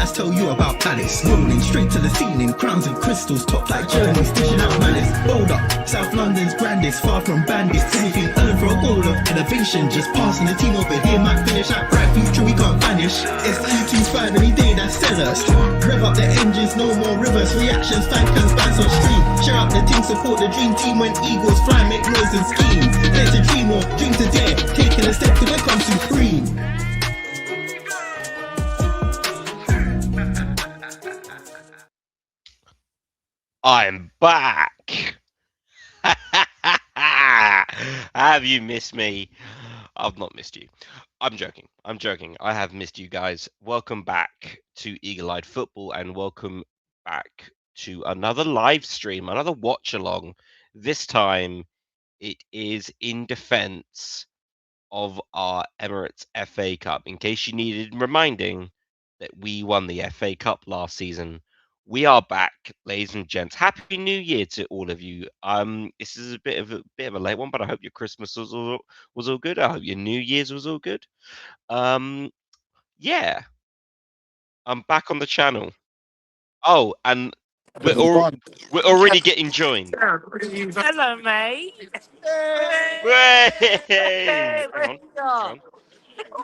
must tell you about Palace. Rolling straight to the ceiling, crowns and crystals, top like journeys, dishing out malice. Hold up, South London's grandest, far from bandits. Anything earned for a goal of elevation, just passing the team over here might finish out bright future we can't vanish. It's E25 any day, that's sellers. Rev up the engines, no more reverse reactions, fankers, bands on stream. Share up the team, support the dream team when eagles fly, make noise and scheme. Dare to dream or dream to dare, taking a step to become supreme. I'm back. Have you missed me? I've not missed you. I'm joking. I have missed you guys. Welcome back to Eagle-Eyed Football and welcome back to another live stream, another watch along. This time it is in defense of our Emirates FA Cup. In case you needed reminding that we won the FA Cup last season. We are back, ladies and gents. Happy New Year to all of you. This is a bit of a late one, but I hope your Christmas was all good. I hope your New Year's was all good. Yeah, I'm back on the channel. Oh, and we're already getting joined. Hello, mate. Hey, hang on.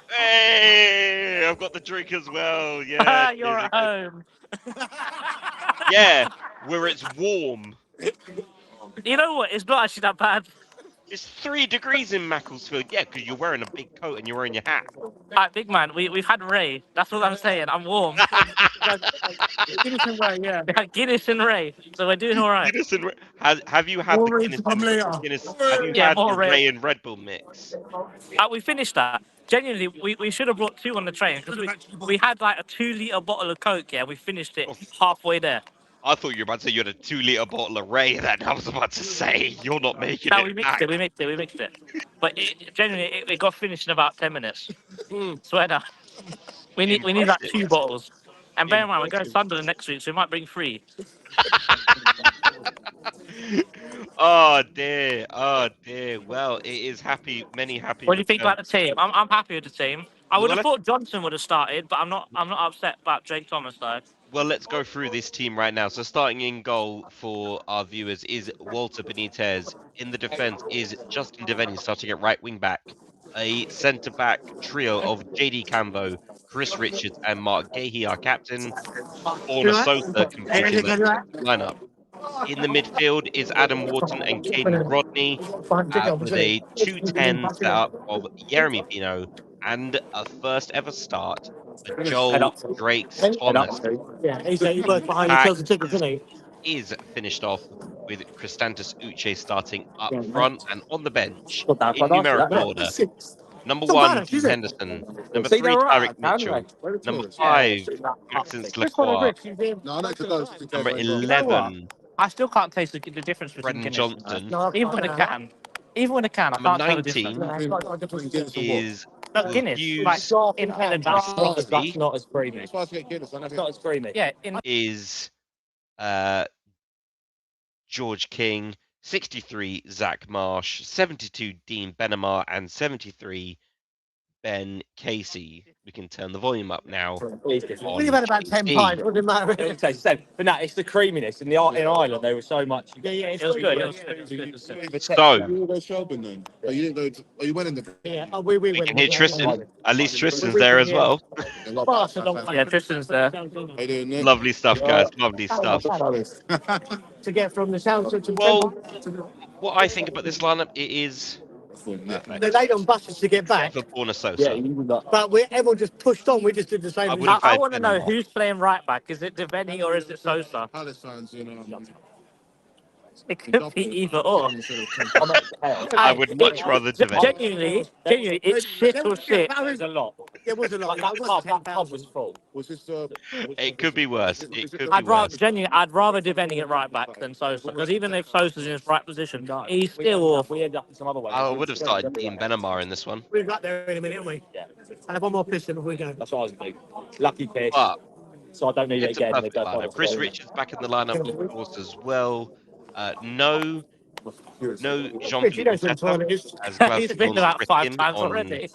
Hey, I've got the drink as well. Yeah, You're at home. Yeah, where it's warm. You know what? It's not actually that bad. It's 3 degrees in Macclesfield. Yeah, because you're wearing a big coat and you're wearing your hat. Big man, we've had Ray. That's what I'm saying. I'm warm. Guinness and Ray, yeah. Guinness and Ray. So we're doing all right. Guinness and have you had the Guinness? Have you had the Ray and Red Bull mix? We finished that. Genuinely, we should have brought 2 on the train because we had like a 2-litre bottle of Coke. Yeah, we finished it halfway there. I thought you were about to say you had a 2-litre bottle of Ray. Then I was about to say you're not making it. No, we mixed it. But genuinely, it got finished in about 10 minutes. Swear down. We need like 2 bottles. And bear in mind, we're going to Sunderland next week, so we might bring 3. Oh dear. Well, it is many happy. What do you think about the team? I'm happy with the team. I would have thought Johnson would have started, but I'm not upset about Jake Thomas though. Well, let's go through this team right now. So starting in goal for our viewers is Walter Benitez. In the defence is Justin Devaney starting at right wing back. A centre-back trio of JD Cambo, Chris Richards and Mark Gahey, our captain. Orna Sosa completing the lineup. In the midfield is Adam Wharton and Caden Rodney with a 2-10 setup of Jeremy Pino and a first ever start for Joel Drake's Thomas. Is finished off with Christantus Uche starting up front and on the bench in numerical order. Number 1, Jim Henderson. Number 3, Tyrick Mitchell. Number 5, Maxence Lacroix. Number 11, I still can't taste the difference between Brendan Johnson. Even when I can. I can't Number tell the difference. 19 is Guinness. Hughes. Like, in That's not as creamy. That's not as creamy. Yeah, is George King, 63 Zach Marsh, 72 Dean Benamar, and 73 Ben Casey. We can turn the volume up now. We've had about 10 pints. What did matter? But no, it's the creaminess. In Ireland, there was so much. Yeah, it was good. So, You go Shelburne then? Oh, you didn't go to, oh, you went in the. Yeah, we can hear Tristan. At least Tristan's there as well. Yeah, Tristan's there. Lovely stuff, guys. Lovely stuff. To get from the south to Well, what I think about this lineup, it is they laid on buses to get back. for Orna Sosa. But everyone just pushed on. We just did the same. I want to know who's playing right back. Is it Devaney or is it Sosa? Palace fans, you know. It could be either or. I would much rather Devaney. Genuinely, it's shit or shit. That was a lot. It was a lot. That pub was full. Was this? It could be worse. It could be I'd worse. rather Devaney at right back than Sosa because even if Sosa's in his right position, he's still off. We end up in some other way. I would have started Dean Benamar in this one. We'll got there in a minute, haven't we? Yeah. And have one more piston before we go. That's what I was going to do. Lucky piss. But So I don't need it it's a again. perfect lineup. Chris Richards back in the lineup, of course, as well. No no Chris, you Jean-Pierre know some Mateta, toilets. as He's been Glasgow about 5 written times on already. the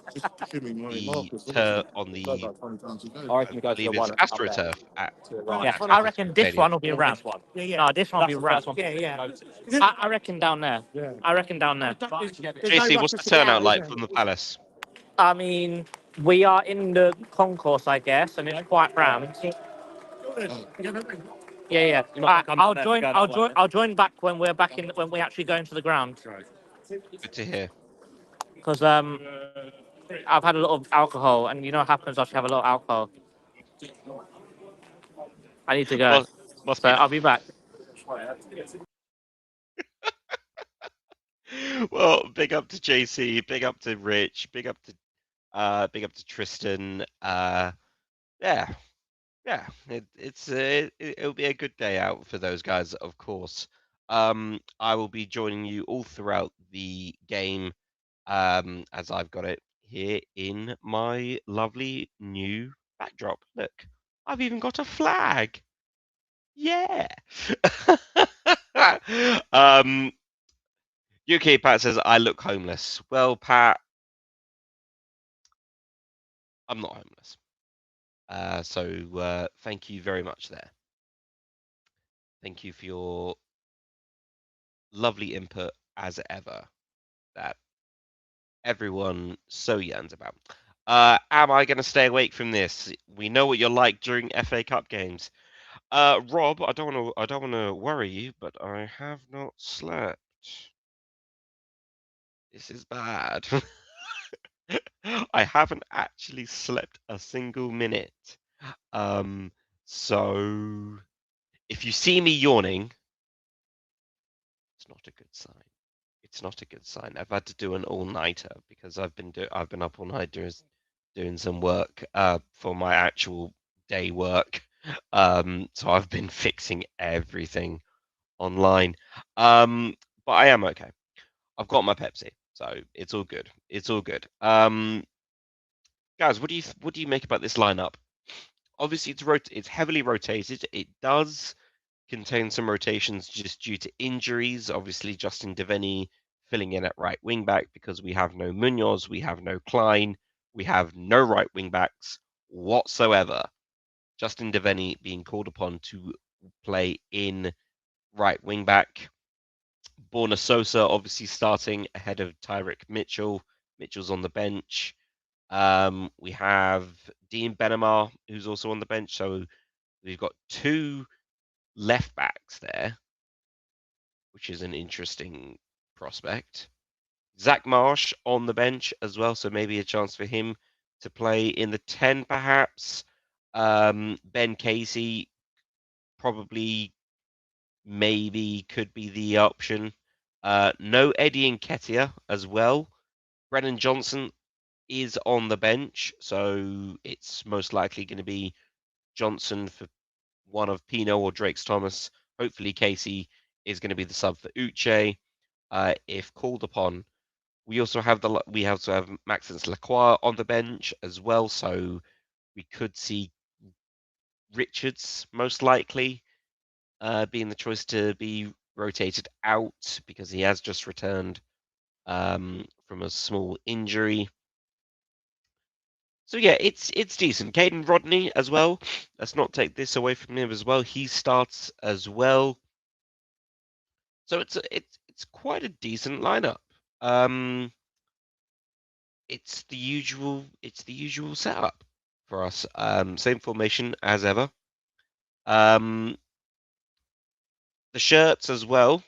I reckon we I go to believe the it's one up there. AstroTurf at Yeah, Macclesfield I reckon this Stadium. one will be round. No, this one will be round. I reckon down there. I reckon down there. JC, what's the turnout like from the Palace? I mean, we are in the concourse, I guess, and it's quite rammed. Yeah. I'll join back when we're back in when we actually go into the ground Good to hear. because I've had a lot of alcohol, and you know what happens after you have a lot of alcohol. I need to go, Well, must so be. I'll be back. Well, big up to JC, big up to Rich, big up to Tristan. Yeah, it'll be a good day out for those guys, of course. I will be joining you all throughout the game, as I've got it here in my lovely new backdrop. Look, I've even got a flag. Yeah. UK Pat says I look homeless. Well, Pat, I'm not homeless. So thank you very much there. Thank you for your lovely input as ever that everyone so yearns about. Am I going to stay awake from this? We know what you're like during FA Cup games. Rob, I don't want to worry you, but I have not slept. This is bad. I haven't actually slept a single minute. So if you see me yawning, it's not a good sign. It's not a good sign. I've had to do an all-nighter because I've been up all night doing some work for my actual day work. So I've been fixing everything online. But I am okay. I've got my Pepsi, so it's all good. It's all good. Guys, what do you make about this lineup? Obviously, it's heavily rotated. It does contain some rotations just due to injuries. Obviously, Justin Devaney filling in at right wing back because we have no Munoz, we have no Klein, we have no right wing backs whatsoever. Justin Devaney being called upon to play in right wing back. Borna Sosa obviously starting ahead of Tyrick Mitchell. Mitchell's on the bench. We have Dean Benamar, who's also on the bench. So we've got two left backs there, which is an interesting prospect. Zach Marsh on the bench as well, so maybe a chance for him to play in the 10, perhaps. Ben Casey probably, maybe could be the option. No Eddie Nketiah as well. Brennan Johnson is on the bench, so it's most likely going to be Johnson for one of Pino or Drake's Thomas. Hopefully Casey is going to be the sub for Uche if called upon. We also have Maxence Lacroix on the bench as well, so we could see Richards most likely being the choice to be rotated out because he has just returned from a small injury. So yeah, it's decent. Caden Rodney as well. Let's not take this away from him as well. He starts as well. So it's quite a decent lineup. It's the usual setup for us. Same formation as ever. The shirts as well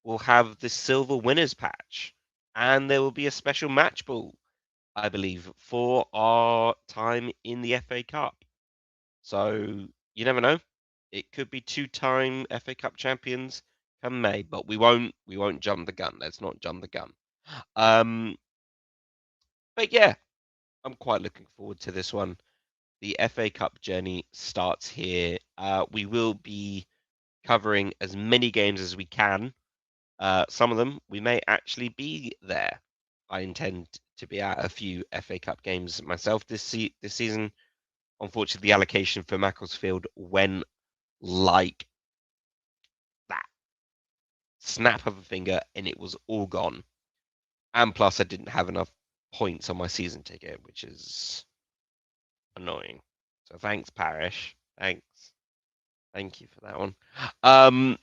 will have the silver winners patch, and there will be a special match ball, I believe, for our time in the FA Cup. So you never know. It could be two-time FA Cup champions come May, but we won't jump the gun. Let's not jump the gun. But yeah, I'm quite looking forward to this one. The FA Cup journey starts here. We will be covering as many games as we can. Some of them we may actually be there. I intend to be at a few FA Cup games myself this season. Unfortunately, the allocation for Macclesfield went like that. snap of a finger, and it was all gone. And plus, I didn't have enough points on my season ticket, which is annoying. So thanks, Parish. Thanks. Thank you for that one.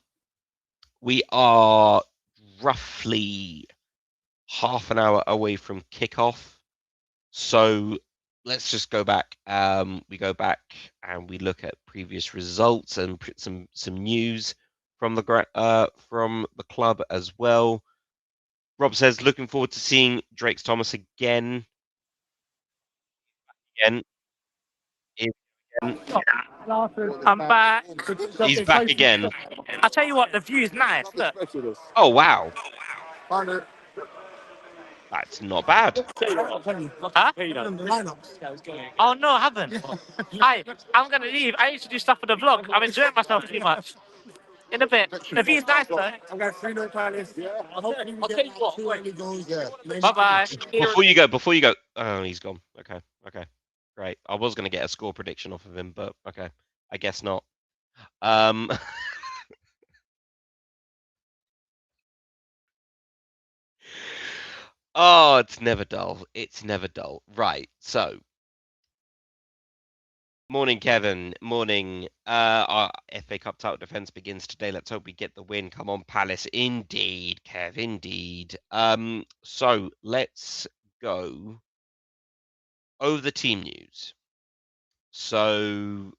We are roughly half an hour away from kickoff. So let's just go back. We go back and we look at previous results and some news from the club as well. Rob says, looking forward to seeing Drake's Thomas again. Again. I'm back. He's back again. I'll tell you what, the view is nice. Look. Oh, wow. That's not bad. Huh? Oh, no, I haven't. Hi, I'm going to leave. I used to do stuff for the vlog. I'm enjoying myself too much. In a bit. The view's nice, though. I've got 3-0 Palace. Yeah. I'll tell you what. 2 early goals there. Bye-bye. Before you go. Oh, he's gone. Okay. Great. I was going to get a score prediction off of him, but okay. I guess not. Oh, it's never dull. It's never dull. Right. So, morning, Kevin. Morning. Our FA Cup title defense begins today. Let's hope we get the win. Come on, Palace. Indeed, Kev. Indeed. So let's go over the team news. So,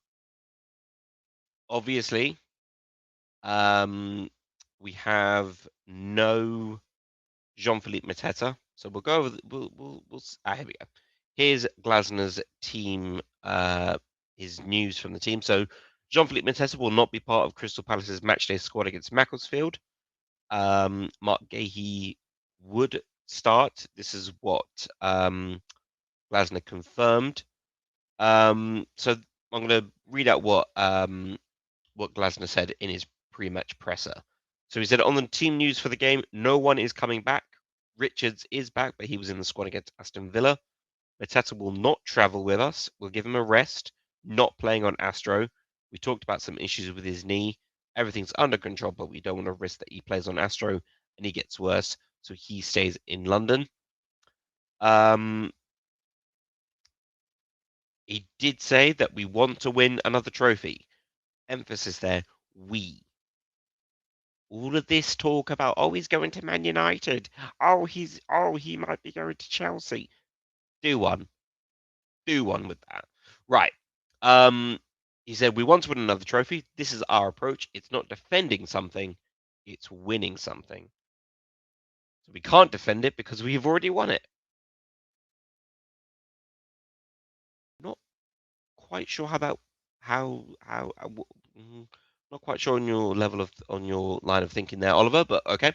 obviously, we have no Jean-Philippe Mateta. So we'll go over. Here we go. Here's Glasner's team. His news from the team. So Jean-Philippe Mateta will not be part of Crystal Palace's matchday squad against Macclesfield. Mark Gahey would start. This is what Glasner confirmed. So I'm going to read out what Glasner said in his pre-match presser. So he said, on the team news for the game, no one is coming back. Richards is back, but he was in the squad against Aston Villa. Mateta will not travel with us. We'll give him a rest, not playing on Astro. We talked about some issues with his knee. Everything's under control, but we don't want to risk that he plays on Astro and he gets worse, so he stays in London. He did say that we want to win another trophy. Emphasis there, we. All of this talk about, oh, he's going to Man United. He might be going to Chelsea. Do one with that. Right. He said, we want to win another trophy. This is our approach. It's not defending something. It's winning something. So we can't defend it because we've already won it. Not quite sure not quite sure on your line of thinking there, Oliver, but okay.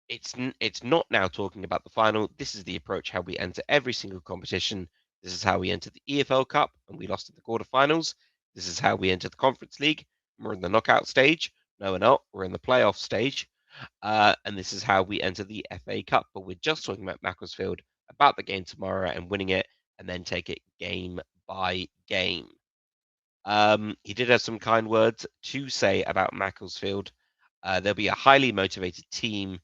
It's not now talking about the final. This is the approach how we enter every single competition. This is how we enter the EFL Cup, and we lost in the quarterfinals. This is how we enter the Conference League. We're in the knockout stage. No, we're not. We're in the playoff stage. And this is how we enter the FA Cup. But we're just talking about Macclesfield, about the game tomorrow and winning it, and then take it game by game. He did have some kind words to say about Macclesfield. There'll be a highly motivated team.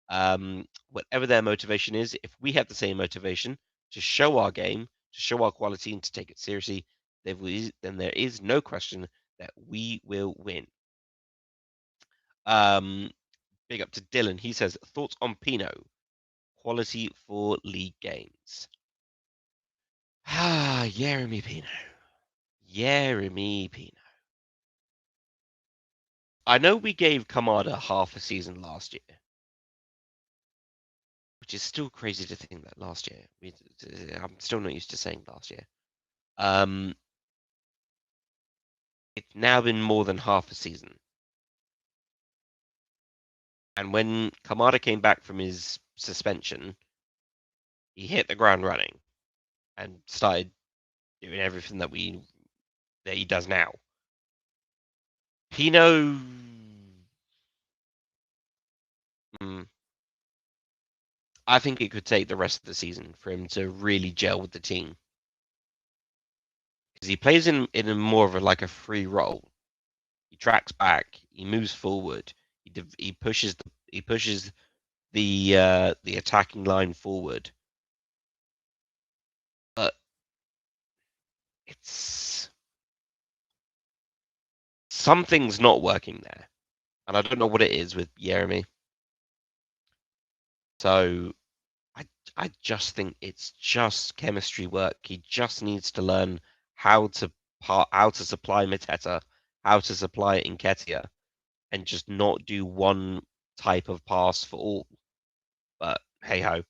Whatever their motivation is, if we have the same motivation to show our game, to show our quality, and to take it seriously, then there is no question that we will win. Big up to Dylan. He says, thoughts on Pino? Quality for league games. Jeremy Pino. I know we gave Kamada half a season last year, which is still crazy to think that last year. I'm still not used to saying last year. It's now been more than half a season. And when Kamada came back from his suspension, he hit the ground running and started doing everything that he does now. Pino, I think it could take the rest of the season for him to really gel with the team. Because he plays in a more of a free role. He tracks back, he moves forward, He pushes the attacking line forward, but it's something's not working there, and I don't know what it is with Jeremy. So I just think it's just chemistry work. He just needs to learn how to supply Mateta, how to supply Nketiah, and just not do one type of pass for all. But hey ho.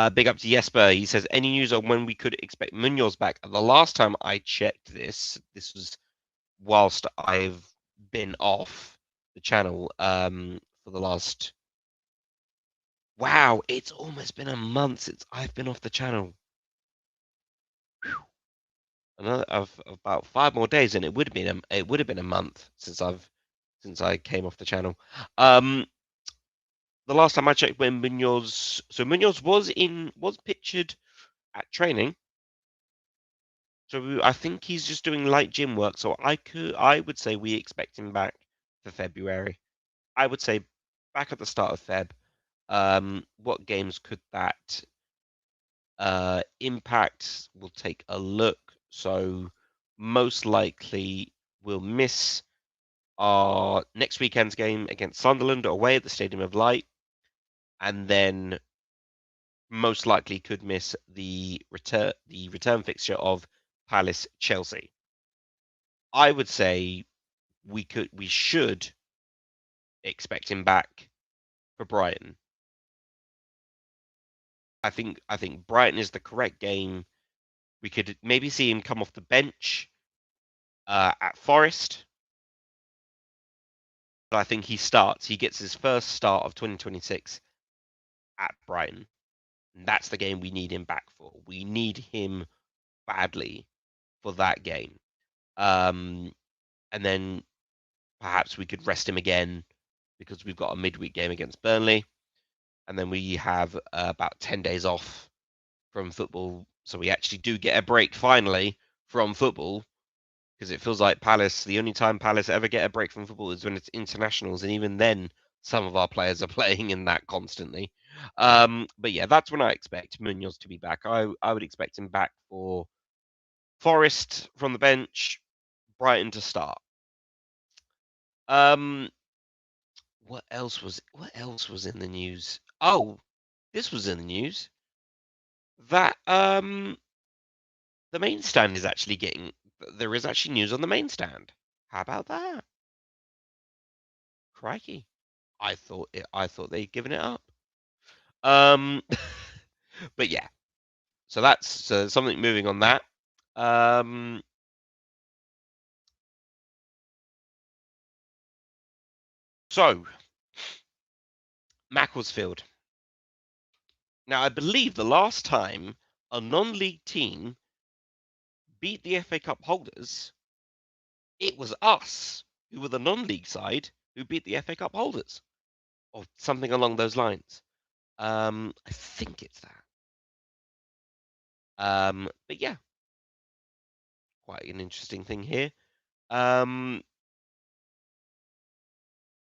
Big up to Jesper. He says, any news on when we could expect Munoz back? The last time I checked this was whilst I've been off the channel for the last. Wow, it's almost been a month since I've been off the channel. Another of about 5 more days, and it would have been a month since I came off the channel. The last time I checked, when Munoz was pictured at training, so I think he's just doing light gym work. So I would say we expect him back for February. I would say back at the start of Feb. What games could that impact? We'll take a look. So most likely we'll miss our next weekend's game against Sunderland away at the Stadium of Light, and then most likely could miss the return fixture of Palace Chelsea. I would say we should expect him back for Brighton. I think Brighton is the correct game. We could maybe see him come off the bench at Forest. But I think he starts. He gets his first start of 2026 at Brighton. And that's the game we need him back for. We need him badly for that game. And then perhaps we could rest him again because we've got a midweek game against Burnley. And then we have about 10 days off from football. So we actually do get a break finally from football, because it feels like Palace, the only time Palace ever get a break from football is when it's internationals. And even then, some of our players are playing in that constantly. But yeah, that's when I expect Munoz to be back. I would expect him back for Forest from the bench, Brighton to start. What else was in the news? Oh, this was in the news. That the main stand is actually there is actually news on the main stand. How about that? Crikey. I thought they'd given it up. But yeah. So that's something moving on that. So Macclesfield. Now I believe the last time a non-league team beat the FA Cup holders, it was us, who were the non-league side, who beat the FA Cup holders, or something along those lines. I think it's that. But yeah, quite an interesting thing here.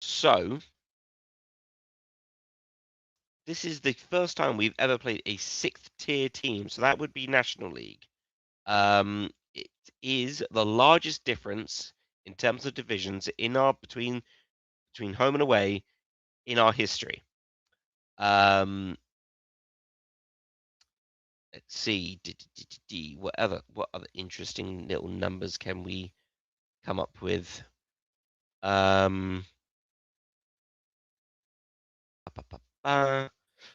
So this is the first time we've ever played a 6th tier team, so that would be National League. It is the largest difference in terms of divisions in our between home and away in our history. Let's see. What other interesting little numbers can we come up with?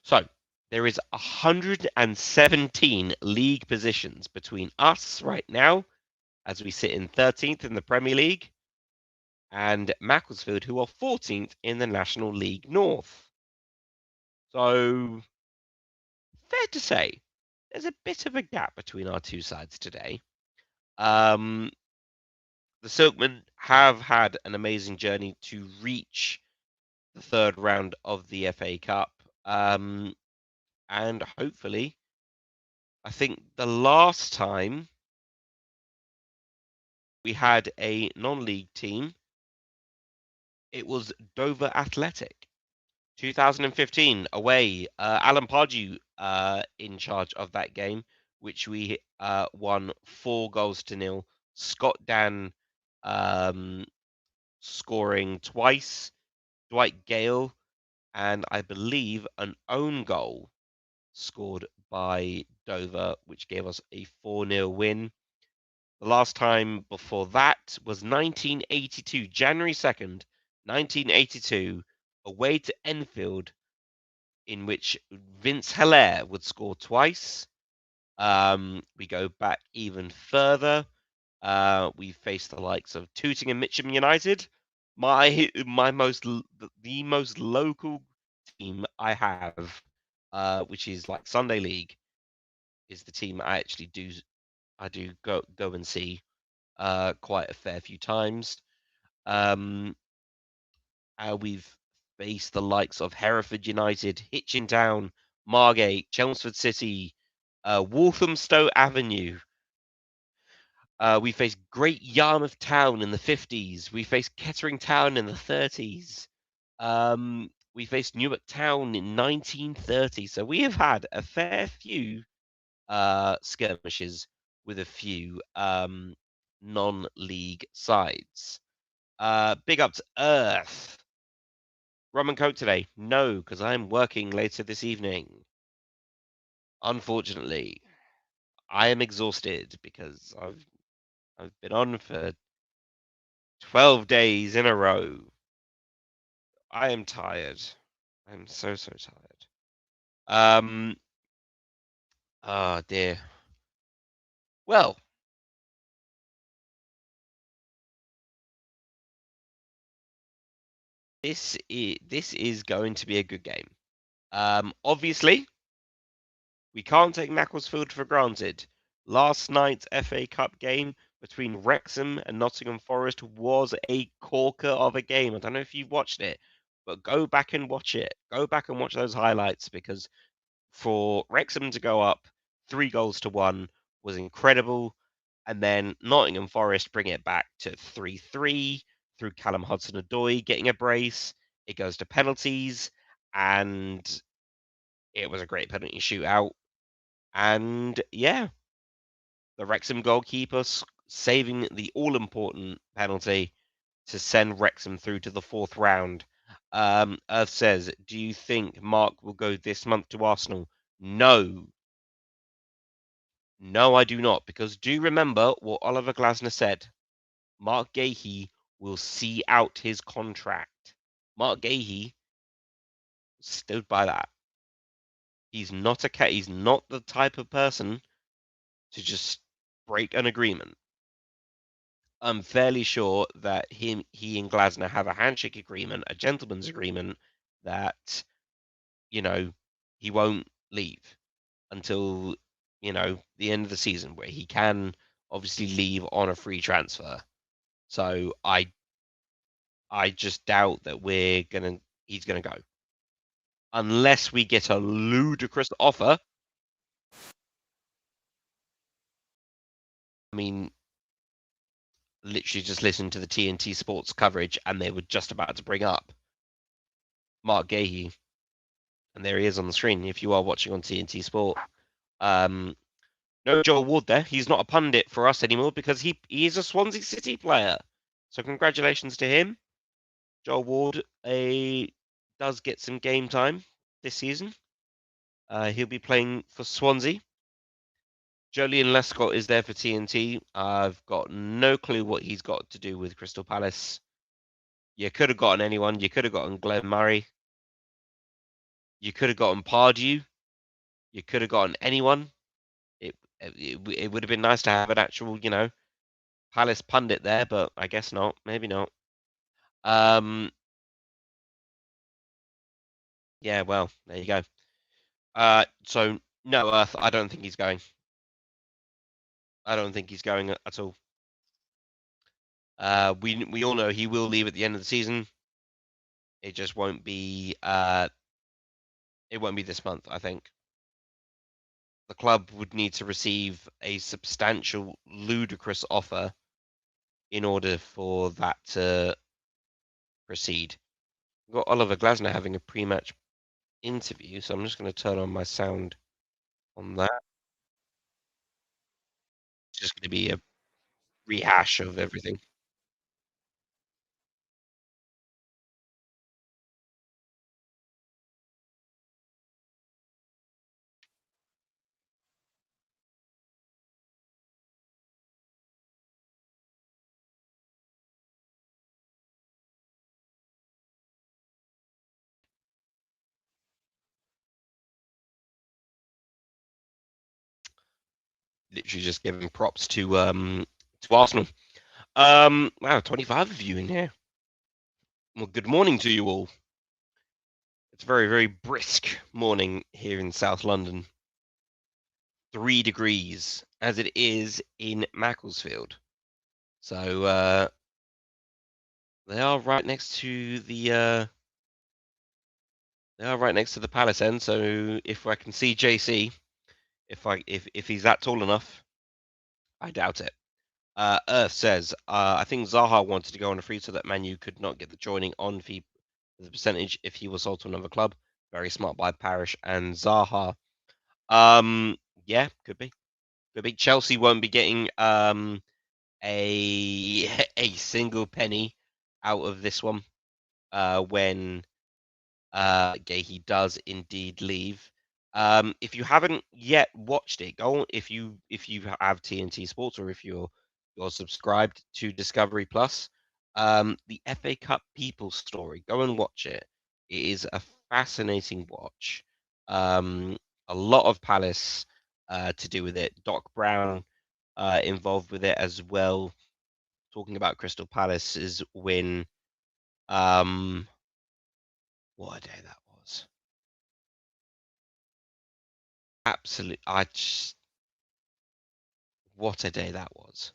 So there is 117 league positions between us right now, as we sit in 13th in the Premier League, and Macclesfield, who are 14th in the National League North. So fair to say, there's a bit of a gap between our two sides today. The Silkmen have had an amazing journey to reach the 3rd round of the FA Cup. And hopefully, I think the last time we had a non-league team, It was Dover Athletic. 2015 away. Alan Pardew in charge of that game, which we won 4-0. Scott Dan scoring twice, Dwight Gale, and I believe an own goal scored by Dover, which gave us a 4-0 win. The last time before that was 1982, January 2nd, 1982, away to Enfield, in which Vince Hilaire would score twice. We go back even further. We faced the likes of Tooting and Mitcham United. The most local team I have, which is like Sunday League, is the team I actually do go and see quite a fair few times. We've faced the likes of Hereford United, Hitchin Town, Margate, Chelmsford City, Walthamstow Avenue. We faced Great Yarmouth Town in the 50s. We faced Kettering Town in the 30s. We faced Newark Town in 1930. So we have had a fair few skirmishes with a few non-league sides. Big up to Earth. Rum and Coke today? No, because I'm working later this evening. Unfortunately, I am exhausted because I've been on for 12 days in a row. I am tired. I'm so tired. Oh dear. Well, this is going to be a good game. Obviously, we can't take Macclesfield for granted. Last night's FA Cup game between Wrexham and Nottingham Forest was a corker of a game. I don't know if you've watched it, but go back and watch it. Go back and watch those highlights, because for Wrexham to go up 3-1 was incredible. And then Nottingham Forest bring it back to 3-3 through Callum Hudson-Odoi getting a brace. It goes to penalties, and it was a great penalty shootout. And yeah, the Wrexham goalkeeper saving the all-important penalty to send Wrexham through to the 4th round. Earth says, do you think Mark will go this month to Arsenal? No. No, I do not, because do remember what Oliver Glasner said. Mark Gahey will see out his contract. Mark Gahey stood by that. He's not the type of person to just break an agreement. I'm fairly sure that he and Glasner have a handshake agreement, a gentleman's agreement, that, he won't leave until, the end of the season, where he can obviously leave on a free transfer. So I just doubt that he's gonna go. Unless we get a ludicrous offer. I mean, literally just listen to the TNT Sports coverage, and they were just about to bring up Mark Gahey. And there he is on the screen if you are watching on TNT Sport. No Joel Ward there. He's not a pundit for us anymore because he is a Swansea City player. So congratulations to him. Joel Ward does get some game time this season. He'll be playing for Swansea. Jolien Lescott is there for TNT. I've got no clue what he's got to do with Crystal Palace. You could have gotten anyone. You could have gotten Glenn Murray. You could have gotten Pardew. You could have gotten anyone. It would have been nice to have an actual, Palace pundit there, but I guess not. Maybe not. Yeah, well, there you go. So no, Earth, I don't think he's going. I don't think he's going at all. We all know he will leave at the end of the season. It just won't be. It won't be this month, I think. The club would need to receive a substantial, ludicrous offer in order for that to proceed. We've got Oliver Glasner having a pre-match interview, so I'm just going to turn on my sound on that. It's just going to be a rehash of everything. Literally just giving props to Arsenal. Wow, 25 of you in here. Well, good morning to you all. It's a very, very brisk morning here in South London. 3 degrees, as it is in Macclesfield. So they are right next to the Palace end. So if I can see JC, if he's that tall enough, I doubt it. Earth says, I think Zaha wanted to go on a free so that Manu could not get the joining on fee the percentage if he was sold to another club. Very smart by Parish and Zaha. Yeah, could be. Could be. Chelsea won't be getting a a single penny out of this one when Gahey does indeed leave. If you haven't yet watched it, go on, if you have TNT Sports or if you're subscribed to Discovery Plus, the FA Cup People Story, go and watch it. It is a fascinating watch. A lot of Palace to do with it. Doc Brown involved with it as well. Talking about Crystal Palace's win. What a day that was. Absolutely, what a day that was.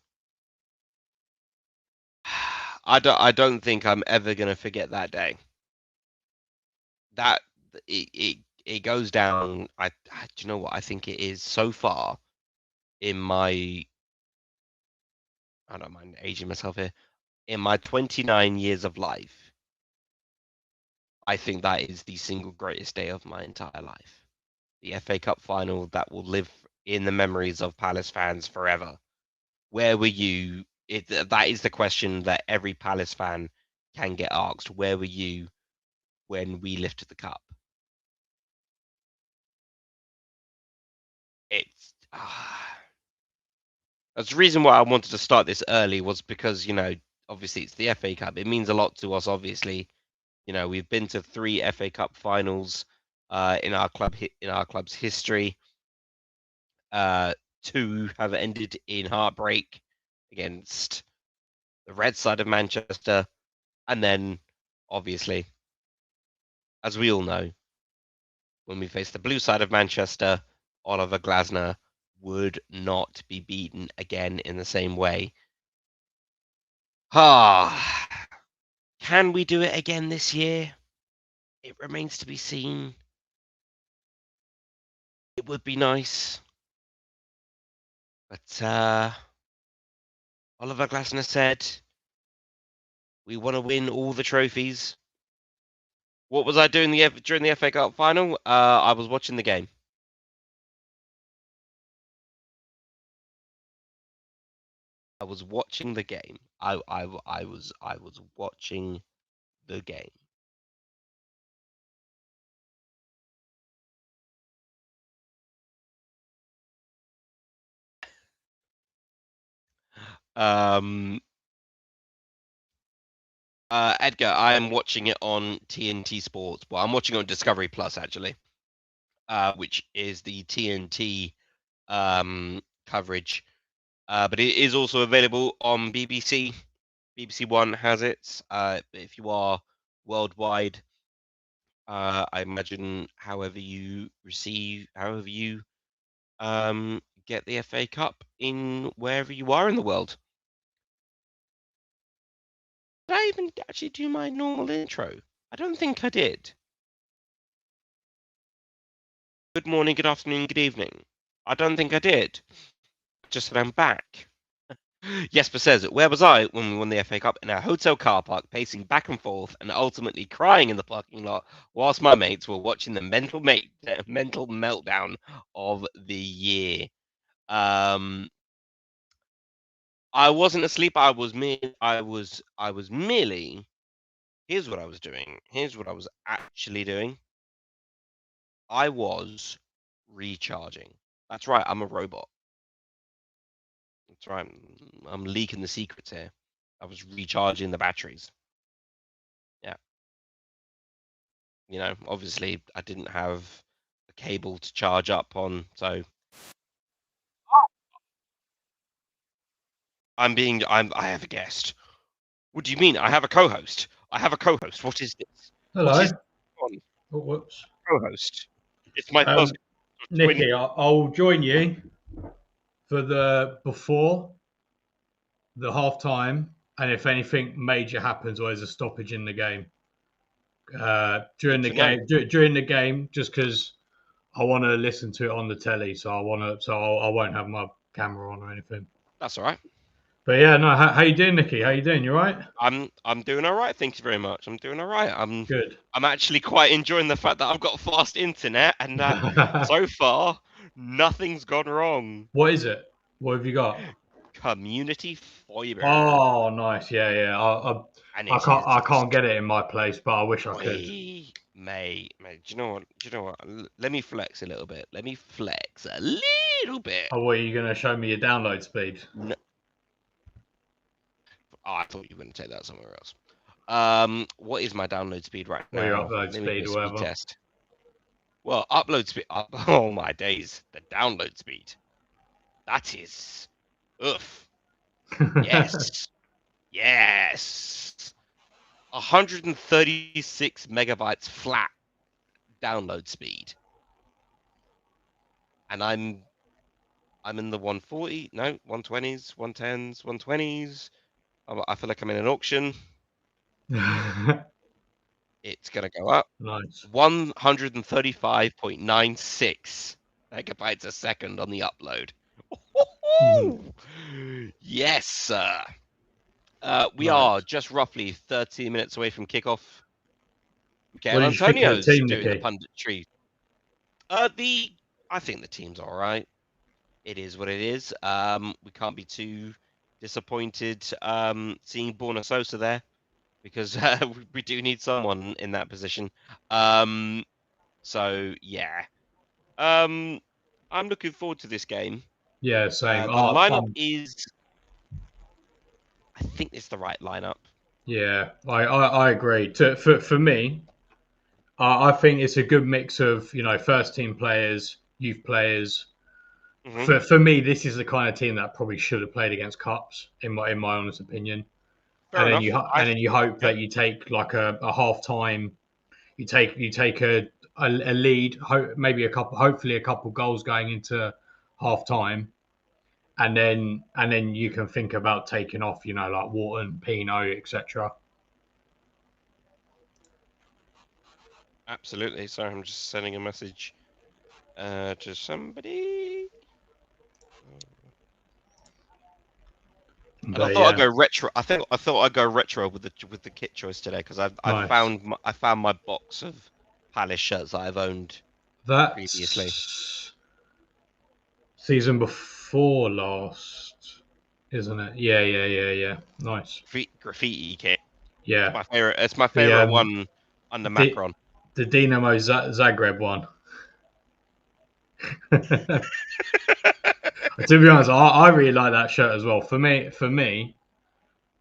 I don't think I'm ever gonna forget that day. That it goes down. Do you know what? I think it is so far in my. I don't mind aging myself here. In my 29 years of life, I think that is the single greatest day of my entire life. The FA Cup final that will live in the memories of Palace fans forever. Where were you? That is the question that every Palace fan can get asked. Where were you when we lifted the cup? It's that's the reason why I wanted to start this early was because obviously it's the FA Cup. It means a lot to us. Obviously, we've been to 3 FA Cup finals in our club's history. 2 have ended in heartbreak against the red side of Manchester, and then obviously, as we all know, when we face the blue side of Manchester, Oliver Glasner would not be beaten again in the same way. Can we do it again this year? It remains to be seen. It would be nice. But Oliver Glasner said, we want to win all the trophies. What was I doing during the FA Cup final? I was watching the game. I was watching the game. I was watching the game. Edgar, I am watching it on TNT Sports. Well, I'm watching it on Discovery Plus actually, which is the TNT coverage. But it is also available on BBC. BBC One has it. If you are worldwide, I imagine however you get the FA Cup in wherever you are in the world. Did I even actually do my normal intro? I don't think I did. Good morning, good afternoon, good evening. I don't think I did. Just that I'm back. Jesper says, where was I when we won the FA Cup? In our hotel car park, pacing back and forth and ultimately crying in the parking lot whilst my mates were watching the mental meltdown of the year. I wasn't asleep. I was merely. Here's what I was doing. Here's what I was actually doing. I was recharging. That's right. I'm a robot. That's right. I'm leaking the secrets here. I was recharging the batteries. Yeah. Obviously I didn't have a cable to charge up on, so I have a guest. What do you mean? I have a co-host. I have a co-host. What is this? Hello. What is Oh, whoops. co-host? It's my first. Nicky, I'll join you for before the half time, and if anything major happens or there's a stoppage in the game. During the game, just because I want to listen to it on the telly, so I won't have my camera on or anything. That's all right. But yeah, no. How you doing, Nicky? How you doing? You all right? I'm doing all right. Thank you very much. I'm doing all right. Good. I'm actually quite enjoying the fact that I've got fast internet, and that so far nothing's gone wrong. What is it? What have you got? Community fiber. Oh, nice. Yeah. I can't get it in my place, but I wish I could. Mate, do you know what? Let me flex a little bit. Oh, what, are you going to show me your download speed? No. Oh, I thought you were going to take that somewhere else. What is my download speed right now? Your upload speed or whatever. Test. Well, upload speed. Oh my days, the download speed. That is, oof. Yes, yes. 136 megabytes flat download speed, and I'm in the 140, no, 120s, 110s, 120s. I feel like I'm in an auction. It's gonna go up. Nice. 135.96 megabytes a second on the upload. Yes, sir. We are just roughly 30 minutes away from kickoff. Michael Antonio's doing the punditry. I think the team's all right. It is what it is. We can't be too disappointed seeing Borna Sosa there, because we do need someone in that position. So yeah, I'm looking forward to this game. Yeah, same. The lineup is, I think it's the right lineup. Yeah, I agree. For me, I think it's a good mix of first team players, youth players. Mm-hmm. For me, this is the kind of team that probably should have played against cups, in my honest opinion. Then you hope that you take like a half time, you take a lead, hopefully a couple goals going into half time, and then you can think about taking off, like Wharton, Pino, etc. Absolutely. Sorry, I'm just sending a message to somebody. And I thought I'd go retro. I thought I'd go retro with the kit choice today, because I found my box of Palace shirts that I've owned previously. Season before last, isn't it? Yeah. Nice. Graffiti kit. Yeah. It's my favorite one under Macron. The Dinamo Zagreb one. To be honest, I really like that shirt as well. For me,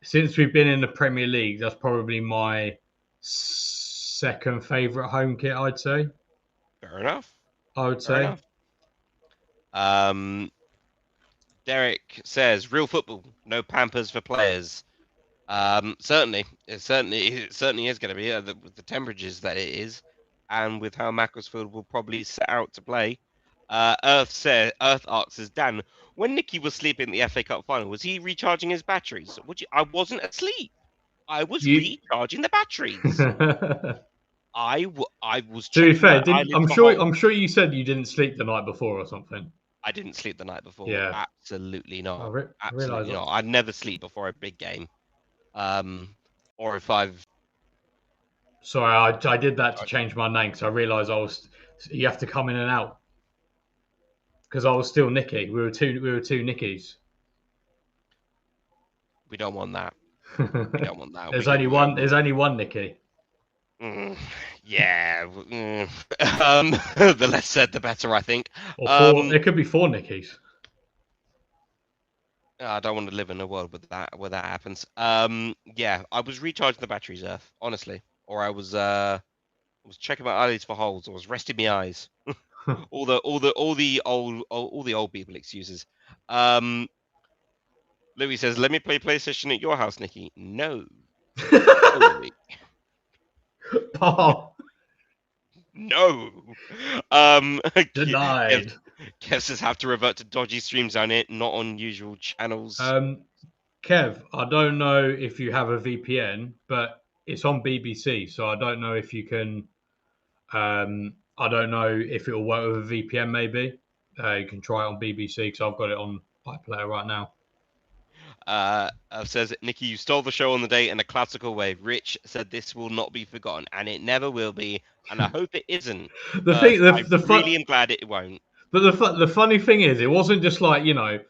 since we've been in the Premier League, that's probably my second favourite home kit, I'd say. Fair enough. I would say. Derek says, "Real football, no pampers for players." Certainly, it certainly is going to be with the temperatures that it is, and with how Macclesfield will probably set out to play. Earth asks us, Dan, when Nicky was sleeping in the FA Cup final, was he recharging his batteries? I wasn't asleep. I was recharging the batteries. I was. To be fair, I'm sure you said you didn't sleep the night before or something. I didn't sleep the night before. Yeah. Absolutely not. I realise Absolutely not. I'd never sleep before a big game. Or if I've. Sorry, I did that to change my name because I realised you have to come in and out because I was still Nicky. We were two Nickies. We don't want that. We don't want that. There's only one Nicky. Yeah. The less said, the better, I think. Or four. There could be 4 Nickies. I don't want to live in a world where that happens. Yeah, I was recharging the batteries, Earth, honestly, or I was checking my eyelids for holes. I was resting my eyes. all the old people excuses. Louis says, "Let me play PlayStation at your house, Nicky." No. Louis. Oh. No. Denied. Guesses have to revert to dodgy streams on it, not on usual channels. Kev, I don't know if you have a VPN, but it's on BBC, so I don't know if you can. I don't know if it will work with a VPN. Maybe you can try it on BBC because I've got it on iPlayer right now. Says Nicky, you stole the show on the day in a classical way. Rich said this will not be forgotten, and it never will be, and I hope it isn't. I really am glad it won't. But the funny thing is, it wasn't just like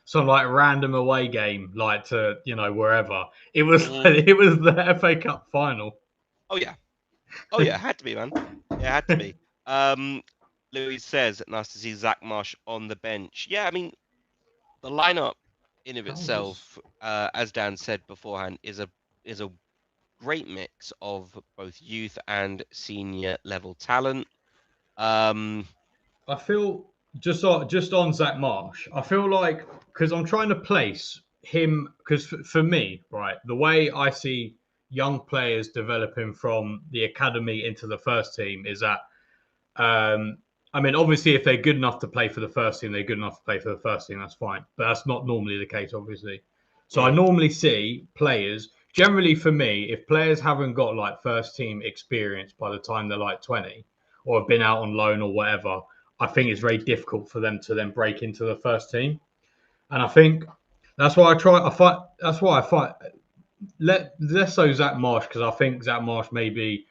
some like random away game like to wherever. It was it was the FA Cup final. Oh yeah, it had to be, man. It had to be. Louis says, nice to see Zach Marsh on the bench. Yeah, I mean, the lineup in of itself, as Dan said beforehand, is a great mix of both youth and senior level talent. I feel just on Zach Marsh, I feel like because I'm trying to place him because for me, right, the way I see young players developing from the academy into the first team is that I mean, obviously, if they're good enough to play for the first team, they're good enough to play for the first team. That's fine. But that's not normally the case, obviously. So I normally see players, generally for me, if players haven't got like first team experience by the time they're like 20 or have been out on loan or whatever, I think it's very difficult for them to then break into the first team. And I think that's why That's why I fight. Less so Zach Marsh, because I think Zach Marsh maybe.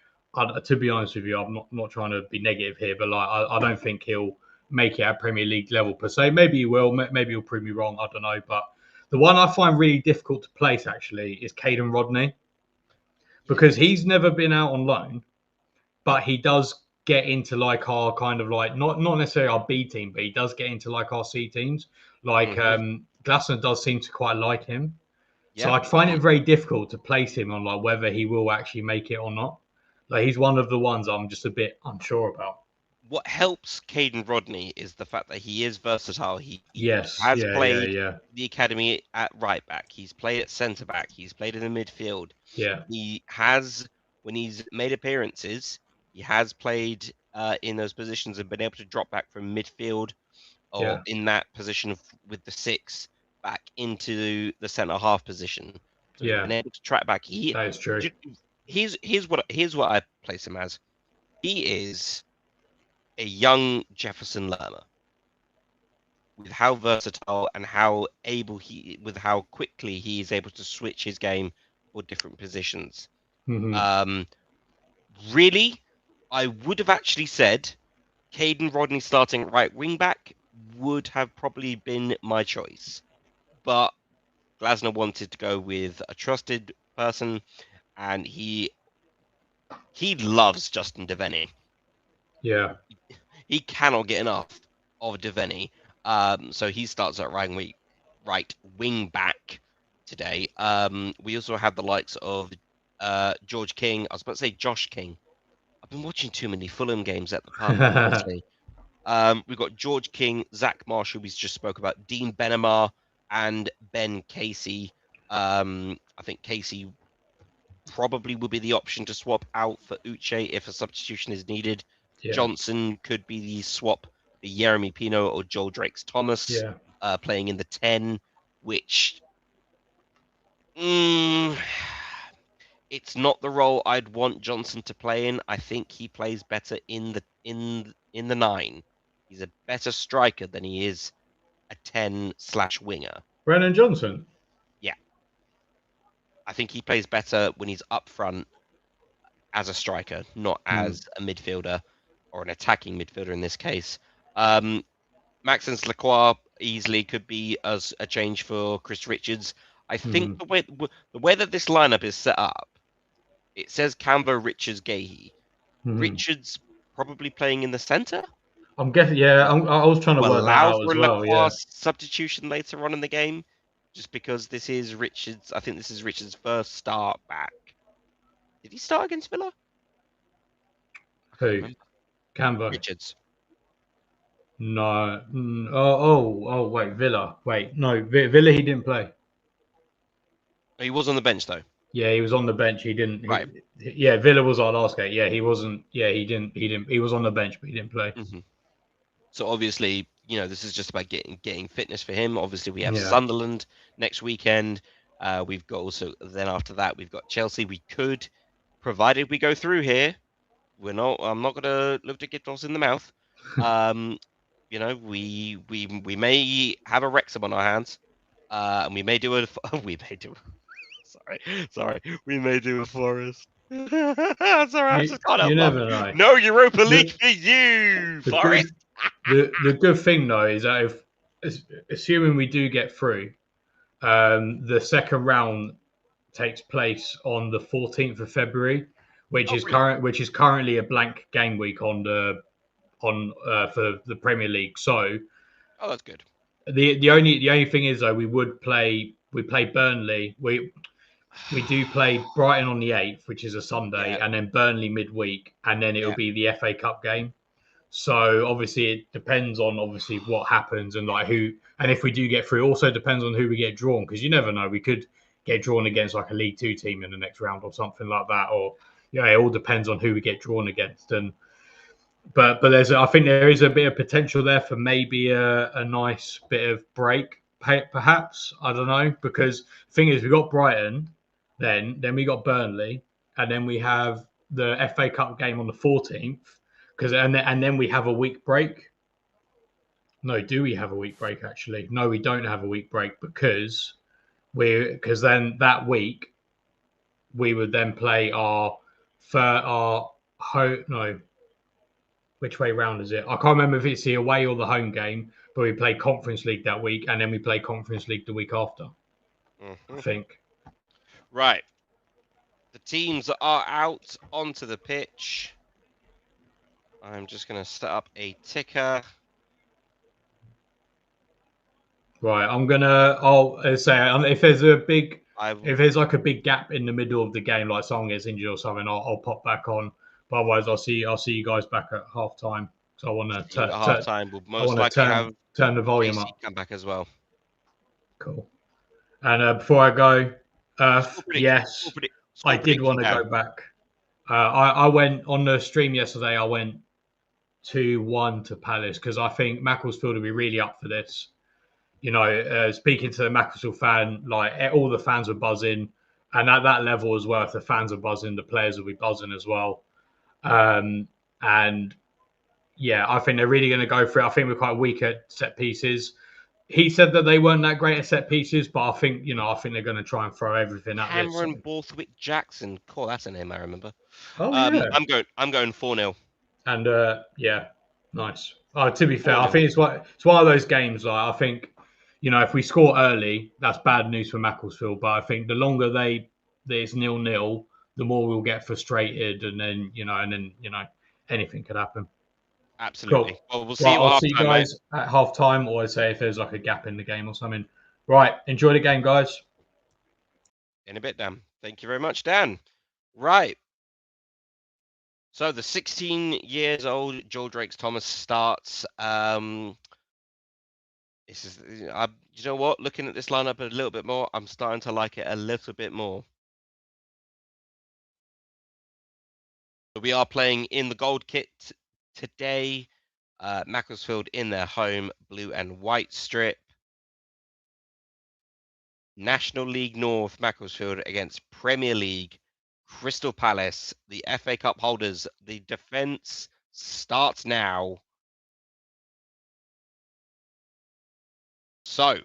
To be honest with you, I'm not trying to be negative here, but like I don't think he'll make it at Premier League level per se. Maybe he will. Maybe he'll prove me wrong. I don't know. But the one I find really difficult to place actually is Caden Rodney, because he's never been out on loan, but he does get into like our kind of like not necessarily our B team, but he does get into like our C teams. Like Glasner does seem to quite like him. Yeah. So I find it very difficult to place him on like whether he will actually make it or not. Like he's one of the ones I'm just a bit unsure about. What helps Caden Rodney is the fact that he is versatile. He has played the academy at right back. He's played at centre back. He's played in the midfield. Yeah. He has, when he's made appearances, he has played in those positions and been able to drop back from midfield or in that position with the 6 back into the centre half position. So he's been able to track back. That is true. Here's what I place him as. He is a young Jefferson Lerma with how versatile and how quickly he is able to switch his game for different positions. Mm-hmm. Really, I would have actually said Caden Rodney starting right wing back would have probably been my choice, but Glasner wanted to go with a trusted person. And he loves Justin Devaney. Yeah. He cannot get enough of Devaney. So he starts at right wing back today. We also have the likes of George King. I was about to say Josh King. I've been watching too many Fulham games at the pub, honestly. We've got George King, Zach Marsh, who we just spoke about, Dean Benamar, and Ben Casey. I think Casey probably will be the option to swap out for Uche if a substitution is needed. Yeah. Johnson could be the swap for Jeremy Pino or Joel Drakes Thomas playing in the 10, which it's not the role I'd want Johnson to play in. I think he plays better in the 9. He's a better striker than he is a 10/winger. Brennan Johnson. I think he plays better when he's up front as a striker, not as a midfielder or an attacking midfielder in this case. Maxence Lacroix easily could be as a change for Chris Richards. I think the way that this lineup is set up, it says Canva, Richards, Gahey. Richards probably playing in the centre. I'm guessing. Yeah, I was trying to work that out for as a well. Lacroix Yeah. substitution later on in the game, just because this is Richards. I think this is Richards' first start back. Did he start against Villa? Who? Canva. Richards. No. Oh, wait, Villa. Wait, no, Villa. He didn't play. He was on the bench though. Yeah, he was on the bench. He didn't. Right. Yeah, Villa was our last game. Yeah, he wasn't. Yeah, he didn't. He was on the bench, but he didn't play. So obviously, this is just about getting fitness for him. Obviously, we have Sunderland next weekend. We've got also then after that we've got Chelsea. We could, provided we go through here, I'm not gonna look to get us in the mouth. We may have a Wrexham on our hands, and we may do a we may do a Forest. Sorry, I just can't help You never laughing. know. No Europa League for you, Forest. The good thing though is that assuming we do get through, the second round takes place on the 14th of February, which is currently a blank game week for the Premier League. So, that's good. The only thing is though, we play Burnley. We do play Brighton on the 8th, which is a Sunday, and then Burnley midweek, and then it'll be the FA Cup game. So obviously it depends on what happens and and if we do get through. Also depends on who we get drawn, because you never know. We could get drawn against like a League Two team in the next round or something like that, or it all depends on who we get drawn against. But I think there is a bit of potential there for maybe a nice bit of break, perhaps. I don't know, because the thing is we got Brighton, then we got Burnley, and then we have the FA Cup game on the 14th. And then we have a week break. No, do we have a week break? Actually, no, we don't have a week break because then that week we would then play which way round is it? I can't remember if it's the away or the home game, but we play Conference League that week, and then we play Conference League the week after. I think. Right. The teams are out onto the pitch. I'm just going to set up a ticker. Right, I'll say if there's like a big gap in the middle of the game, like someone gets injured or something, I'll pop back on. But otherwise, I'll see you guys back at half time. So I want to half time. We'll most likely turn the volume up. Come back as well. Cool. And before I go, yes, I did want to go back. I went on the stream yesterday. I went 2-1 to Palace because I think Macclesfield will be really up for this. Speaking to the Macclesfield fan, like all the fans were buzzing, and at that level as well, if the fans are buzzing, the players will be buzzing as well. And yeah, I think they're really going to go for it. I think we're quite weak at set pieces. He said that they weren't that great at set pieces, but I think they're going to try and throw everything at this. Cameron Borthwick Jackson, cool, that's a name I remember. Oh yeah. I'm going 4-0. And yeah, nice. To be fair, I think it's one of those games. Like I think, if we score early, that's bad news for Macclesfield. But I think the longer it's 0-0, the more we'll get frustrated, and then anything could happen. Absolutely. Cool. Well, we'll see you I'll see you guys at half time, or I'd say if there's like a gap in the game or something. Right. Enjoy the game, guys. In a bit, Dan. Thank you very much, Dan. Right. So the 16 years old Joel Drakes Thomas starts. This is, you know what? Looking at this lineup a little bit more, I'm starting to like it a little bit more. We are playing in the gold kit today. Macclesfield in their home blue and white strip. National League North Macclesfield against Premier League Crystal Palace, the FA Cup holders. The defense starts now. So,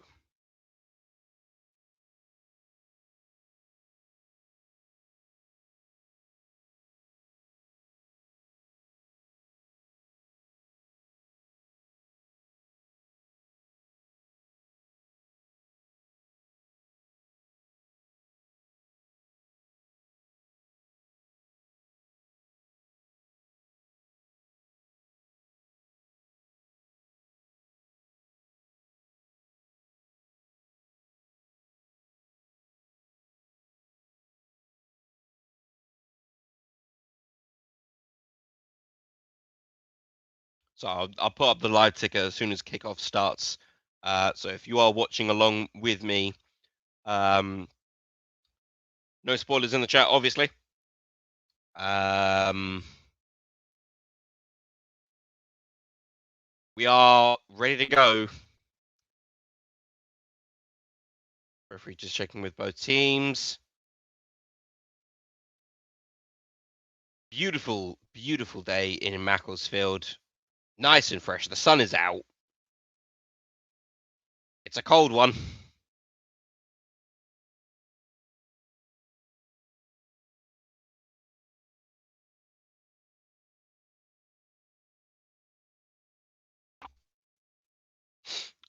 I'll put up the live ticker as soon as kickoff starts. So if you are watching along with me, no spoilers in the chat, obviously. We are ready to go. Referee just checking with both teams. Beautiful, beautiful day in Macclesfield. Nice and fresh. The sun is out. It's a cold one.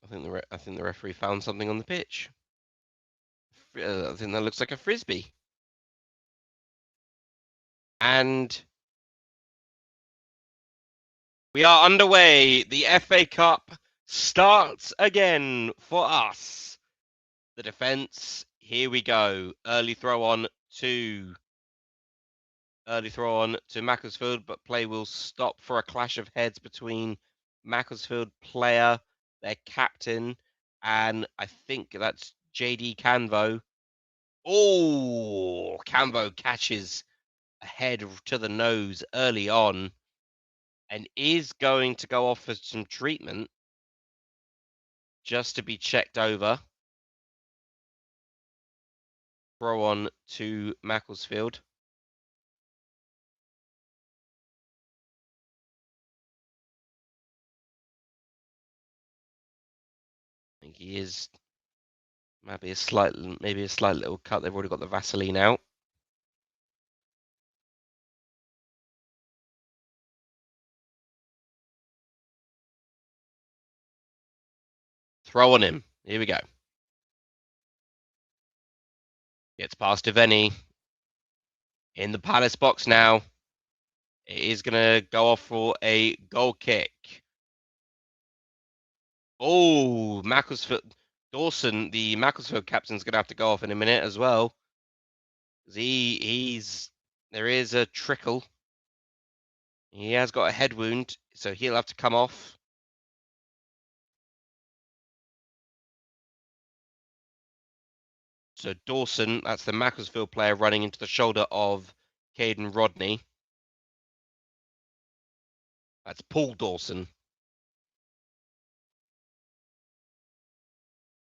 I think the referee found something on the pitch. I think that looks like a frisbee. And we are underway. The FA Cup starts again for us. The defence. Here we go. Early throw on to Macclesfield, but play will stop for a clash of heads between Macclesfield player, their captain, and I think that's JD Canvo. Oh, Canvo catches a head to the nose early on and is going to go off for some treatment just to be checked over. Throw on to Macclesfield. I think he is maybe a slight little cut. They've already got the Vaseline out. Throw on him. Here we go. Gets past Deveni. In the Palace box now. It is going to go off for a goal kick. Oh, Macclesfield. Dawson, the Macclesfield captain, is going to have to go off in a minute as well. There is a trickle. He has got a head wound, so he'll have to come off. So Dawson, that's the Macclesfield player running into the shoulder of Caden Rodney. That's Paul Dawson.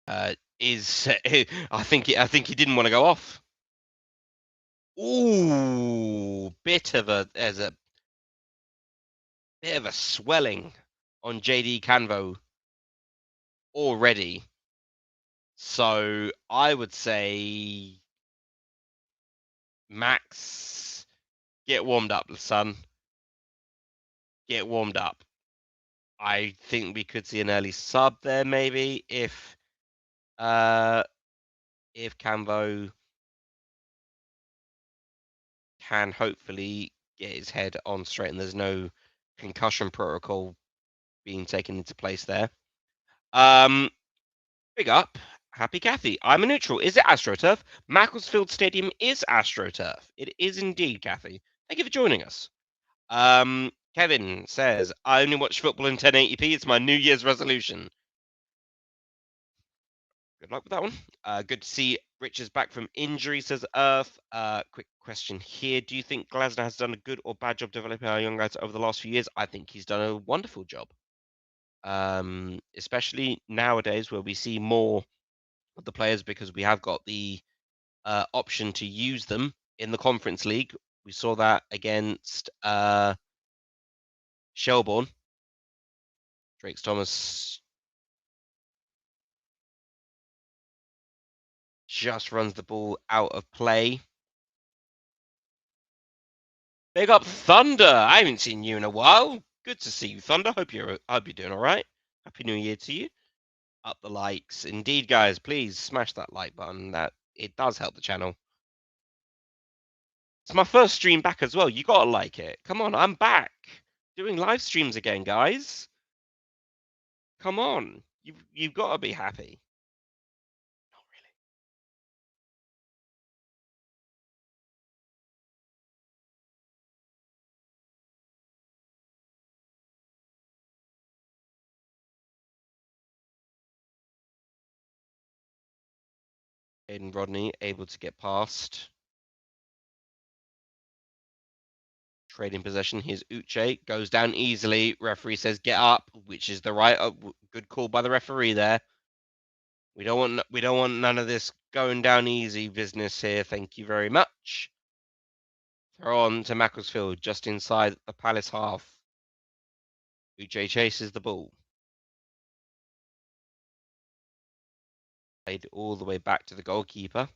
I think he didn't want to go off. Ooh, there's a bit of a swelling on JD Canvo already. So I would say, Max, get warmed up, son. Get warmed up. I think we could see an early sub there, maybe, if Canvo can hopefully get his head on straight and there's no concussion protocol being taken into place there. Big up. Happy Kathy. I'm a neutral. Is it AstroTurf? Macclesfield Stadium is AstroTurf. It is indeed, Kathy. Thank you for joining us. Kevin says, I only watch football in 1080p. It's my New Year's resolution. Good luck with that one. Good to see Richards back from injury, says Earth. Quick question here. Do you think Glasner has done a good or bad job developing our young guys over the last few years? I think he's done a wonderful job. Especially nowadays where we see more of the players because we have got the option to use them in the Conference League. We saw that against Shelbourne. Drake's Thomas just runs the ball out of play. Big up Thunder. I haven't seen you in a while. Good to see you, Thunder. Hope you're doing all right. Happy New Year to you. Up the likes. Indeed, guys, please smash that like button. That it does help the channel. It's my first stream back as well. You gotta like it. Come on, I'm back. Doing live streams again, guys. Come on. You've gotta be happy. Not really. Aiden Rodney able to get past. Trading possession. Here's Uche. Goes down easily. Referee says get up, which is the right. Good call by the referee there. We don't want none of this going down easy business here. Thank you very much. Throw on to Macclesfield just inside the Palace half. Uche chases the ball. Played all the way back to the goalkeeper,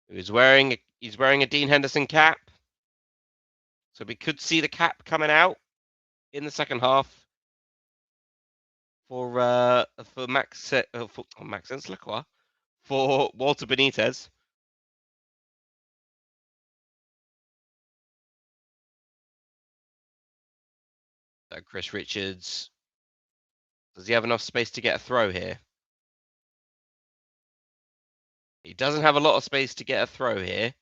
who's wearing a Dean Henderson cap. So we could see the cap coming out in the second half for Maxence Lacroix, for Walter Benitez. Chris Richards. Does he have enough space to get a throw here? He doesn't have a lot of space to get a throw here.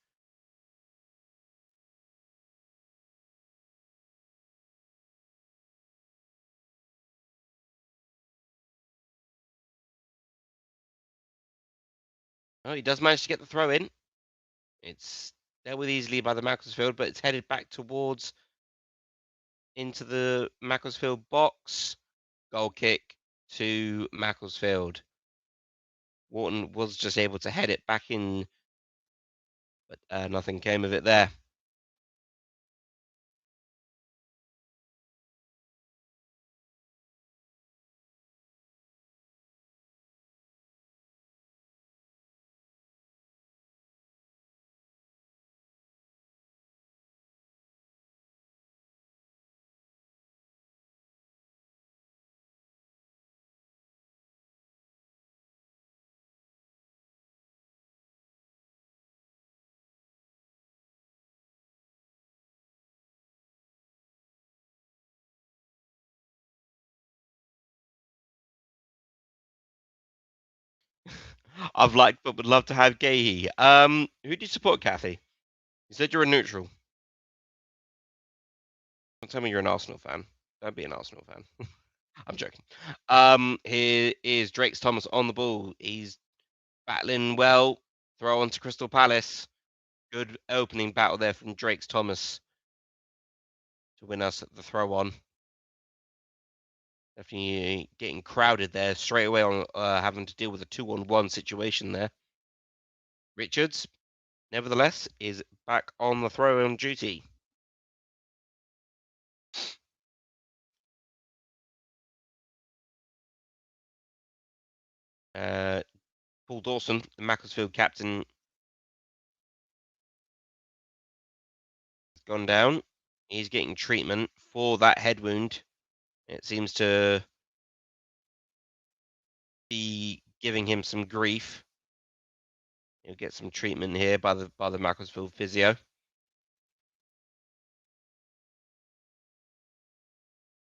Oh, he does manage to get the throw in. It's dealt with easily by the Macclesfield, but it's headed back towards into the Macclesfield box. Goal kick to Macclesfield. Wharton was just able to head it back in, but nothing came of it there. I've liked but would love to have Gahey. Who do you support, Kathy? You said you're a neutral. Don't tell me you're an Arsenal fan. Don't be an Arsenal fan. I'm joking. Here is Drake's Thomas on the ball. He's battling well. Throw on to Crystal Palace. Good opening battle there from Drake's Thomas to win us the throw on. Definitely getting crowded there straight away on having to deal with a 2-on-1 situation there. Richards, nevertheless, is back on the throw on duty. Paul Dawson, the Macclesfield captain, has gone down. He's getting treatment for that head wound. It seems to be giving him some grief. He'll get some treatment here by the Macclesfield physio.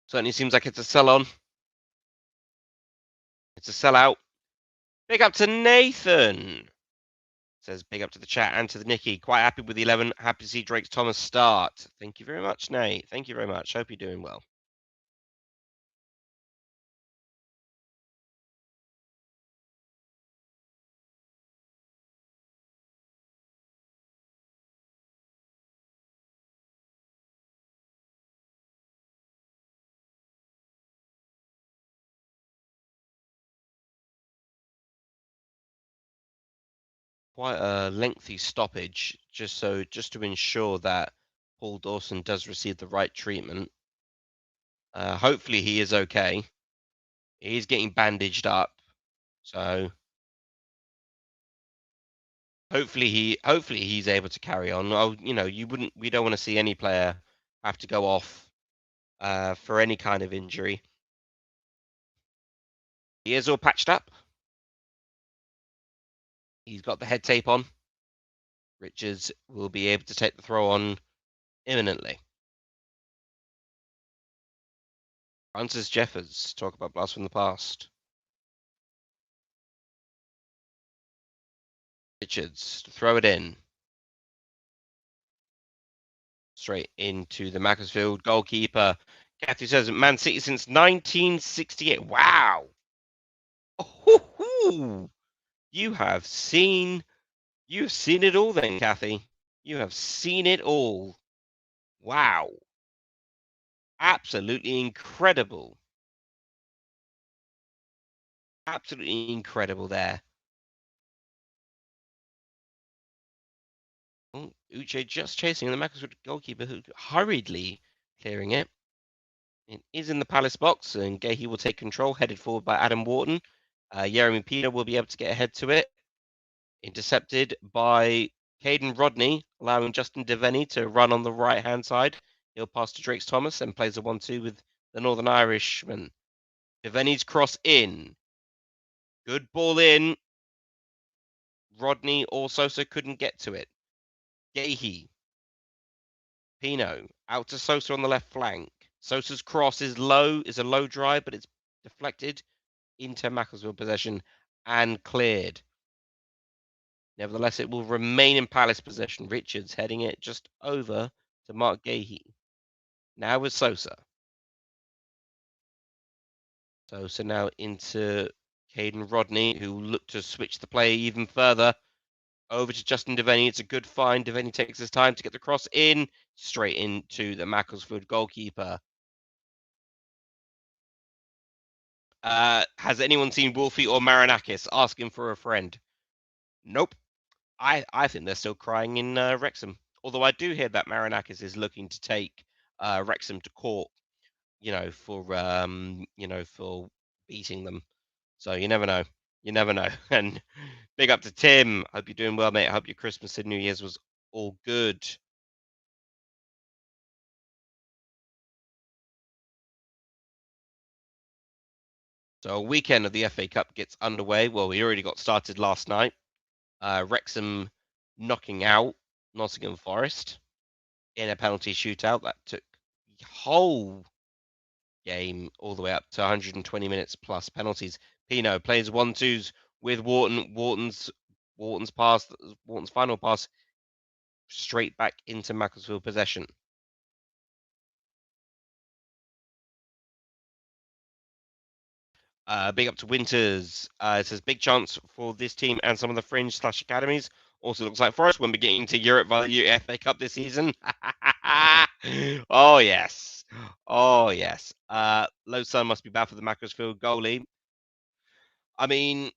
Certainly seems like it's a sell-on. It's a sell-out. Big up to Nathan. Says big up to the chat and to the Nicky. Quite happy with the 11. Happy to see Drake's Thomas start. Thank you very much, Nate. Thank you very much. Hope you're doing well. Quite a lengthy stoppage, just to ensure that Paul Dawson does receive the right treatment. Hopefully he is okay. He is getting bandaged up, so hopefully he's able to carry on. Oh, we don't want to see any player have to go off for any kind of injury. He is all patched up. He's got the head tape on. Richards will be able to take the throw on imminently. Francis Jeffers, talk about blast from the past. Richards, throw it in. Straight into the Macclesfield goalkeeper. Kathy says, Man City since 1968. Wow. Oh, you have seen it all then, Kathy. You have seen it all. Wow. Absolutely incredible. Absolutely incredible there. Oh, Uche just chasing the Macclesfield goalkeeper who hurriedly clearing it. It is in the Palace box, and Gahey will take control, headed forward by Adam Wharton. Jeremy Pino will be able to get ahead to it. Intercepted by Caden Rodney, allowing Justin Devaney to run on the right-hand side. He'll pass to Drake Thomas and plays a 1-2 with the Northern Irishman. Devaney's cross in. Good ball in. Rodney or Sosa couldn't get to it. Gahey. Pino out to Sosa on the left flank. Sosa's cross is a low drive, but it's deflected into Macclesfield possession and cleared. Nevertheless, it will remain in Palace possession. Richards heading it just over to Mark Gahey. Now with Sosa. Sosa now into Caden Rodney, who looked to switch the play even further. Over to Justin Devaney. It's a good find. Devaney takes his time to get the cross in. Straight into the Macclesfield goalkeeper. Has anyone seen Wolfie or Marinakis asking for a friend? Nope. I think they're still crying in Wrexham. Although I do hear that Marinakis is looking to take Wrexham to court, for beating them. So you never know. You never know. And big up to Tim. Hope you're doing well, mate. I hope your Christmas and New Year's was all good. So a weekend of the FA Cup gets underway. Well, we already got started last night. Wrexham knocking out Nottingham Forest in a penalty shootout that took the whole game all the way up to 120 minutes plus penalties. Pino plays 1-2s with Wharton. Wharton's final pass straight back into Macclesfield possession. Big up to Winters. It says big chance for this team and some of the fringe / academies. Also looks like Forest when we're getting to Europe via the FA Cup this season. Oh yes. Oh yes. Low Sun must be bad for the Macclesfield goalie. I mean,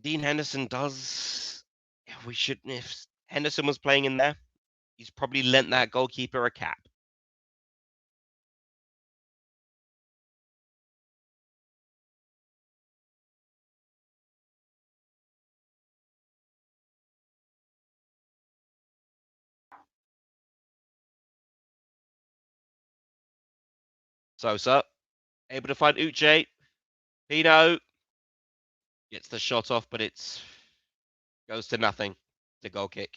Dean Henderson does. If Henderson was playing in there, he's probably lent that goalkeeper a cap. Sosa able to find Uche. Pino gets the shot off, but it's goes to nothing. The goal kick.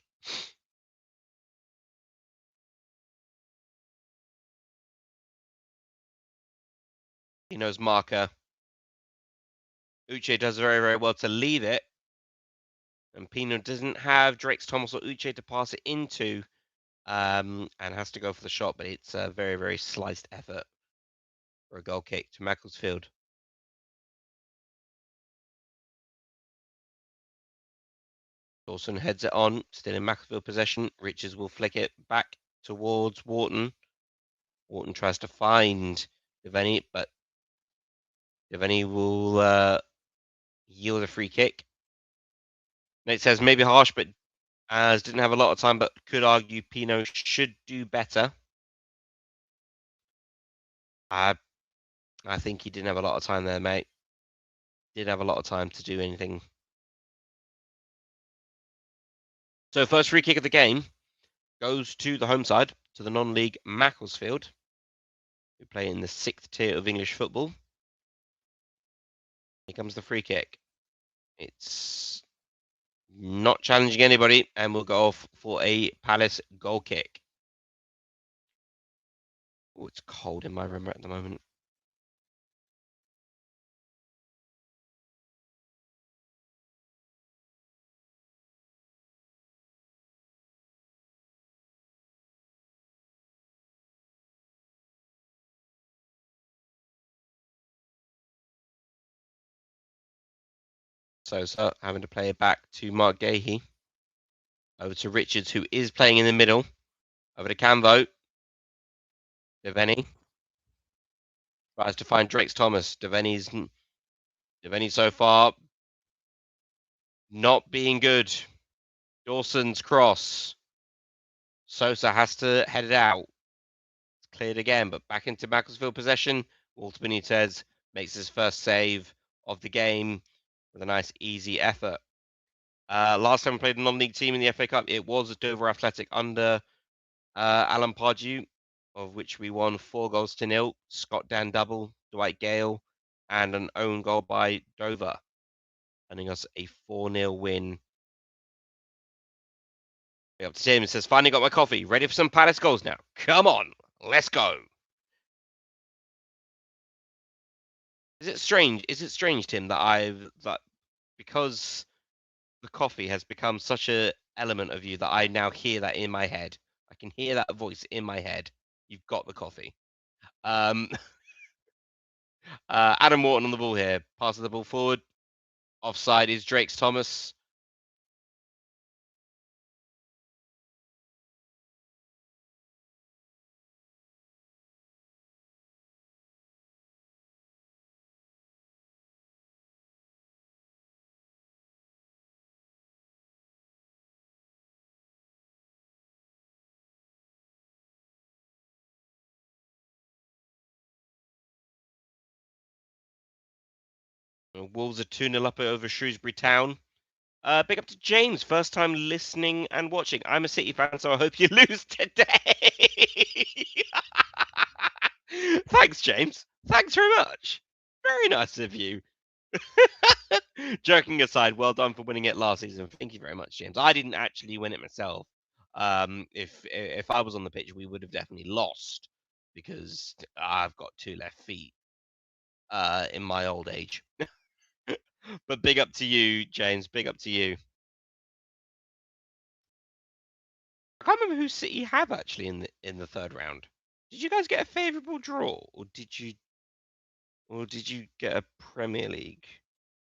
Pino's marker. Uche does very, very well to leave it. And Pino doesn't have Drake Thomas or Uche to pass it into. And has to go for the shot, but it's a very, very sliced effort for a goal kick to Macclesfield. Dawson heads it on, still in Macclesfield possession. Richards will flick it back towards Wharton. Wharton tries to find Devaney, but Devaney will yield a free kick. Nate says maybe harsh, but as didn't have a lot of time, but could argue Pino should do better. I think he didn't have a lot of time there, mate. Didn't have a lot of time to do anything. So first free kick of the game goes to the home side, to the non-league Macclesfield, who play in the 6th tier of English football. Here comes the free kick. It's not challenging anybody, and we'll go off for a Palace goal kick. Oh, it's cold in my room at the moment. So having to play it back to Mark Gahey. Over to Richards, who is playing in the middle. Over to Camvo. Devaney tries to find Drake's Thomas. Devaney so far not being good. Dawson's cross. Sosa has to head it out. It's cleared again, but back into Macclesfield possession. Walter Benitez makes his first save of the game with a nice easy effort. Last time we played a non-league team in the FA Cup, it was Dover Athletic under Alan Pardew, of which we won 4-0. Scott Dan double, Dwight Gale, and an own goal by Dover, earning us a 4-0 win. Up to Tim, says, finally got my coffee. Ready for some Palace goals now. Come on, let's go. Is it strange, Tim, that because the coffee has become such a element of you that I now hear that in my head. I can hear that voice in my head. You've got the coffee. Adam Morton on the ball here. Passes the ball forward. Offside is Drake's Thomas. Wolves are 2-0 up over Shrewsbury Town. Big up to James, first time listening and watching. I'm a City fan, so I hope you lose today. Thanks, James. Thanks very much. Very nice of you. Joking aside, well done for winning it last season. Thank you very much, James. I didn't actually win it myself. If I was on the pitch, we would have definitely lost because I've got 2 left feet in my old age. But big up to you, James. Big up to you. I can't remember who City have actually in the 3rd round. Did you guys get a favourable draw, or did you get a Premier League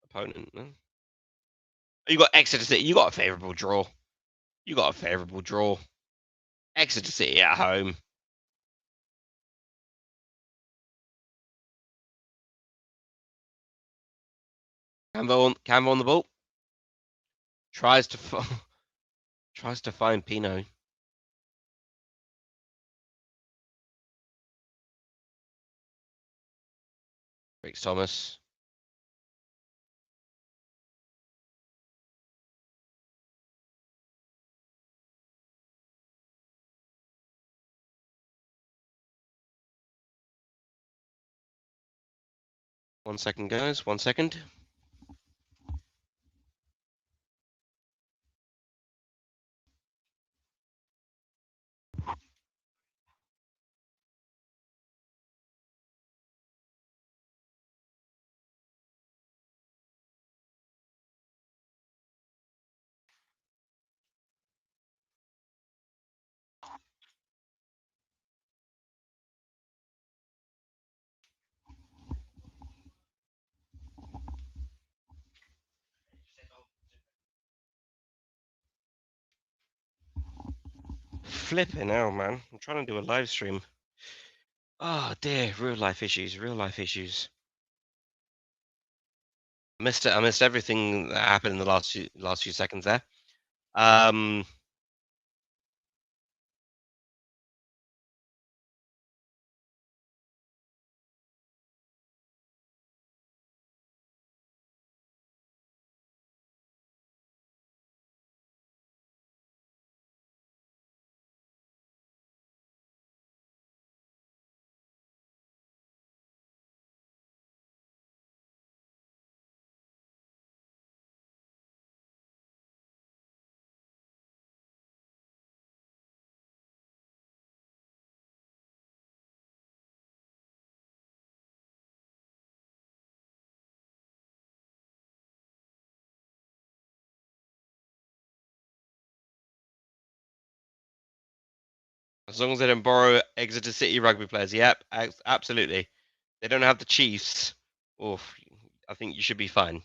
opponent? No? You got Exeter City. You got a favourable draw. You got a favourable draw. Exeter City at home. Camvo on the ball. Tries to find Pino. Breaks Thomas. One second, guys. 1 second. Flipping hell, man. I'm trying to do a live stream. Oh dear, real life issues, real life issues. I missed everything that happened in the last few seconds there. As long as they don't borrow Exeter City rugby players. Yep, absolutely. They don't have the Chiefs. Oof, I think you should be fine.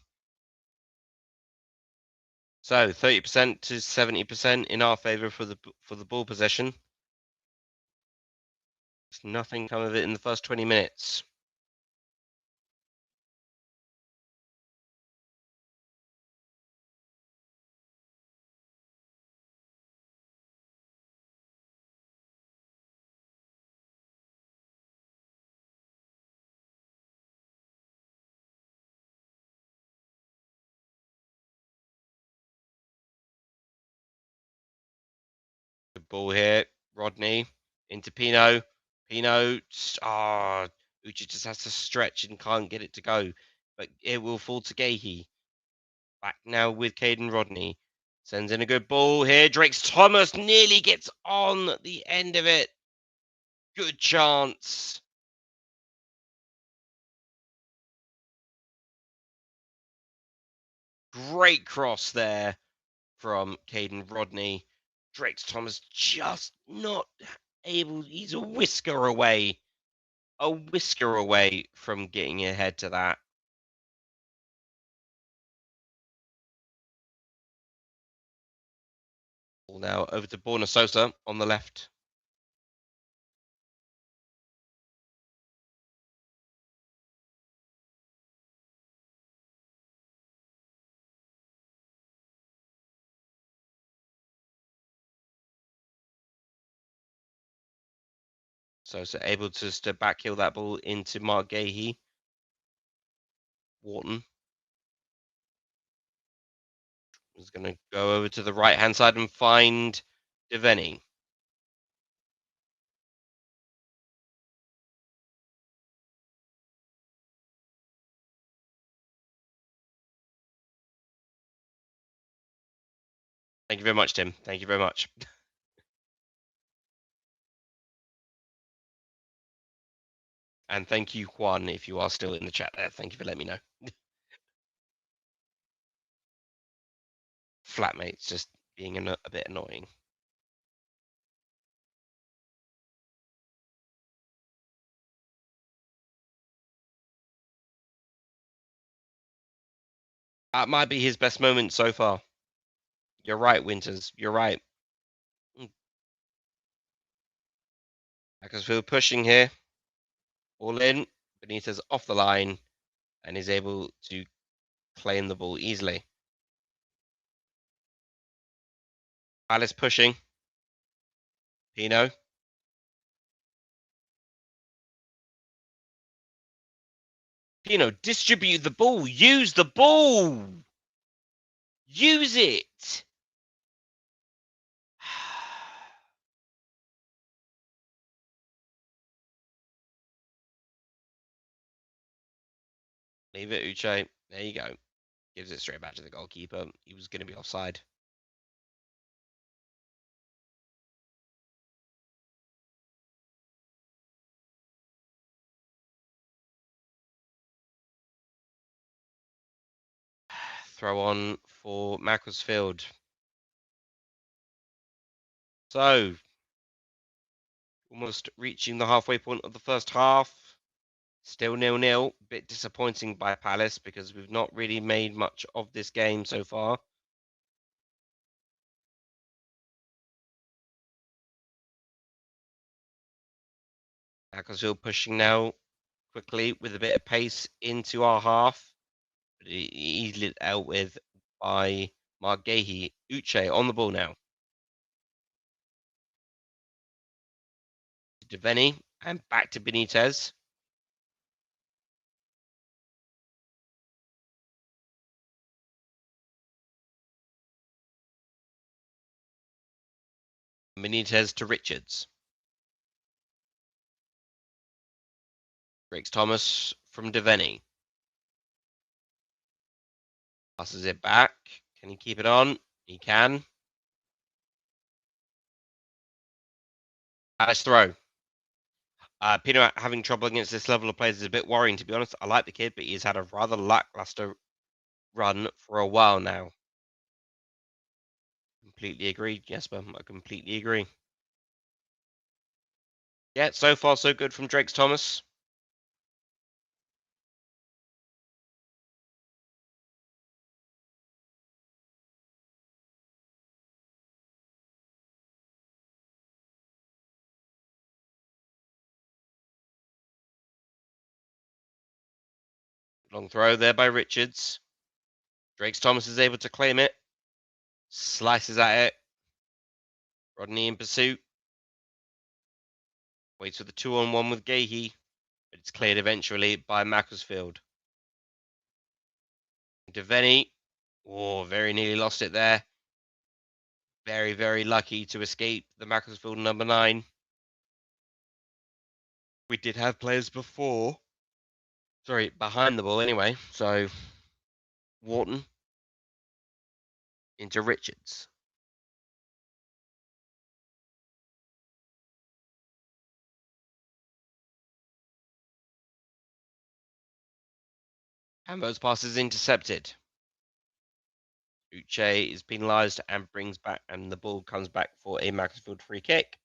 So 30% to 70% in our favour for the ball possession. There's nothing come of it in the first 20 minutes. Good ball here, Rodney into Pino. Pino, Uchi just has to stretch and can't get it to go, but it will fall to Gahey. Back now with Caden Rodney. Sends in a good ball here. Drake's Thomas nearly gets on the end of it. Good chance. Great cross there from Caden Rodney. Drake's Thomas just not able. He's a whisker away from getting ahead to that. Now over to Borna Sosa on the left. Sosa able to backheel that ball into Mark Gahey. Wharton is going to go over to the right-hand side and find Devaney. Thank you very much, Tim. Thank you very much. And thank you, Juan, if you are still in the chat there. Thank you for letting me know. Flatmates just being a bit annoying. That might be his best moment so far. You're right, Winters. You're right. Macclesfield pushing here. All in. Benitez off the line and is able to claim the ball easily. Palace pushing. Pino. Pino, distribute the ball. Use the ball. Use it. Leave it, Uche. There you go. Gives it straight back to the goalkeeper. He was going to be offside. Throw on for Macclesfield. So, almost reaching the halfway point of the first half. Still 0-0. Bit disappointing by Palace because we've not really made much of this game so far. Macclesfield pushing now quickly with a bit of pace into our half. But easily dealt with by Mark Gahey. Uche on the ball now. Devaney and back to Benitez. Benitez to Richards. Breaks Thomas from Devaney. Passes it back. Can he keep it on? He can. Nice throw. Pino having trouble against this level of players is a bit worrying, to be honest. I like the kid, but he's had a rather lackluster run for a while now. Completely agree, Jesper. I completely agree. Yeah, so far so good from Drake's Thomas. Long throw there by Richards. Drake's Thomas is able to claim it. Slices at it. Rodney in pursuit. Waits for the 2-on-1 with Gahey. But it's cleared eventually by Macclesfield. Devaney. Oh, very nearly lost it there. Very, very lucky to escape the Macclesfield number 9. We did have players before. Sorry, behind the ball anyway. So, Wharton into Richards. And those passes intercepted. Uche is penalised and brings back, and the ball comes back for a Macclesfield free kick.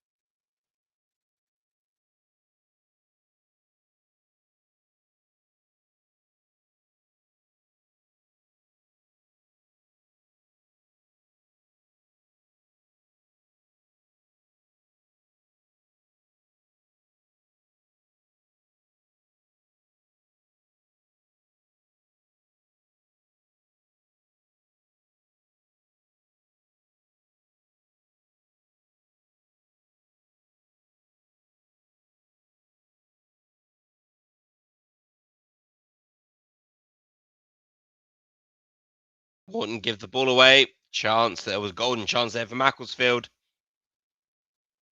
Wharton give the ball away. Chance. There was a golden chance there for Macclesfield.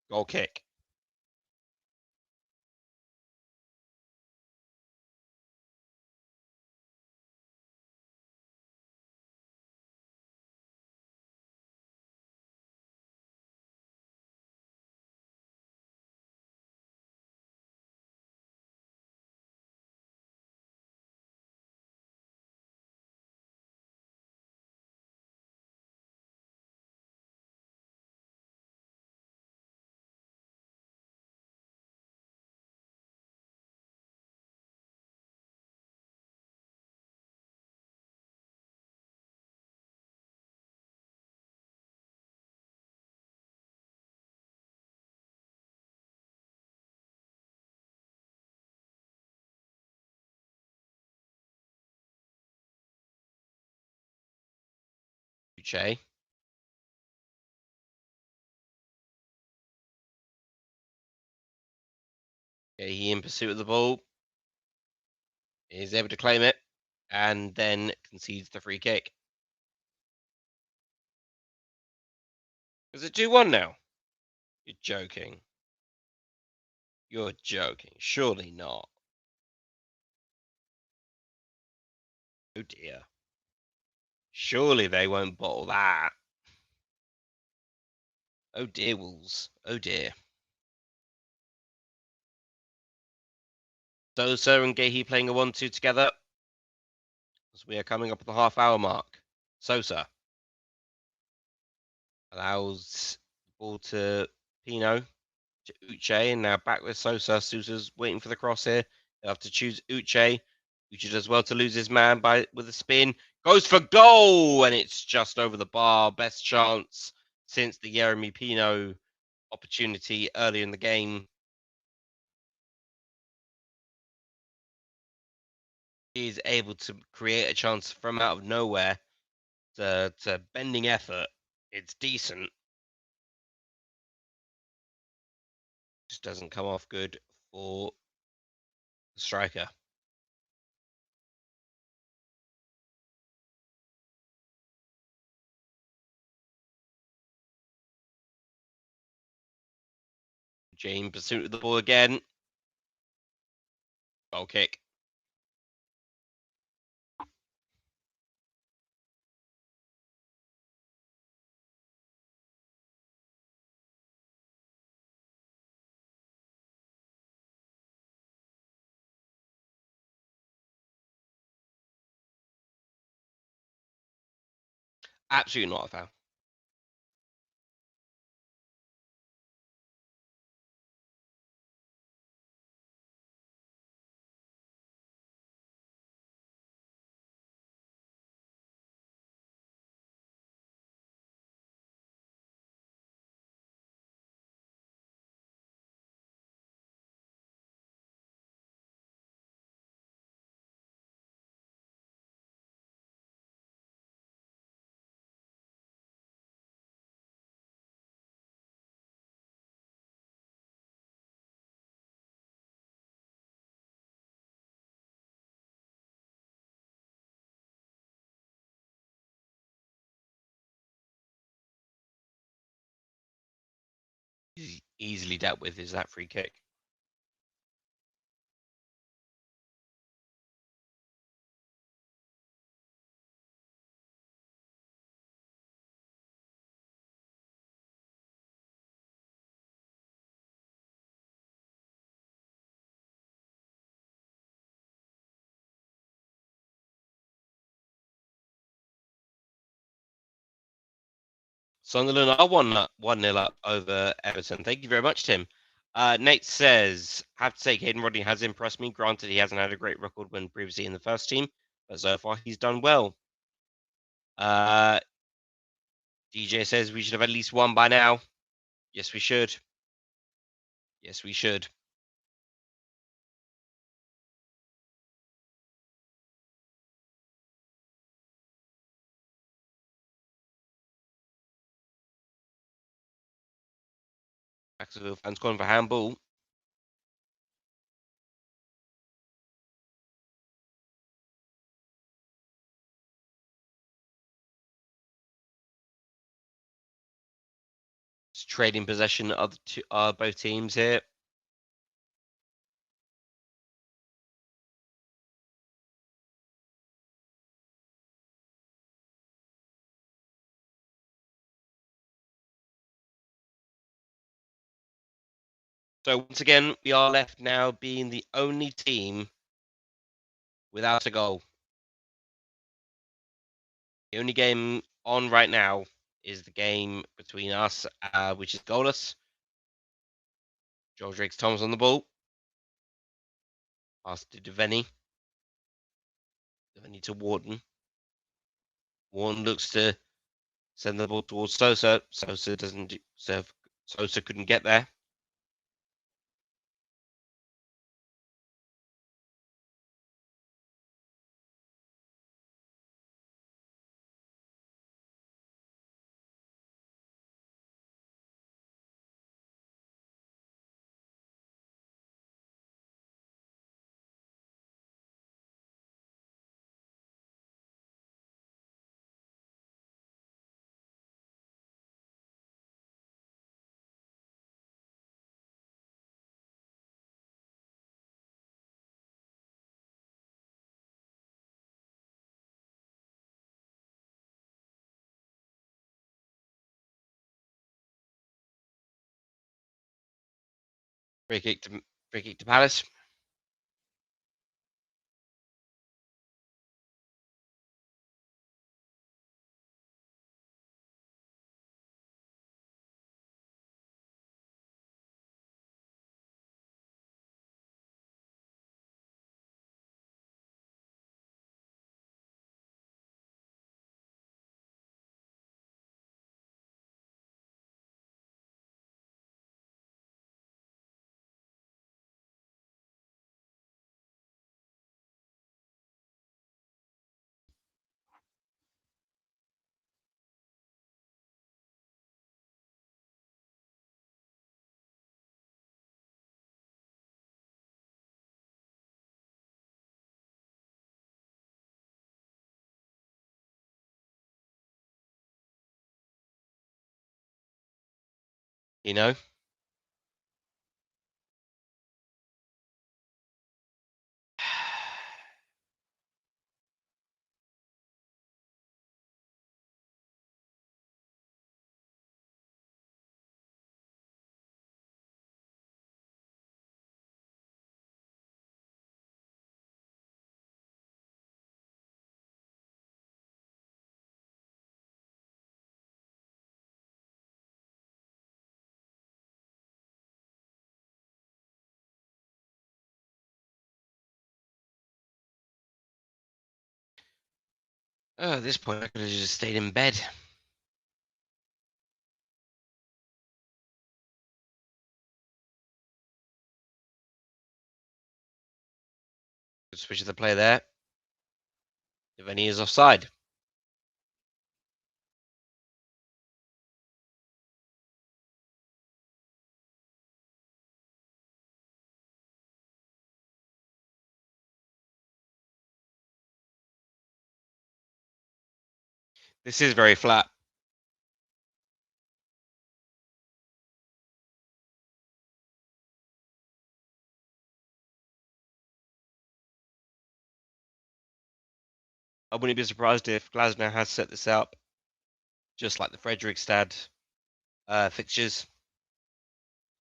Goal kick. Uche. He in pursuit of the ball. Is able to claim it. And then concedes the free kick. Is it 2-1 now? You're joking. You're joking. Surely not. Oh dear. Surely they won't bottle that. Oh dear, Wolves. Oh dear. Sosa and Gahey playing a 1-2 together. As we are coming up at the half-hour mark. Sosa allows the ball to Pino, to Uche, and now back with Sosa. Sousa's waiting for the cross here. They'll have to choose Uche. Uche does well to lose his man with a spin. Goes for goal, and it's just over the bar. Best chance since the Jeremy Pino opportunity early in the game. He is able to create a chance from out of nowhere. It's a bending effort. It's decent. Just doesn't come off good for the striker. Jane pursuit of the ball again. Goal kick. Absolutely not a foul. easily dealt with is that free kick. Sunderland are 1-0 up over Everton. Thank you very much, Tim. Nate says, have to say Hayden Rodney has impressed me. Granted, he hasn't had a great record when previously in the first team, but so far he's done well. DJ says we should have at least one by now. Yes, we should. Yes, we should. Macclesfield fans calling for handball. It's trading possession of the two, both teams here. So once again, we are left now being the only team without a goal. The only game on right now is the game between us, which is goalless. George Riggs Thomas on the ball. Pass to Devaney. Devaney to Wharton. Wharton looks to send the ball towards Sosa. Sosa doesn't serve. Sosa couldn't get there. Free kick to Palace. You know. Oh, at this point, I could have just stayed in bed. Switch of the play there. Devaney is offside. This is very flat. I wouldn't be surprised if Glasgow has set this up just like the Fredrikstad fixtures.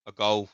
A goal.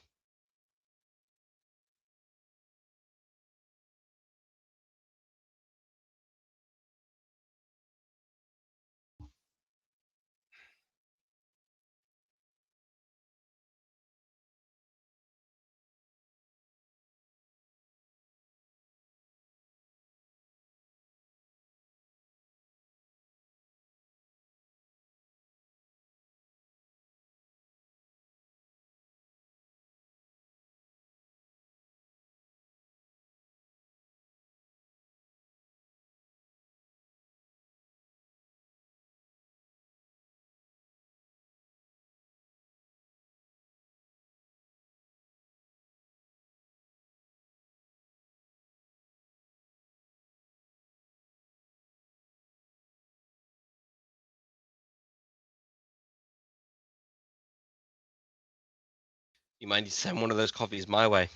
You mind you send one of those coffees my way?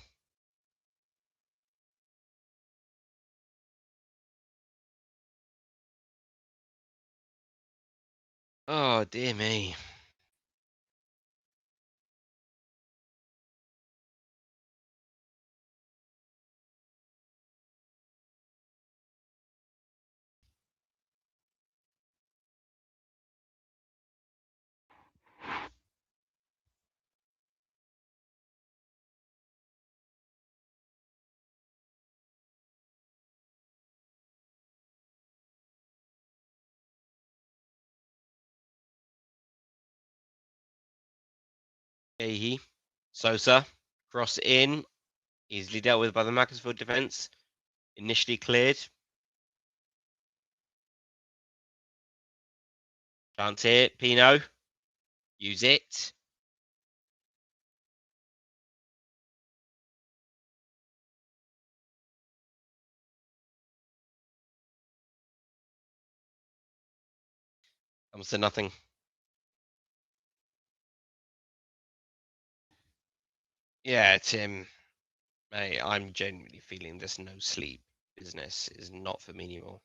Oh, dear me. He Sosa, cross in, easily dealt with by the Macclesfield defence. Initially cleared. Chance here, Pino. Use it. Comes to nothing. Yeah, Tim, mate, I'm genuinely feeling this no sleep business is not for me anymore.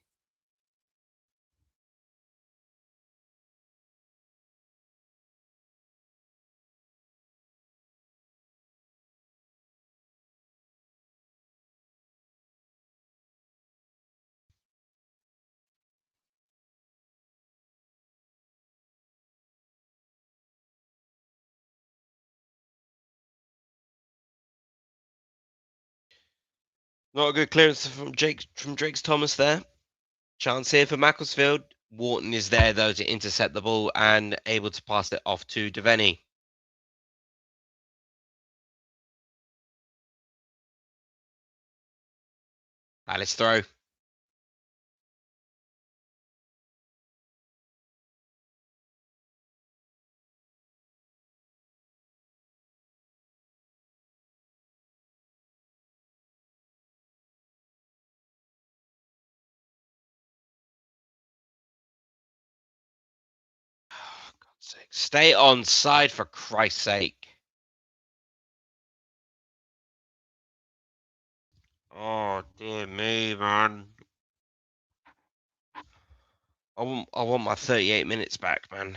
Not a good clearance from Drake's Thomas there. Chance here for Macclesfield. Wharton is there though to intercept the ball and able to pass it off to Devaney. Alice throw. Oh, God's sake. Stay on side for Christ's sake. Oh dear me, man. I want my 38 minutes back, man.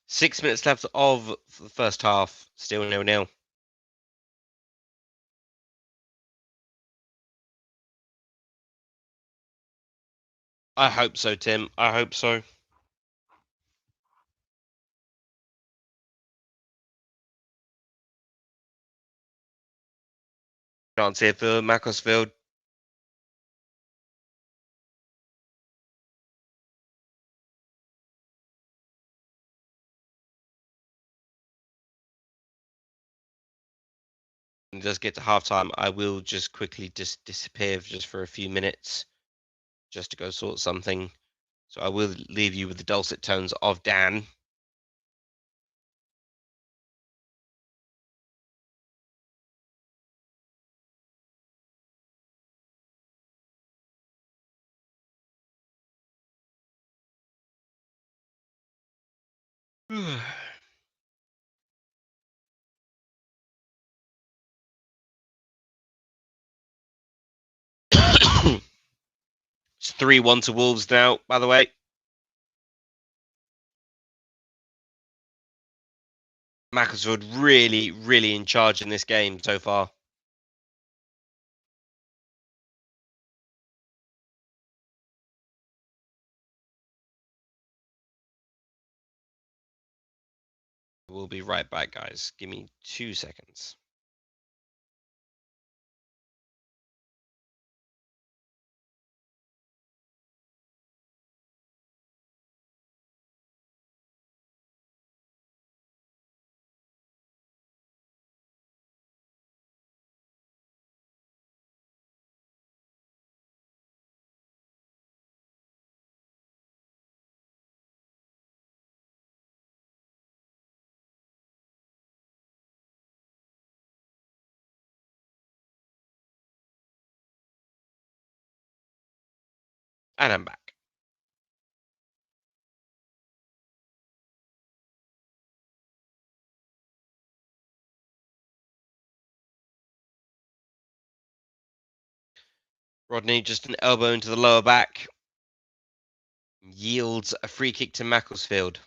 Six minutes left of the first half. Still 0-0. I hope so, Tim. I hope so. Chance here for Macclesfield. it does get to halftime, I will just quickly just disappear just for a few minutes, just to go sort something. So I will leave you with the dulcet tones of Dan. It's 3-1 to Wolves now, by the way. Macclesfield really, really in charge in this game so far. We'll be right back, guys. Give me 2 seconds. And I'm back. Rodney, just an elbow into the lower back. Yields a free kick to Macclesfield.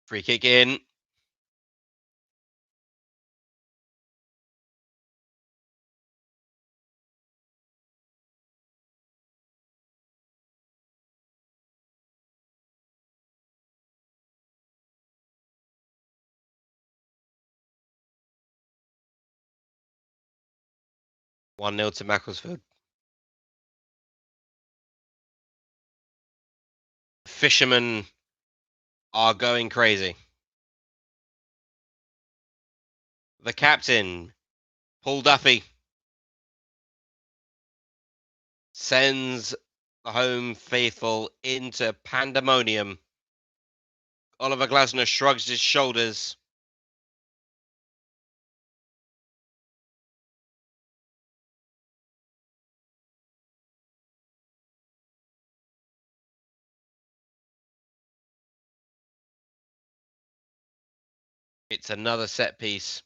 Free kick in. One 0 to Macclesfield. Fishermen are going crazy. The captain, Paul Duffy, sends the home faithful into pandemonium. Oliver Glasner shrugs his shoulders. It's another set piece.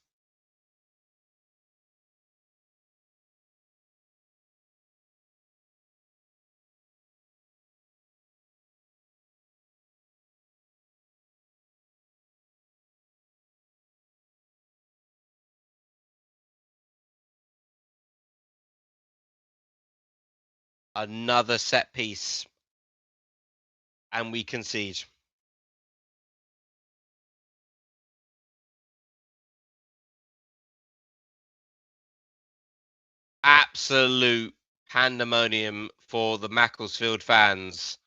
Another set piece. And we concede. Absolute pandemonium for the Macclesfield fans.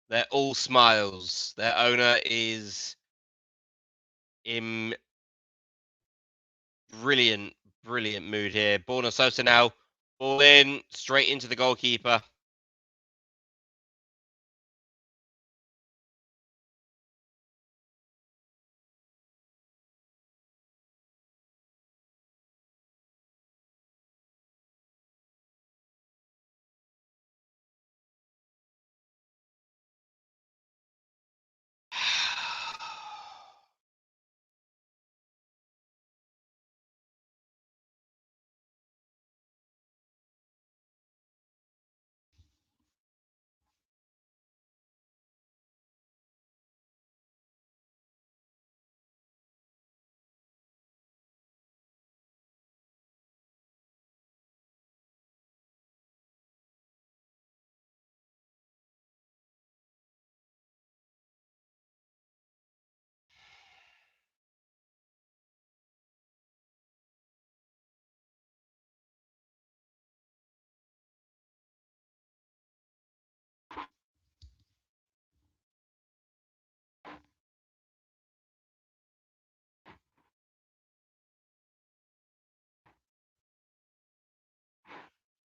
They're all smiles. Their owner is in brilliant, brilliant mood here. Borna Sosa now. Ball in, straight into the goalkeeper.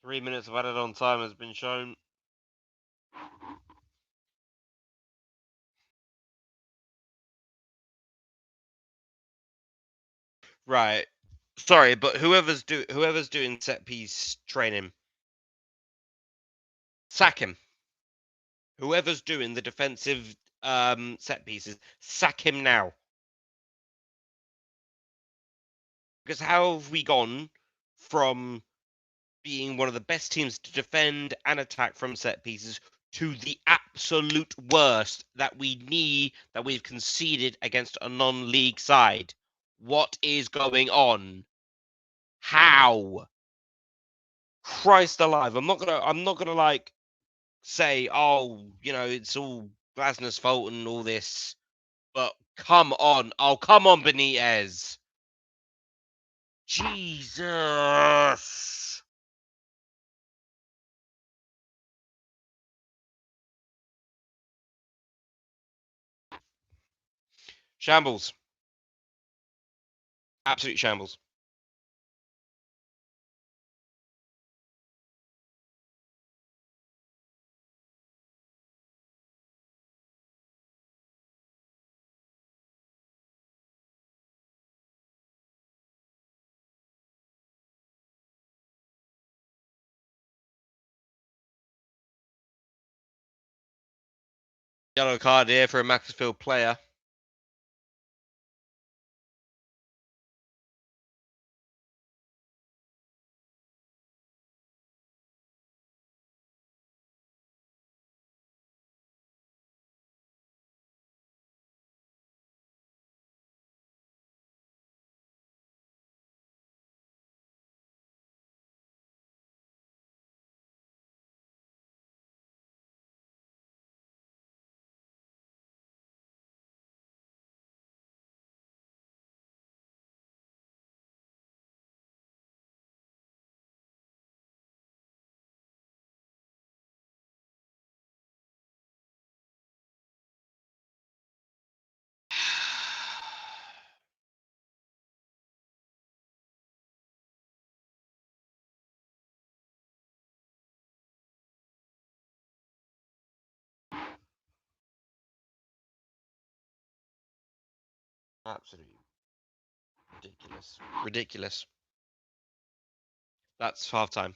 3 minutes of added on time has been shown. Right. Sorry, but whoever's doing set piece training, sack him. Whoever's doing the defensive set pieces, sack him now. Because how have we gone from being one of the best teams to defend and attack from set pieces to the absolute worst that we've conceded against a non-league side? What is going on? How? Christ alive! I'm not gonna like say, oh, it's all Glasner's fault and all this, but come on! Oh, come on, Benitez! Jesus! Shambles. Absolute shambles. Yellow card here for a Macclesfield player. Absolutely ridiculous. Ridiculous. That's half time.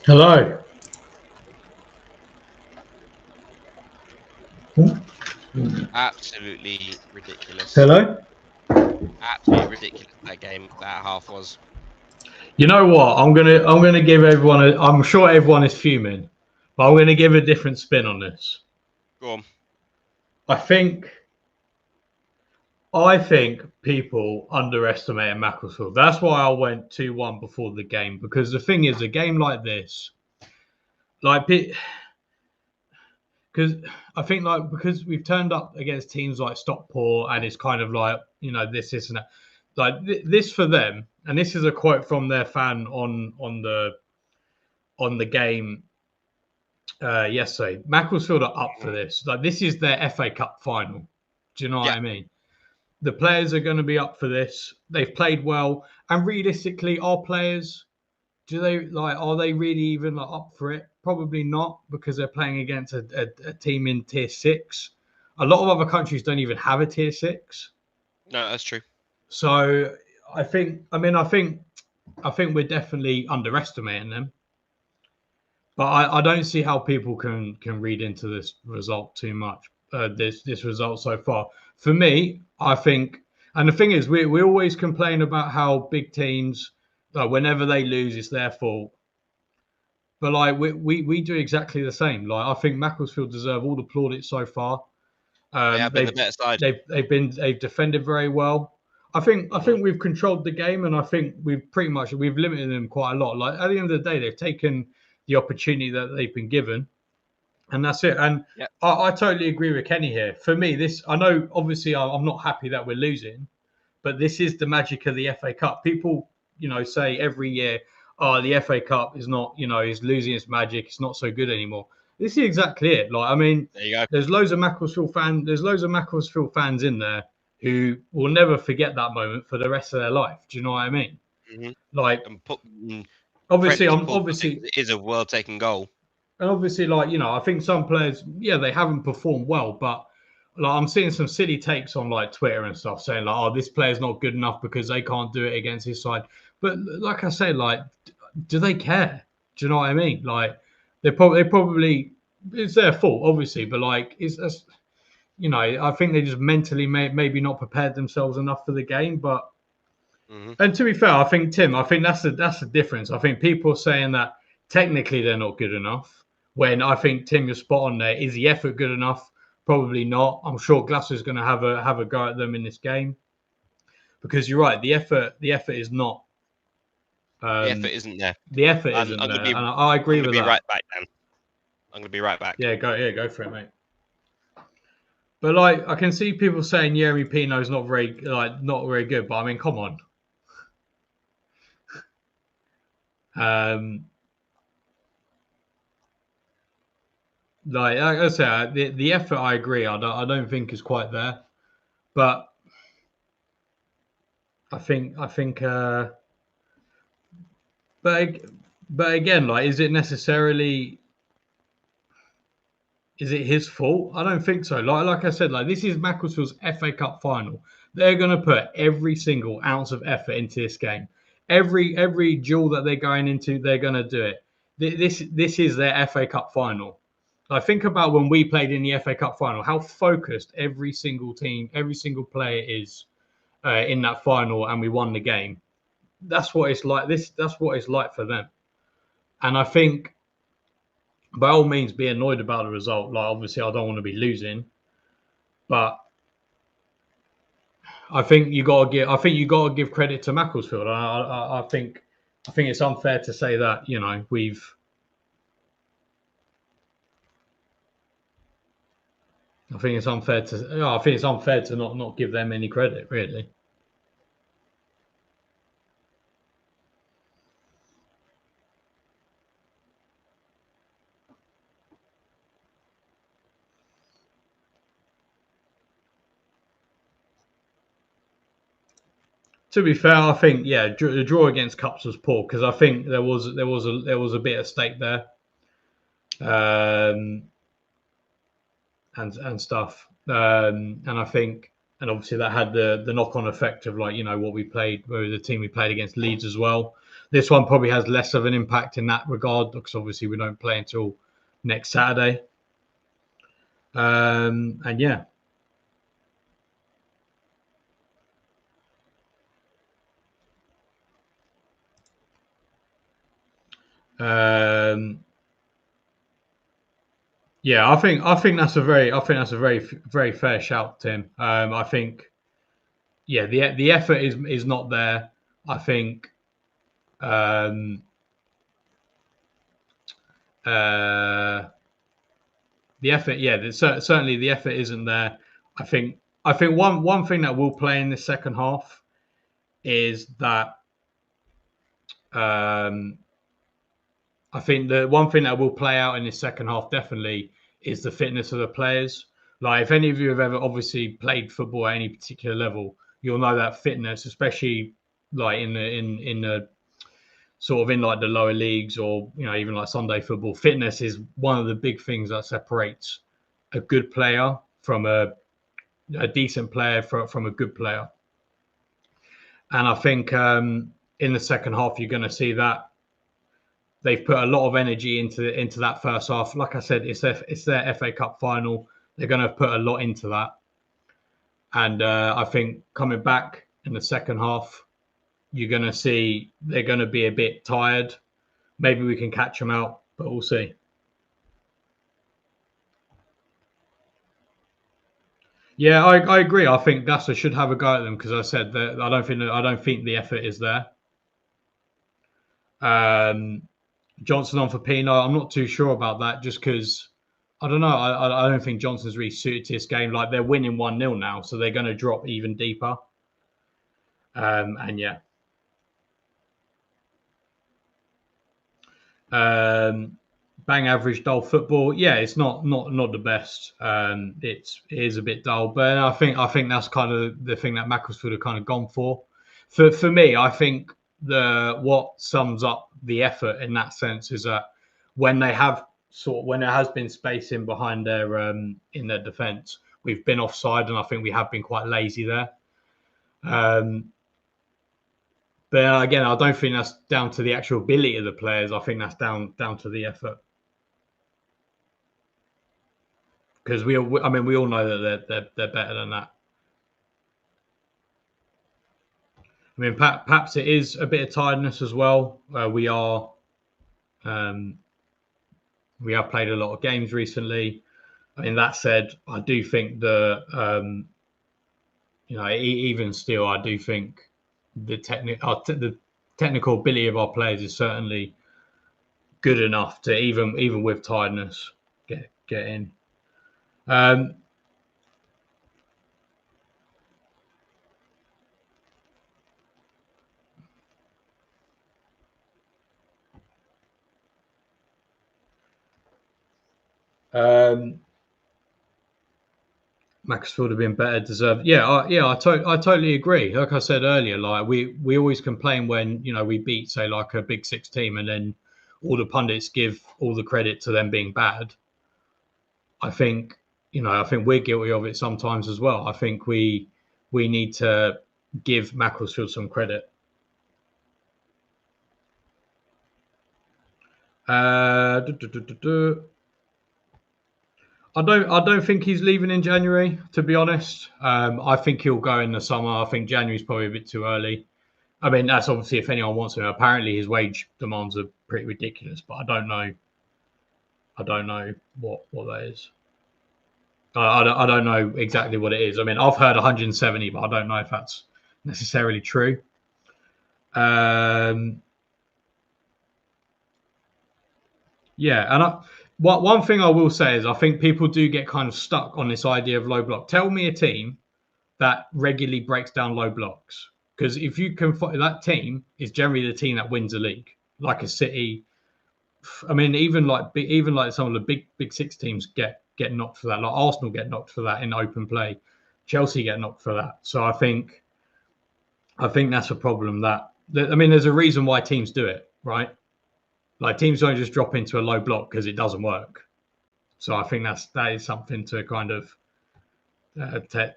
Hello. Absolutely ridiculous. Hello. Absolutely ridiculous that half was. You know what? I'm gonna give everyone. I'm sure everyone is fuming, but I'm gonna give a different spin on this. Go on. I think people underestimated Macclesfield. That's why I went 2-1 before the game, because the thing is, a game like this, because I think because we've turned up against teams like Stockport, and it's kind of like this and that, like this for them. And this is a quote from their fan on the game yesterday. Macclesfield are up for this. Like, this is their FA Cup final. Do you know what I mean? The players are going to be up for this. They've played well, and realistically, our players, are they really even up for it? Probably not, because they're playing against a team in tier 6. A lot of other countries don't even have a tier 6. No, that's true. So I think we're definitely underestimating them. But I don't see how people can read into this result too much. This result so far, for me, I think, and the thing is, we always complain about how big teams, whenever they lose, it's their fault. But we do exactly the same. Like, I think Macclesfield deserve all the plaudits so far. They have been the better side. They've defended very well. I think we've controlled the game, and I think we've limited them quite a lot. Like, at the end of the day, they've taken the opportunity that they've been given, and that's it. And I totally agree with Kenny here. For me, I know obviously I'm not happy that we're losing, but this is the magic of the FA Cup. People, say every year, oh, the FA Cup is not, is losing its magic. It's not so good anymore. This is exactly it. Like, I mean, There you go. there's loads of Macclesfield fans in there who will never forget that moment for the rest of their life. Do you know what I mean? Mhm. Like, And obviously, credit to Paul Putty, it is a world-taking goal. and obviously, like, I think some players, they haven't performed well, but like I'm seeing some silly takes on like Twitter and stuff saying like, oh, this player's not good enough because they can't do it against his side. But like I say, like, do they care? Do you know what I mean? Like, they probably it's their fault, obviously, but like, I think they just mentally maybe not prepared themselves enough for the game. But and to be fair, I think that's the difference. I think people are saying that technically they're not good enough. When I think Tim, you're spot on there. Is the effort good enough? Probably not. I'm sure Glasser's going to have a go at them in this game because you're right. The effort is not. The effort isn't there. The effort isn't there, and I agree with that. I'm going to be right back, Dan. I'm going to be right back. Yeah, go for it, mate. But like, I can see people saying Yeremy Pino's not very good. But I mean, come on. Like I say, the effort, I agree. I don't think is quite there, but I think, but again, like, is it his fault? I don't think so. Like I said, like, this is Macclesfield's FA Cup final. They're going to put every single ounce of effort into this game. Every duel that they're going into, they're going to do it. This is their FA Cup final. I think about when we played in the FA Cup final, how focused every single team, every single player is in that final, and we won the game. That's what it's like. That's what it's like for them. And I think, by all means, be annoyed about the result. Like, obviously, I don't want to be losing, but I think you got to give credit to Macclesfield. I think it's unfair to say that we've. I think it's unfair to not give them any credit, really. To be fair, I think the draw against Cups was poor because I think there was a bit at stake there, and stuff, and I think, and obviously that had the knock-on effect of, like, what we played, the team we played against Leeds as well. This one probably has less of an impact in that regard because obviously we don't play until next Saturday, and yeah. Yeah, I think that's a very fair shout, Tim. I think, the effort is not there. I think, the effort, certainly the effort isn't there. I think one thing that will play in the second half is that, I think the one thing that will play out in the second half definitely is the fitness of the players. Like, if any of you have ever obviously played football at any particular level, you'll know that fitness, especially like in the sort of in like the lower leagues, or even like Sunday football, fitness is one of the big things that separates a good player from a decent player from a good player. And I think in the second half you're going to see that they've put a lot of energy into that first half. Like I said, it's their FA Cup final. They're going to put a lot into that, and I think coming back in the second half, you're going to see they're going to be a bit tired. Maybe we can catch them out, but we'll see. Yeah, I agree. I think Glasser should have a go at them because I said that I don't think the effort is there. Johnson on for Pino. I'm not too sure about that, just because I don't know. I don't think Johnson's really suited to this game. Like, they're winning 1-0 now, so they're going to drop even deeper. And yeah. Bang average dull football. Yeah, it's not the best. It is a bit dull, but I think that's kind of the thing that Macclesfield have kind of gone for. For me, I think what sums up the effort in that sense is that when there has been space in behind their in their defence, we've been offside, and I think we have been quite lazy there. But again, I don't think that's down to the actual ability of the players. I think that's down to the effort. Because we all know that they're better than that. I mean, perhaps it is a bit of tiredness as well. We have played a lot of games recently. I mean, that said, I do think even still, I do think the technical ability of our players is certainly good enough to even with tiredness get in. Macclesfield have been better deserved. I totally agree. Like I said earlier, like we always complain when we beat say like a Big Six team, and then all the pundits give all the credit to them being bad. I think we're guilty of it sometimes as well. I think we need to give Macclesfield some credit. I don't think he's leaving in January, to be honest. I think he'll go in the summer. I think January's probably a bit too early. I mean, that's obviously if anyone wants him. Apparently, his wage demands are pretty ridiculous, but I don't know what that is. I don't know exactly what it is. I mean, I've heard 170, but I don't know if that's necessarily true. And one thing I will say is I think people do get kind of stuck on this idea of low block. Tell me a team that regularly breaks down low blocks, because if you can, that team is generally the team that wins the league, like a City. I mean, even like some of the big six teams get knocked for that. Like Arsenal get knocked for that in open play. Chelsea get knocked for that. So I think that's a problem. There's a reason why teams do it, right? Like teams don't just drop into a low block because it doesn't work. So I think that is something to kind of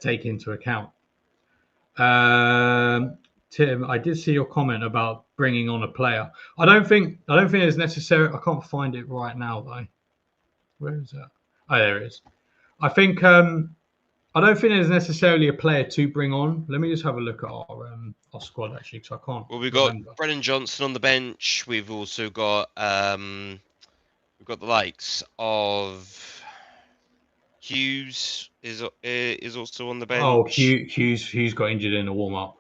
take into account. Tim, I did see your comment about bringing on a player. I don't think it's necessary. I can't find it right now though. Where is that? Oh, there it is. I think I don't think there's necessarily a player to bring on. Let me just have a look at our squad actually, because I can't. Well, we've got Brennan Johnson on the bench. We've also got the likes of Hughes is also on the bench. Oh, Hughes got injured in the warm up,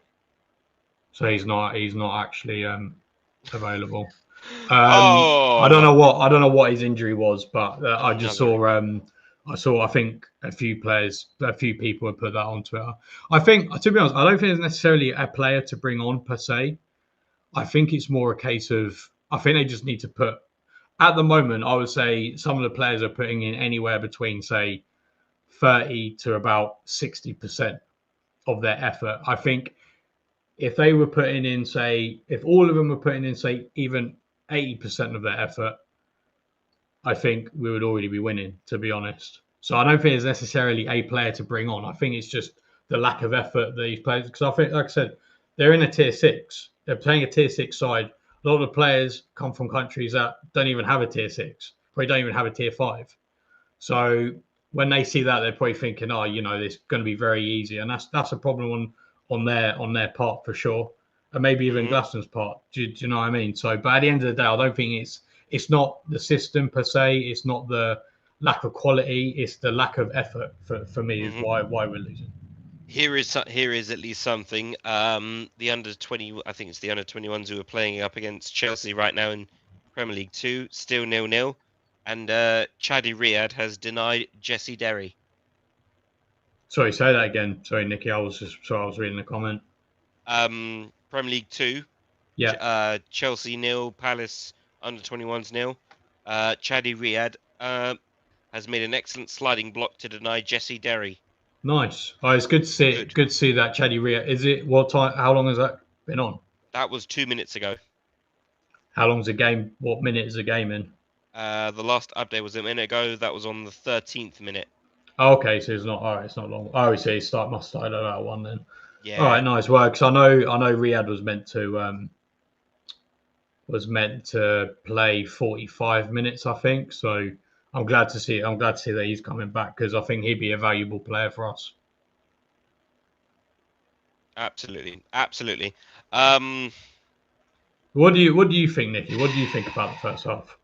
so he's not actually available. I don't know what his injury was, but I just saw I think a few people have put that on Twitter. I think, to be honest, I don't think it's necessarily a player to bring on per se. I think it's more a case of, I think they just need to put, at the moment, I would say some of the players are putting in anywhere between, say, 30 to about 60% of their effort. I think if they were putting in, say, if all of them were putting in, say, even 80% of their effort, I think we would already be winning, to be honest. So I don't think it's necessarily a player to bring on. I think it's just the lack of effort that these players, because I think, like I said, they're in a tier 6. They're playing a tier 6 side. A lot of the players come from countries that don't even have a tier 6. They don't even have a tier 5. So when they see that, they're probably thinking, this is going to be very easy. And that's a problem on their part for sure. And maybe even Glaston's part. Do you know what I mean? So, but at the end of the day, I don't think it's not the system per se. It's not the lack of quality. It's the lack of effort for me is why we're losing. Here is at least something. The under 20, I think it's the under 21s who are playing up against Chelsea right now in Premier League 2, still 0-0, and Chadi Riyad has denied Jesse Derry. Sorry, say that again. Sorry, Nicky. I was reading the comment. Premier League 2. Yeah. Chelsea 0, Palace under 21s nil. Chadi Riyad has made an excellent sliding block to deny Jesse Derry. Nice. Oh, it's good to see it. Good to see that Chaddy Ria. Is it what time? How long has that been on? That was 2 minutes ago. How long's the game? What minute is the game in? The last update was a minute ago. That was on the 13th minute. Oh, okay, so it's not. All right, it's not long. Oh, so he must start at that one then. Yeah. All right, nice work. Because I know Riyadh was meant to play 45 minutes, I think. So I'm glad to see. I'm glad to see that he's coming back because I think he'd be a valuable player for us. Absolutely, absolutely. What do you think, Nicky? What do you think about the first half?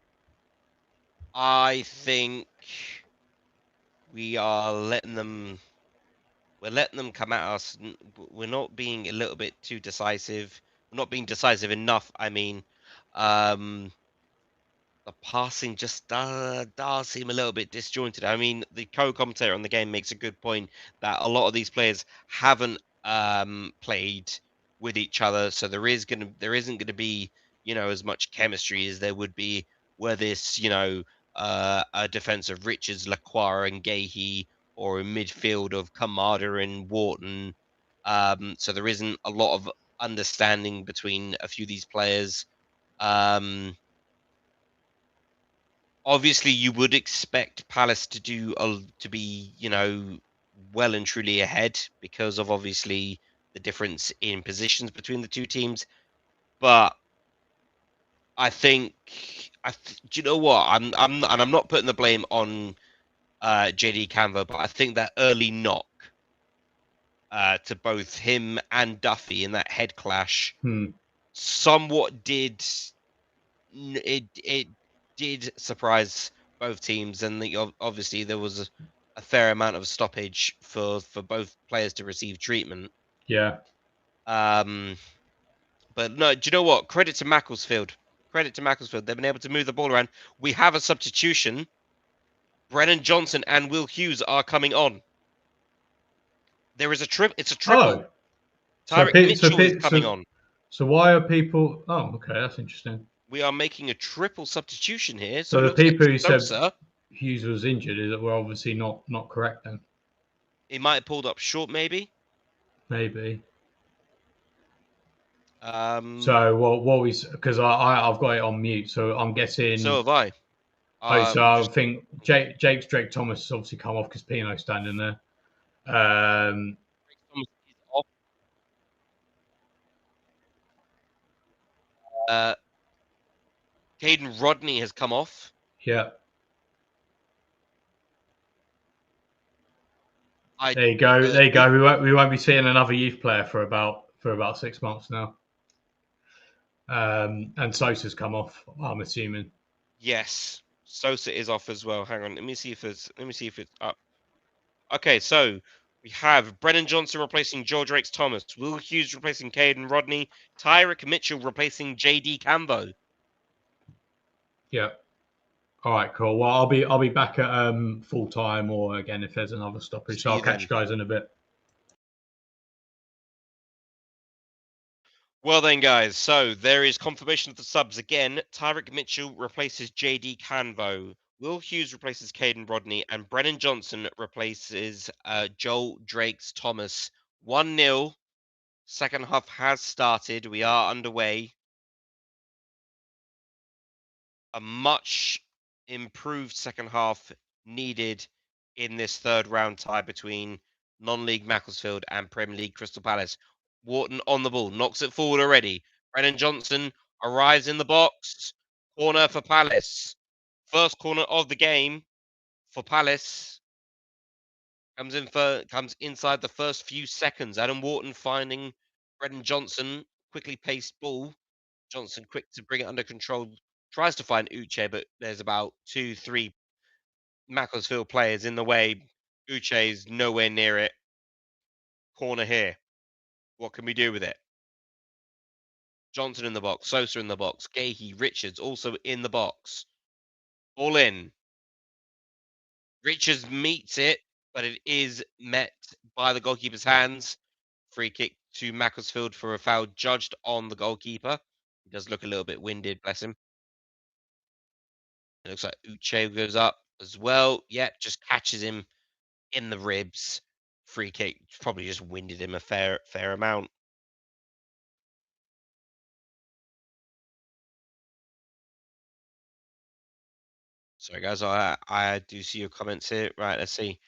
I think we are letting them. We're letting them come at us. We're not being a little bit too decisive. We're not being decisive enough. I mean, the passing just does seem a little bit disjointed. I mean, the co-commentator on the game makes a good point that a lot of these players haven't played with each other, so there isn't gonna be as much chemistry as there would be were this a defense of Richards, Lacroix, and Gahey, or a midfield of Kamada and Wharton. So there isn't a lot of understanding between a few of these players. Obviously, you would expect Palace to be well and truly ahead because of obviously the difference in positions between the two teams. But I think do you know what? I'm not putting the blame on JD Canvo, but I think that early knock to both him and Duffy in that head clash somewhat did it did surprise both teams, and obviously there was a fair amount of stoppage for both players to receive treatment. Yeah. But no, do you know what? Credit to Macclesfield. Credit to Macclesfield. They've been able to move the ball around. We have a substitution. Brennan Johnson and Will Hughes are coming on. There is a trip. It's a triple. Oh. Tyrick Mitchell is coming on. So why are people? Oh, okay, that's interesting. We are making a triple substitution here. So the people who said Hughes was injured were obviously not correct then. He might have pulled up short, maybe. Maybe. So what we because I've got it on mute, so I'm guessing. So have I. So I think Drake Thomas has obviously come off because Pino's standing there. Caden Rodney has come off. Yeah. There you go. There you go. We won't be seeing another youth player for about 6 months now. And Sosa's come off, I'm assuming. Yes, Sosa is off as well. Hang on, let me see if it's up. Okay, so we have Brennan Johnson replacing George Rakes Thomas, Will Hughes replacing Caden Rodney, Tyrick Mitchell replacing JD Cambo. Yeah. All right, cool. Well, I'll be back at full time, or again if there's another stoppage. So I'll catch you guys in a bit. Well then, guys, so there is confirmation of the subs again. Tyrick Mitchell replaces JD Canvo. Will Hughes replaces Caden Rodney, and Brennan Johnson replaces Joel Drakes Thomas. 1-0. Second half has started. We are underway. A much improved second half needed in this third round tie between non-league Macclesfield and Premier League Crystal Palace. Wharton on the ball, knocks it forward already. Brennan Johnson arrives in the box. Corner for Palace. First corner of the game for Palace. Comes inside the first few seconds. Adam Wharton finding Brennan Johnson. Quickly paced ball. Johnson quick to bring it under control. Tries to find Uche, but there's about 2-3 Macclesfield players in the way. Uche's nowhere near it. Corner here. What can we do with it? Johnson in the box. Sosa in the box. Gahey, Richards also in the box. All in. Richards meets it, but it is met by the goalkeeper's hands. Free kick to Macclesfield for a foul judged on the goalkeeper. He does look a little bit winded, bless him. It looks like Uche goes up as well. Yep, just catches him in the ribs. Free kick, probably just winded him a fair amount. Sorry, guys, I do see your comments here. Right, let's see.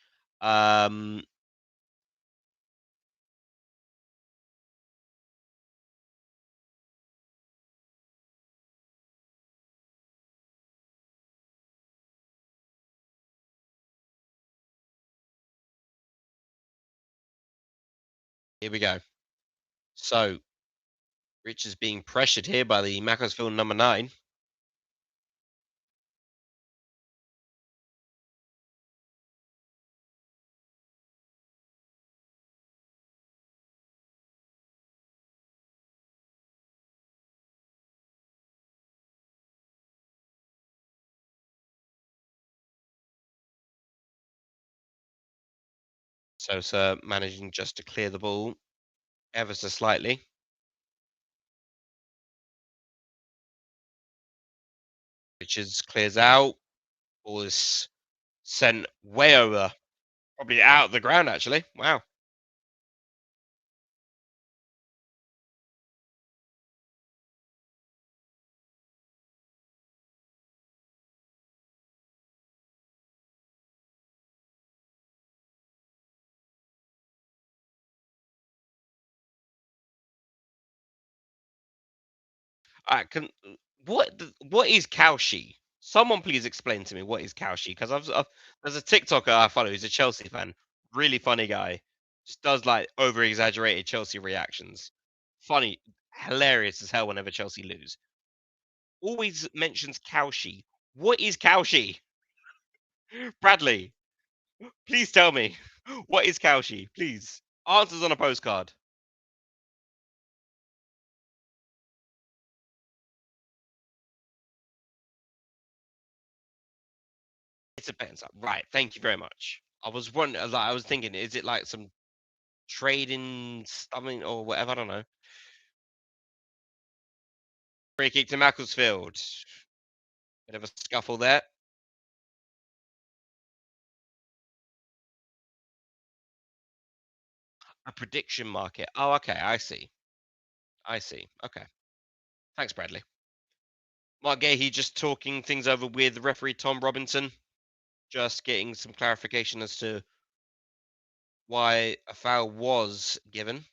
Here we go. So, Rich is being pressured here by the Macclesfield number 9. Sosa managing just to clear the ball ever so slightly. Richards clears out. Ball is sent way over. Probably out of the ground, actually. Wow. What is Cauchy? Someone please explain to me what is Cauchy, because there's a TikToker I follow who's a Chelsea fan, really funny guy, just does like over exaggerated Chelsea reactions, funny, hilarious as hell whenever Chelsea lose. Always mentions Cauchy. What is Cauchy? Bradley, please tell me what is Cauchy, please. Answers on a postcard. It depends. Right. Thank you very much. I was wondering, like, I was thinking, is it like some trading something or whatever? I don't know. Free kick to Macclesfield. Bit of a scuffle there. A prediction market. Oh, okay. I see. I see. Okay. Thanks, Bradley. Mark Gahey just talking things over with referee Tom Robinson. Just getting some clarification as to why a foul was given.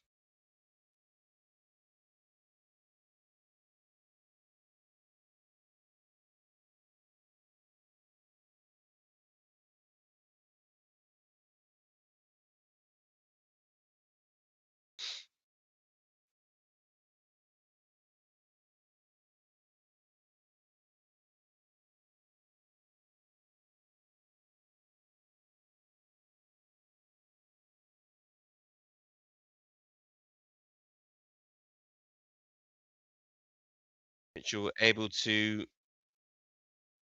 Mitchell able to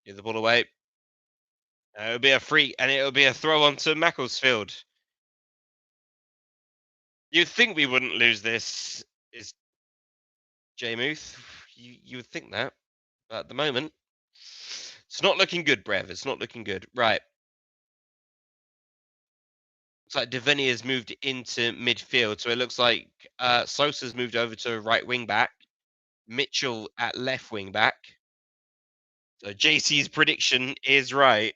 get the ball away. It'll be a free, and it'll be a throw onto Macclesfield. You'd think we wouldn't lose this, is Muth. You would think that, but at the moment, it's not looking good, Brev. It's not looking good. Right. Looks like Devaney has moved into midfield, so it looks like Sosa's moved over to right wing back. Mitchell at left wing back. So JC's prediction is right.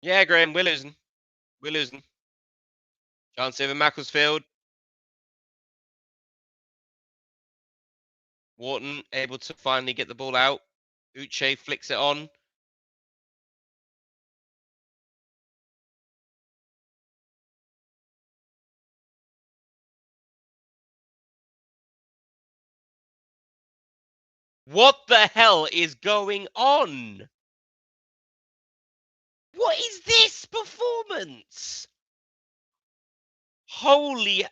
Yeah, Graham, we're losing. We're losing. Chance over Macclesfield. Wharton able to finally get the ball out. Uche flicks it on. What the hell is going on? What is this performance? Holy,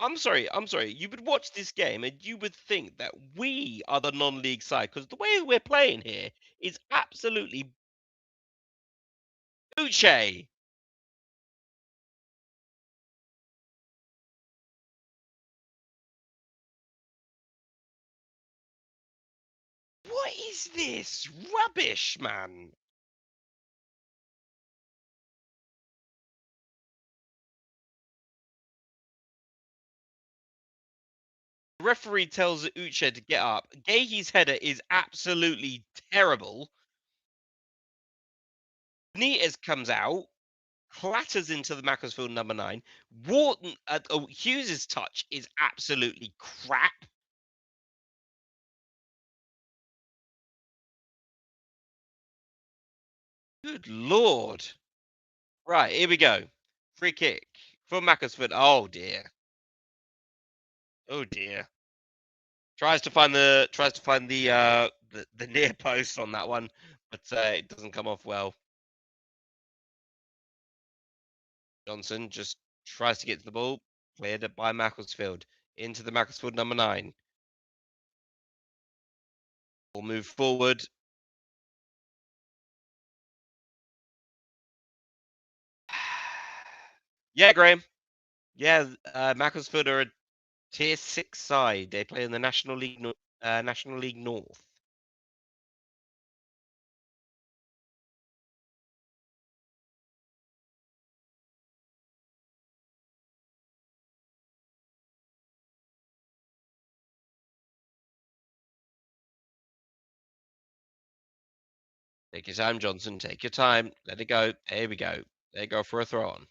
I'm sorry. You would watch this game and you would think that we are the non-league side because the way we're playing here is absolutely Uche. What is this rubbish, man? The referee tells Uche to get up. Gahey's header is absolutely terrible. Benitez comes out, clatters into the Macclesfield number 9. Wharton, Hughes's touch is absolutely crap. Good lord. Right, here we go. Free kick for Macclesfield. Oh dear. Oh dear. Tries to find the near post on that one, but it doesn't come off well. Johnson just tries to get to the ball, cleared it by Macclesfield into the Macclesfield number 9. We'll move forward. Yeah, Graham. Yeah, Macclesfield are a tier 6 side. They play in the National League North. Take your time, Johnson. Take your time. Let it go. There we go. There you go for a throw on.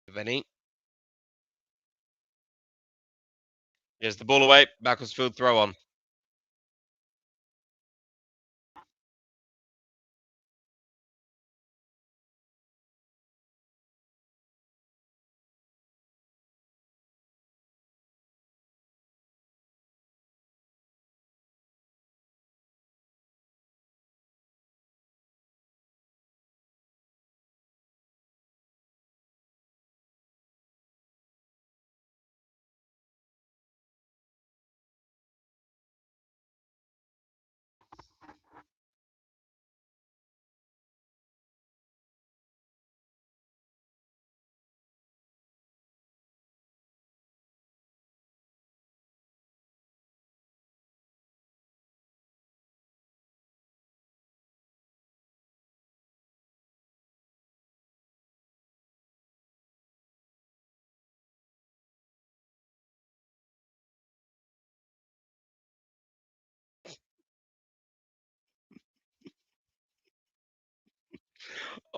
Vinny. Here's the ball away. Macclesfield throw on.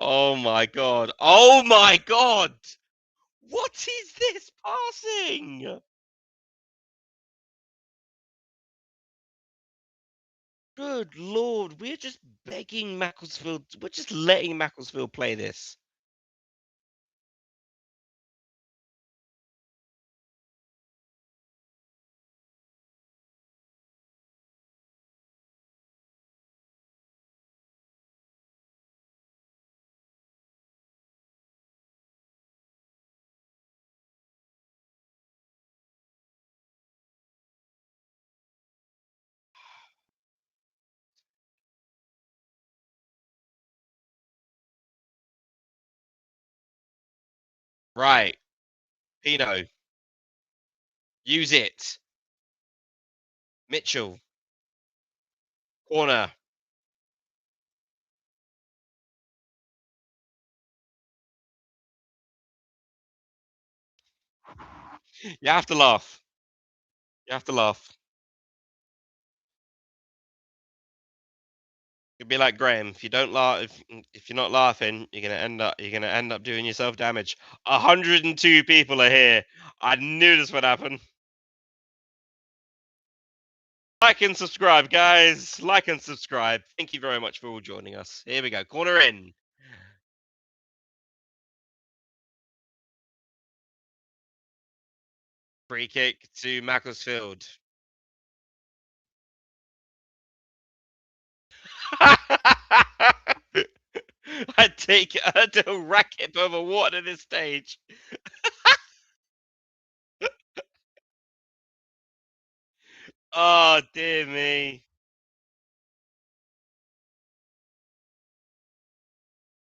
Oh my god. Oh my god. What is this passing? Good lord. We're just begging Macclesfield. We're just letting Macclesfield play this. Right. Pino. Use it. Mitchell. Corner. You have to laugh. You have to laugh. It'd be like Graham. If you don't laugh, if you're not laughing, you're gonna end up doing yourself damage. 102 people are here. I knew this would happen. Like and subscribe, guys. Like and subscribe. Thank you very much for all joining us. Here we go. Corner in. Free kick to Macclesfield. I'd take a racket over water at this stage. Oh, dear me.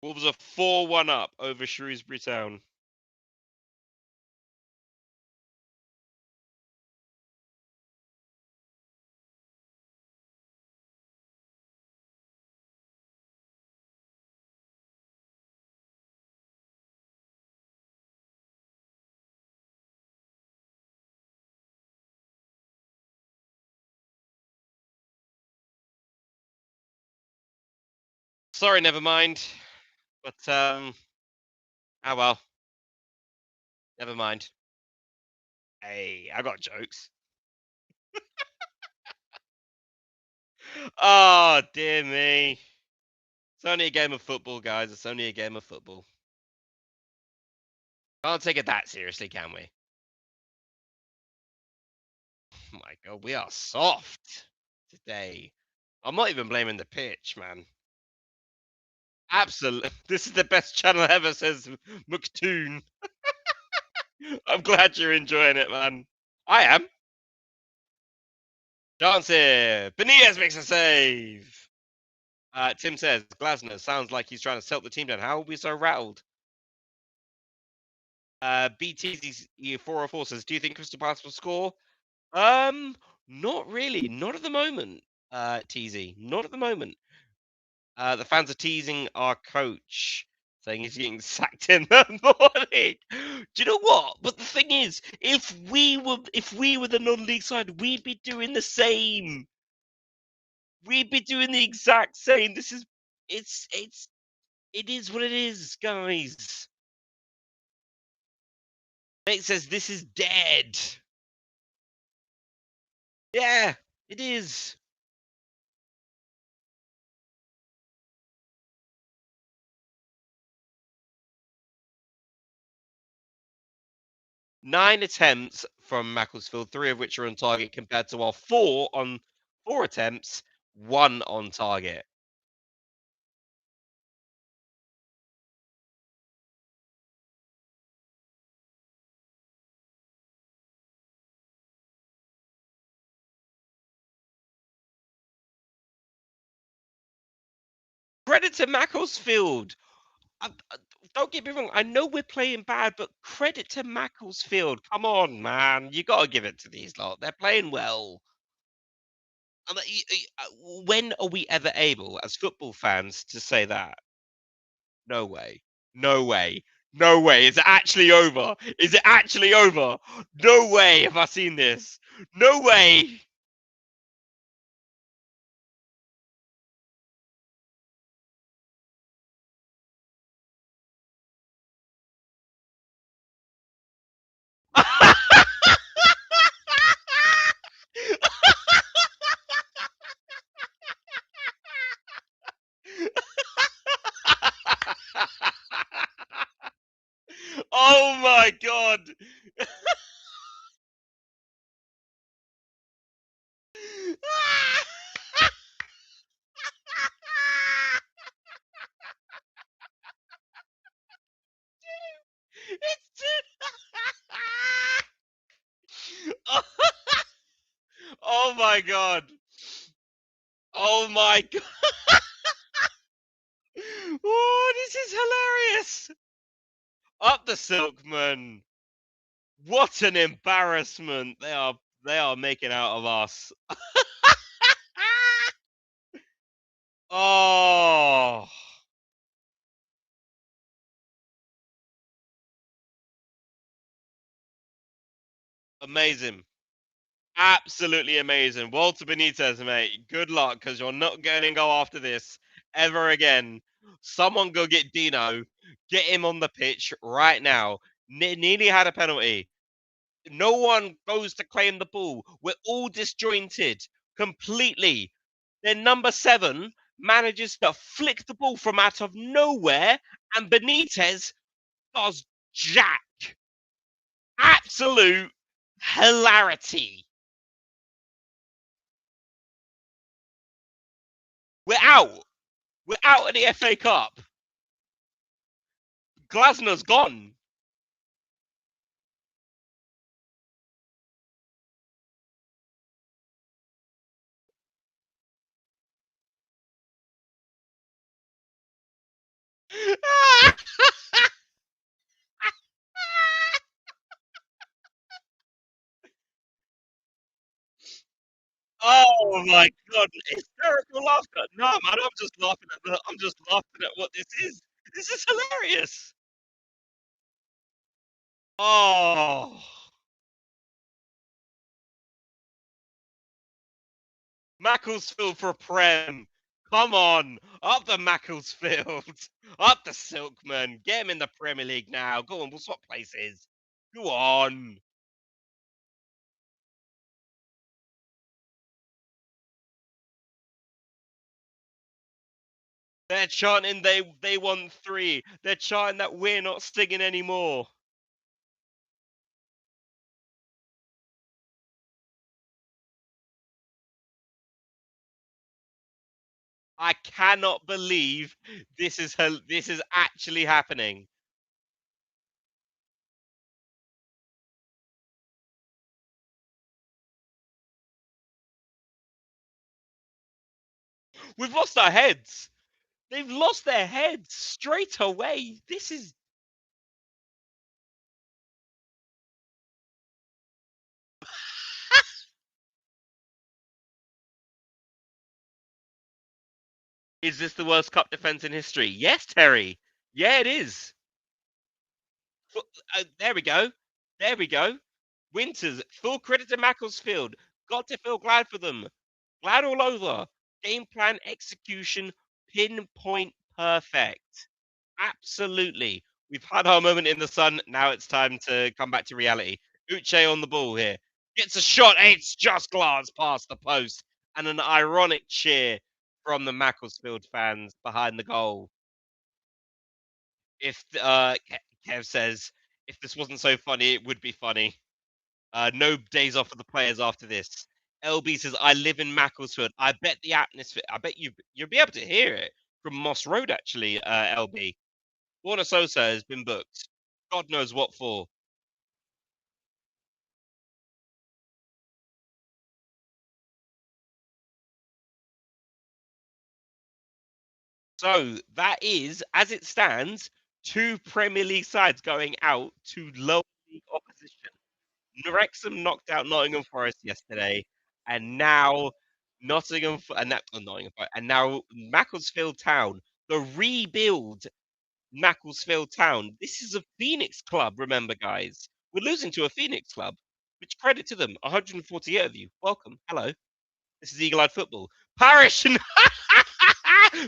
Wolves are 4-1 up over Shrewsbury Town. Sorry, never mind. But oh well. Never mind. Hey, I got jokes. Oh, dear me. It's only a game of football, guys. It's only a game of football. Can't take it that seriously, can we? Oh my God, we are soft today. I'm not even blaming the pitch, man. Absolutely. This is the best channel ever, says McToon. I'm glad you're enjoying it, man. I am. Chance here. Benitez makes a save. Tim says, Glasner sounds like he's trying to sell the team down. How are we so rattled? BT's 404 says, do you think Crystal Palace will score? Not really. Not at the moment, TZ. Not at the moment. The fans are teasing our coach, saying he's getting sacked in the morning. Do you know what? But the thing is, if we were the non-league side, we'd be doing the same. We'd be doing the exact same. It is what it is, guys. Nate says this is dead. Yeah, it is. Nine attempts from Macclesfield, 3 of which are on target, compared to our 4 attempts, 1 on target. Credit to Macclesfield. Don't get me wrong. I know we're playing bad, but credit to Macclesfield. Come on, man. You got to give it to these lot. They're playing well. When are we ever able, as football fans, to say that? No way. No way. No way. Is it actually over? Is it actually over? No way have I seen this. No way. Oh my God. It's oh my God. Oh my God. Oh, this is hilarious. Up the Silkman. What an embarrassment. They are making out of us. Oh. Amazing. Absolutely amazing. Walter Benitez, mate. Good luck, because you're not going to go after this ever again. Someone go get Dino. Get him on the pitch right now. Nearly had a penalty. No one goes to claim the ball. We're all disjointed completely. Then number 7 manages to flick the ball from out of nowhere, and Benitez does jack. Absolute hilarity. We're out. We're out of the FA Cup. Glasnow's gone. Oh my god, hysterical laughter. No, man, I'm just laughing at what this is. This is hilarious. Oh, Macclesfield for a Prem. Come on, up the Macclesfield. Up the Silkman. Get him in the Premier League now. Go on, we'll swap places. Go on. They're chanting they won 3. They're chanting that we're not singing anymore. I cannot believe this is actually happening. We've lost our heads. They've lost their heads straight away. This is Is this the worst cup defense in history? Yes, Terry. Yeah, it is. There we go. There we go. Winters, full credit to Macclesfield. Got to feel glad for them. Glad all over. Game plan execution, pinpoint perfect. Absolutely. We've had our moment in the sun. Now it's time to come back to reality. Uche on the ball here. Gets a shot. It's just glanced past the post. And an ironic cheer from the Macclesfield fans behind the goal. If Kev says, if this wasn't so funny, it would be funny. No days off for the players after this. LB says, I live in Macclesfield. I bet the atmosphere, I bet you'll be able to hear it from Moss Road, actually, LB. Warner Sosa has been booked. God knows what for. So that is, as it stands, 2 Premier League sides going out to lower league opposition. Wrexham knocked out Nottingham Forest yesterday, and now Nottingham Forest, and now Macclesfield Town, the rebuild Macclesfield Town. This is a Phoenix club, remember, guys. We're losing to a Phoenix club, which credit to them. 148 of you. Welcome. Hello. This is Eagle Eyed Football. Parish and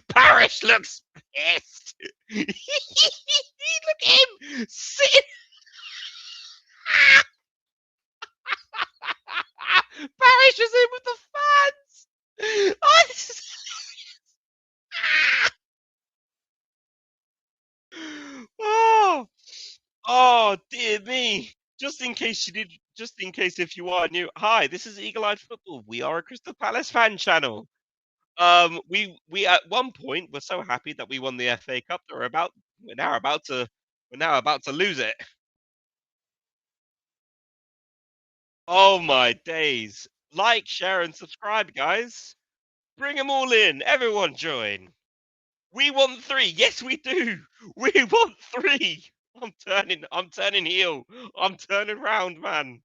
Parish looks pissed. Look at him sitting. Parish is in with the fans. Oh, this is... oh, oh, dear me. Just in case if you are new, hi, this is Eagle Eyed Football. We are a Crystal Palace fan channel. We at one point were so happy that we won the FA Cup that we're now about to lose it. Oh my days. Like, share, and subscribe, guys. Bring them all in. Everyone join. We want 3. Yes, we do. We want 3. I'm turning heel. I'm turning round, man.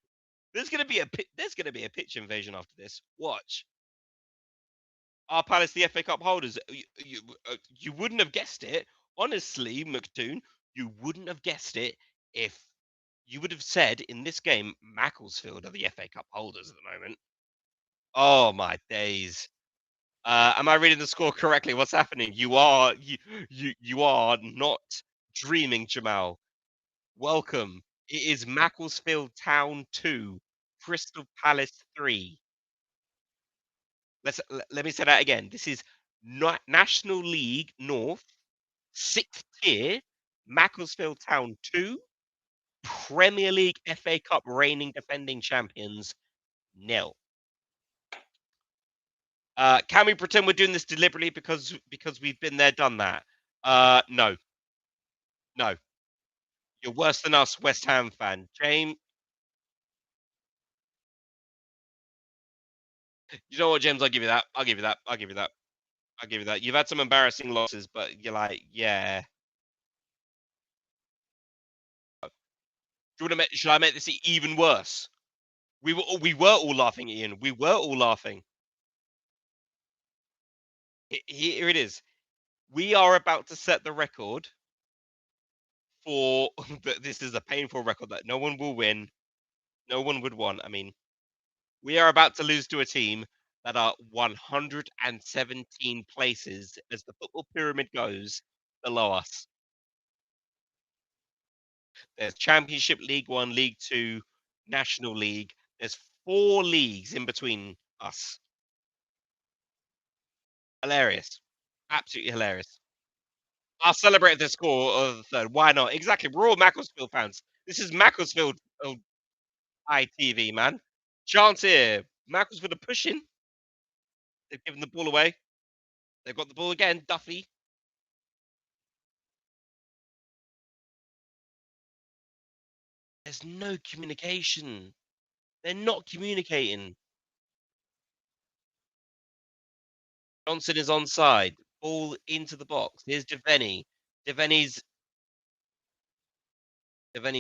There's gonna be a pitch invasion after this. Watch. Our Palace, the FA Cup holders. You wouldn't have guessed it. Honestly, McToon, you wouldn't have guessed it if you would have said in this game, Macclesfield are the FA Cup holders at the moment. Oh my days. Am I reading the score correctly? What's happening? You are not dreaming, Jamal. Welcome. It is Macclesfield Town 2, Crystal Palace 3. Let me say that again. This is National League North, 6th tier, Macclesfield Town 2, Premier League, FA Cup reigning defending champions, 0. Can we pretend we're doing this deliberately because we've been there, done that? No. No. You're worse than us, West Ham fan. James, you know what, James? I'll give you that. I'll give you that. I'll give you that. I'll give you that. You've had some embarrassing losses, but you're like, yeah. Should I make this even worse? We were all laughing, Ian. We were all laughing. Here it is. We are about to set the record for this is a painful record that no one will win. No one would want. I mean, we are about to lose to a team that are 117 places as the football pyramid goes below us. There's Championship, League One, League Two, National League. There's 4 leagues in between us. Hilarious. Absolutely hilarious. I'll celebrate the score of the third. Why not? Exactly. We're all Macclesfield fans. This is Macclesfield ITV, man. Chance here. Macclesfield are pushing. They've given the ball away. They've got the ball again. Duffy. There's no communication. They're not communicating. Johnson is onside. Ball into the box. Here's Devaney. Devaney's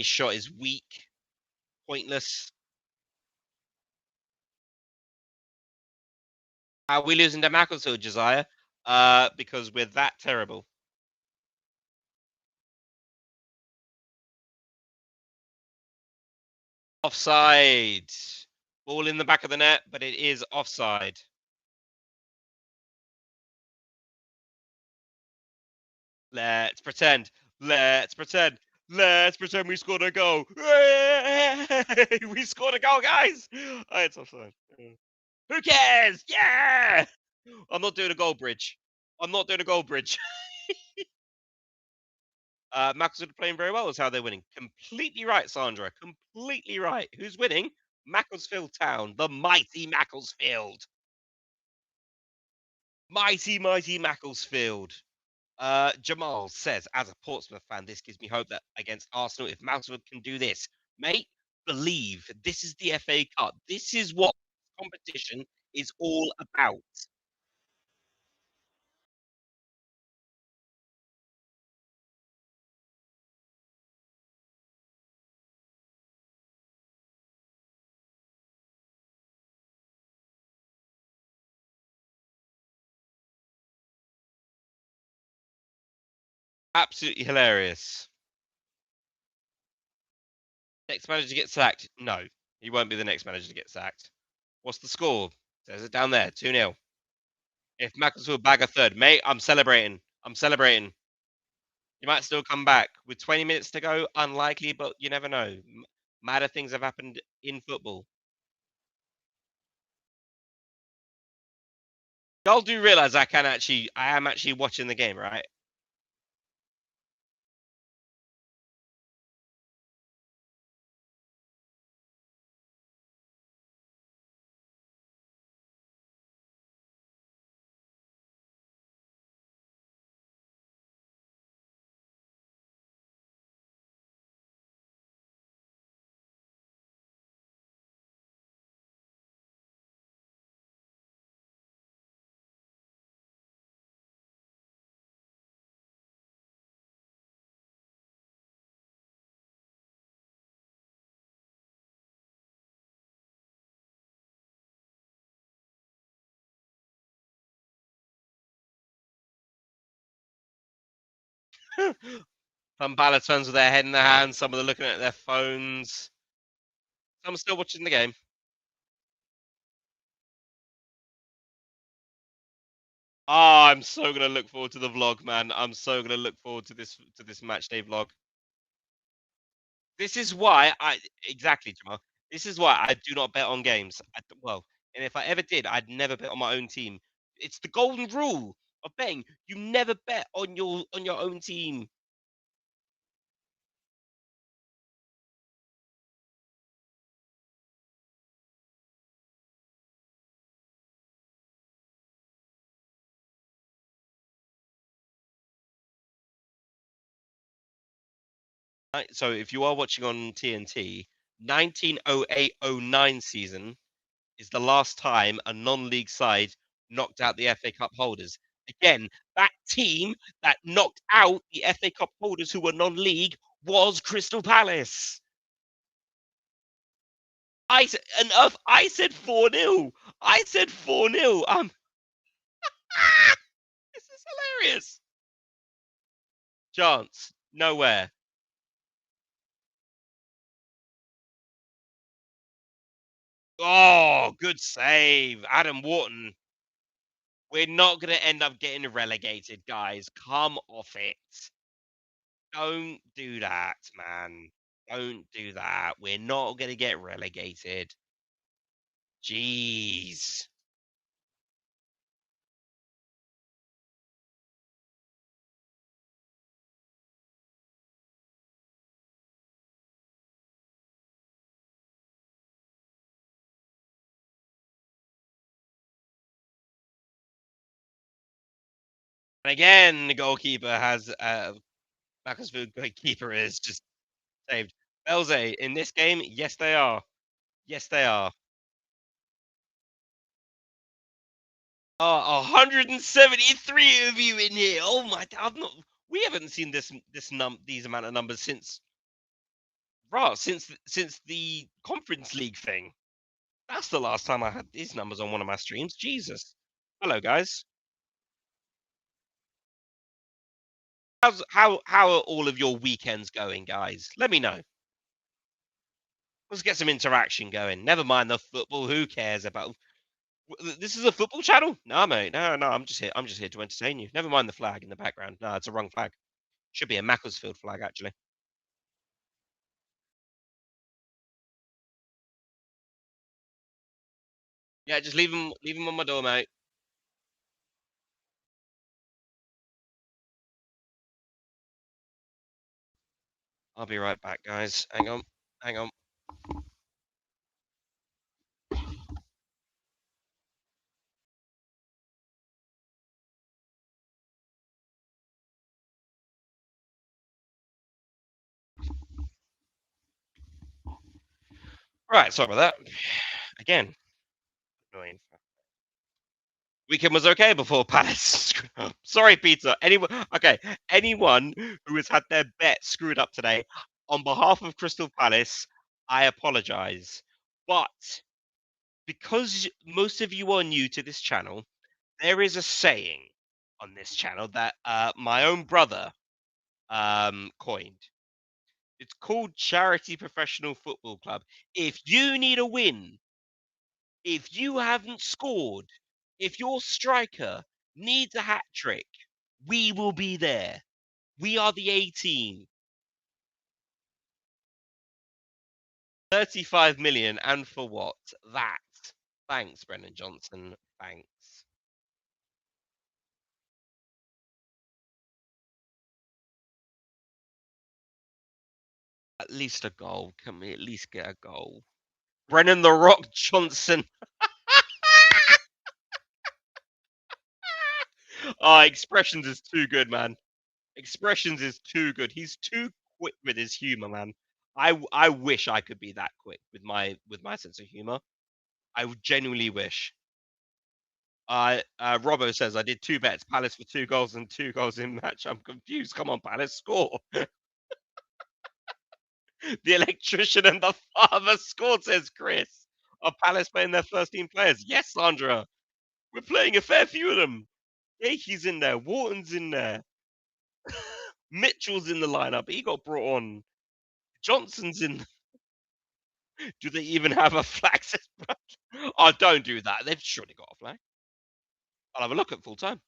shot is weak, pointless. How are we losing to Macclesfield, Josiah? Because we're that terrible. Offside. Ball in the back of the net, but it is offside. Let's pretend. Let's pretend. Let's pretend we scored a goal. We scored a goal, guys. Oh, it's offside. Who cares? Yeah. I'm not doing a goal bridge. I'm not doing a goal bridge. Macclesfield are playing very well. Is how they're winning. Completely right, Sandra. Completely right. Who's winning? Macclesfield Town. The mighty Macclesfield. Mighty, mighty Macclesfield. Jamal says, as a Portsmouth fan, this gives me hope that against Arsenal, if Macclesfield can do this, mate, believe this is the FA Cup. This is what competition is all about. Absolutely hilarious. Next manager to get sacked? No, he won't be the next manager to get sacked. What's the score? Says it down there, 2-0. If Macclesfield bag a third, mate, I'm celebrating. I'm celebrating. You might still come back with 20 minutes to go. Unlikely, but you never know. Madder things have happened in football. Y'all do realize I am actually watching the game, right? Some Palace fans with their head in their hands. Some of them looking at their phones. Some are still watching the game. Oh, I'm so gonna look forward to the vlog, man. I'm so gonna look forward to this match day vlog. This is why exactly, Jamal. This is why I do not bet on games. Well, and if I ever did, I'd never bet on my own team. It's the golden rule of betting. You never bet on your own team. So if you are watching on TNT, 1908-09 season is the last time a non-league side knocked out the FA Cup holders. Again, that team that knocked out the FA Cup holders who were non-league was Crystal Palace. I said 4-0. I said 4-0. This is hilarious. Chance, nowhere. Oh, good save, Adam Wharton. We're not going to end up getting relegated, guys. Come off it. Don't do that, man. Don't do that. We're not going to get relegated. Jeez. And again, the goalkeeper has Macclesfield goalkeeper is just saved. Belze in this game, yes they are. Yes they are. 173 of you in here. Oh my god, we haven't seen these amount of numbers since since the Conference League thing. That's the last time I had these numbers on one of my streams. Jesus. Hello guys. How are all of your weekends going, guys? Let me know. Let's get some interaction going. Never mind the football. Who cares about? This is a football channel? No, mate. No. I'm just here. I'm just here to entertain you. Never mind the flag in the background. No, it's a wrong flag. Should be a Macclesfield flag, actually. Yeah, just leave them on my door, mate. I'll be right back, guys. Hang on. Right, sorry about that. Again, annoying. Weekend was okay before Palace. Sorry, Peter. Anyone who has had their bet screwed up today, on behalf of Crystal Palace, I apologize. But because most of you are new to this channel, there is a saying on this channel that my own brother coined. It's called Charity Professional Football Club. If you need a win, if you haven't scored, if your striker needs a hat trick, we will be there. We are the A team. 35 million, and for what? That. Thanks, Brendan Johnson. Thanks. At least a goal. Can we at least get a goal? Brennan the Rock Johnson. Expressions is too good, man. Expressions is too good. He's too quick with his humor, man. I wish I could be that quick with my sense of humor. I would genuinely wish. Robbo says I did 2 bets, Palace for 2 goals and 2 goals in match. I'm confused. Come on, Palace, score. The electrician and the father scored, says Chris. Are Palace playing their first team players? Yes, Sandra. We're playing a fair few of them. Yakey's in there. Wharton's in there. Mitchell's in the lineup. He got brought on. Johnson's in. Do they even have a flag? Oh, don't do that. They've surely got a flag. I'll have a look at full time.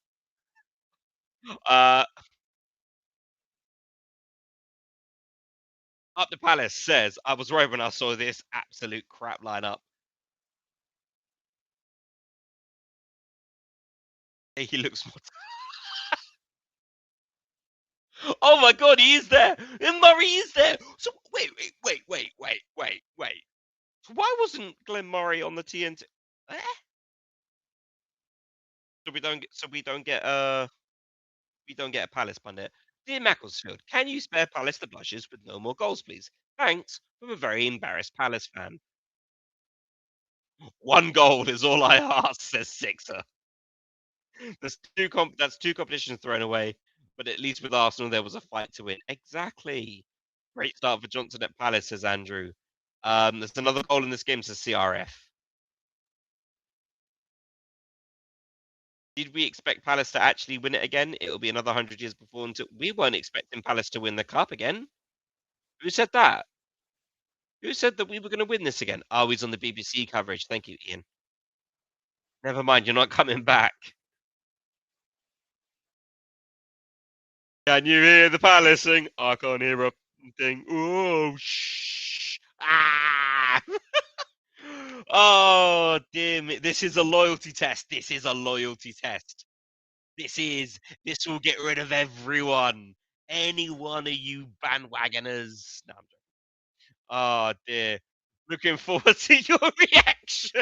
Up the Palace says, I was right when I saw this absolute crap lineup. Hey, he looks more. Oh my god, he is there! And Murray is there! So wait. So why wasn't Glenn Murray on the TNT? Eh? So we don't get a Palace pundit. Dear Macclesfield, can you spare Palace the blushes with no more goals, please? Thanks from a very embarrassed Palace fan. 1 goal is all I ask, says Sixer. That's two competitions thrown away, but at least with Arsenal there was a fight to win. Exactly. Great start for Johnson at Palace, says Andrew. There's another goal in this game, says CRF. Did we expect Palace to actually win it again? It'll be another 100 years before until we weren't expecting Palace to win the cup again. Who said that? Who said that we were going to win this again? Oh, he's on the BBC coverage. Thank you, Ian. Never mind, you're not coming back. Can you hear the Palace sing? I can't hear a thing. Oh, shh. Ah! Oh, dear me. This is a loyalty test. This is a loyalty test. This will get rid of everyone. Any one of you bandwagoners. No, I'm joking. Oh, dear. Looking forward to your reaction.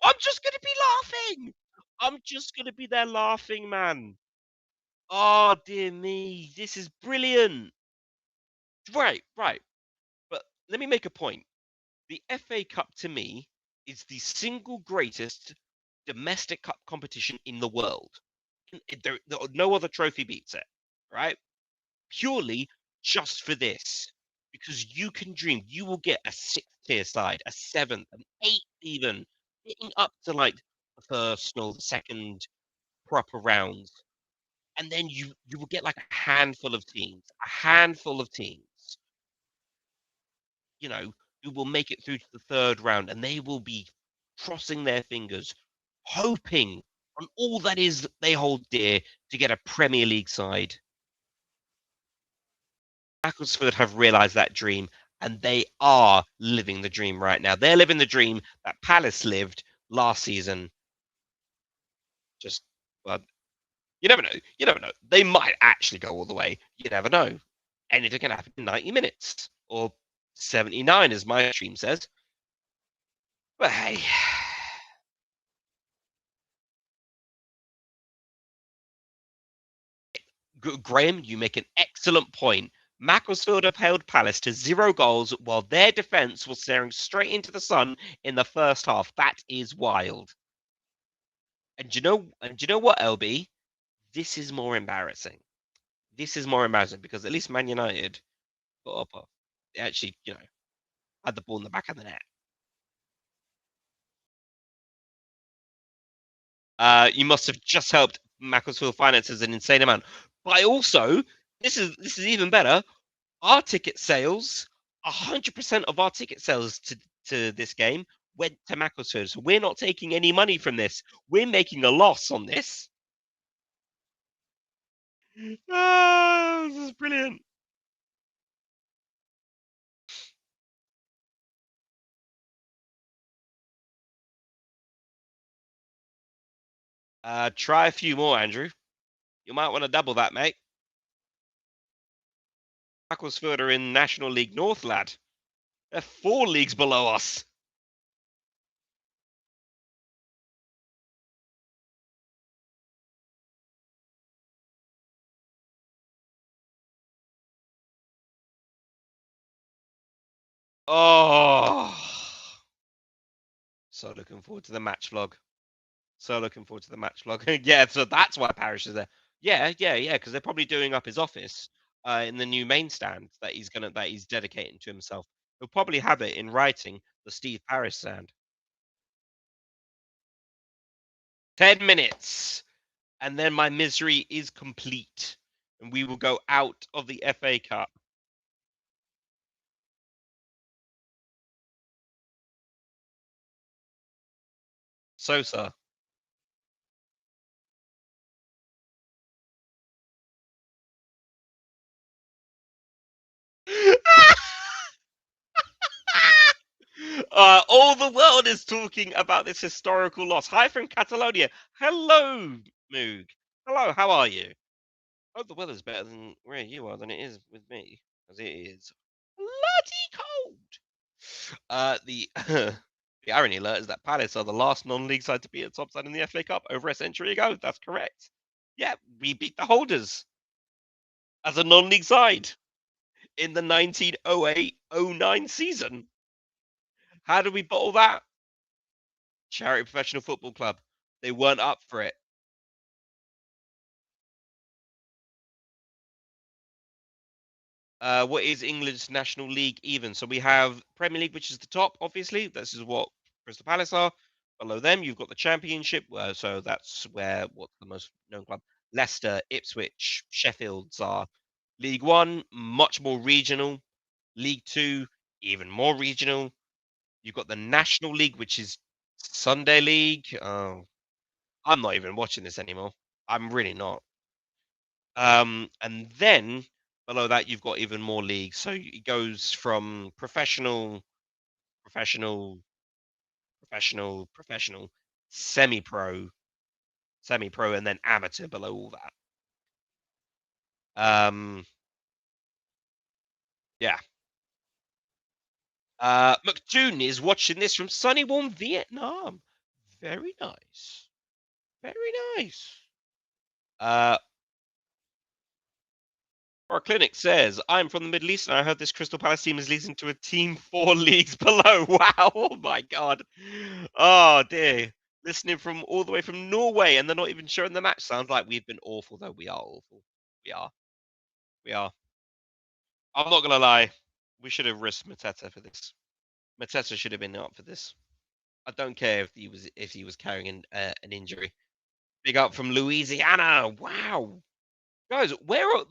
I'm just going to be laughing. I'm just going to be there laughing, man. Oh, dear me. This is brilliant. Right. But let me make a point. The FA Cup to me is the single greatest domestic cup competition in the world. No other trophy beats it, right? Purely just for this. Because you can dream, you will get a 6th tier side, a 7th, an 8th even, getting up to like the first or the second proper rounds. And then you will get like a handful of teams, who will make it through to the 3rd round, and they will be crossing their fingers, hoping on all that is that they hold dear to get a Premier League side. Macclesfield have realised that dream, and they are living the dream right now. They're living the dream that Palace lived last season. Just, well, you never know. You never know. They might actually go all the way. You never know. Anything can happen in 90 minutes. Or 79, as my stream says. But hey. Graham, you make an excellent point. Macclesfield have held Palace to 0 goals while their defence was staring straight into the sun in the first half. That is wild. And do you know what, LB? This is more embarrassing. This is more embarrassing because at least Man United got up. They actually, had the ball in the back of the net. You must have just helped Macclesfield finances an insane amount. But also, this is even better. Our ticket sales, 100% of our ticket sales to this game went to Macclesfield. So we're not taking any money from this. We're making a loss on this. This is brilliant. Try a few more, Andrew. You might want to double that, mate. Macclesfield are in National League North, lad. They're 4 leagues below us. Oh. So looking forward to the match vlog. Yeah, so that's why Parrish is there. Yeah, because they're probably doing up his office in the new main stand that he's dedicating to himself. He'll probably have it in writing, the Steve Parrish stand. 10 minutes, and then my misery is complete, and we will go out of the FA Cup. Sosa. All the world is talking about this historical loss. Hi from Catalonia. Hello, Moog. Hello, how are you? I hope the weather's better than where you are than it is with me, because it is bloody cold. The irony alert is that Palace are the last non-league side to be at top side in the FA Cup over a century ago. That's correct. Yeah, we beat the holders. as a non-league side in the 1908-09 season. How did we bottle that? Charity Professional Football Club. They weren't up for it. What is England's National League even? So we have Premier League, which is the top, obviously. This is what Crystal Palace are. Below them, you've got the Championship. So that's where what's the most known club? Leicester, Ipswich, Sheffield's are. League One, much more regional. League Two, even more regional. You've got the National League, which is Sunday League. Oh, I'm not even watching this anymore. I'm really not. And then below that, you've got even more leagues. So it goes from professional, professional, professional, semi-pro, semi-pro, and then amateur below all that. Yeah. McToon is watching this from sunny, warm Vietnam. Very nice. Very nice. Our clinic says, I'm from the Middle East and I heard this Crystal Palace team is leading to a team 4 leagues below. Wow. Oh my God. Oh dear. Listening from all the way from Norway and they're not even showing the match. Sounds like we've been awful, though. We are awful. We are. We are. I'm not going to lie. We should have risked Mateta for this. Mateta should have been up for this. I don't care if he was carrying an injury. Big up from Louisiana. Wow. Guys, where are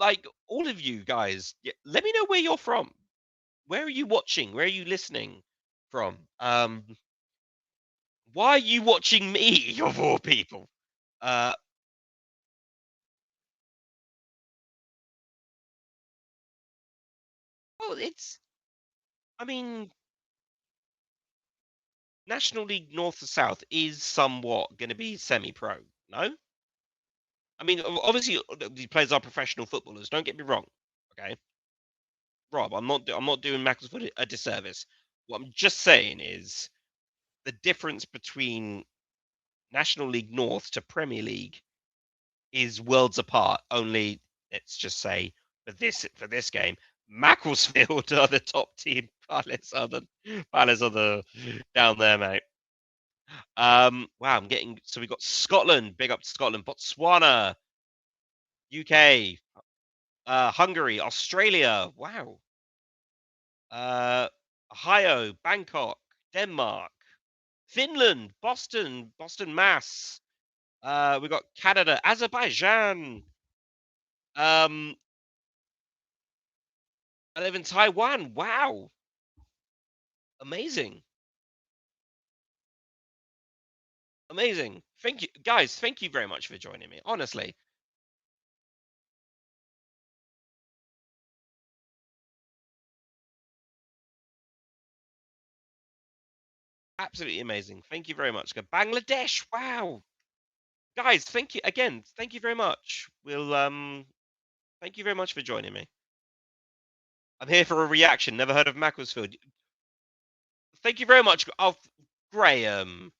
all of you guys? Let me know where you're from. Where are you watching? Where are you listening from? Why are you watching me of all people? Well, I mean, National League North to South is somewhat going to be semi-pro. No, I mean, obviously these players are professional footballers. Don't get me wrong. Okay, Rob, I'm not doing Macclesfield a disservice. What I'm just saying is the difference between National League North to Premier League is worlds apart. Only let's just say for this game, Macclesfield are the top team. Palace are the down there, mate. Wow, I'm getting so we got Scotland, big up to Scotland, Botswana, UK, Hungary, Australia. Wow. Ohio, Bangkok, Denmark, Finland, Boston, Mass. We got Canada, Azerbaijan. I live in Taiwan. Wow. Amazing. Amazing. Thank you, guys. Thank you very much for joining me. Honestly. Absolutely amazing. Thank you very much. Bangladesh. Wow. Guys, thank you again. Thank you very much. We'll thank you very much for joining me. I'm here for a reaction. Never heard of Macclesfield. Thank you very much. Oh, Graham.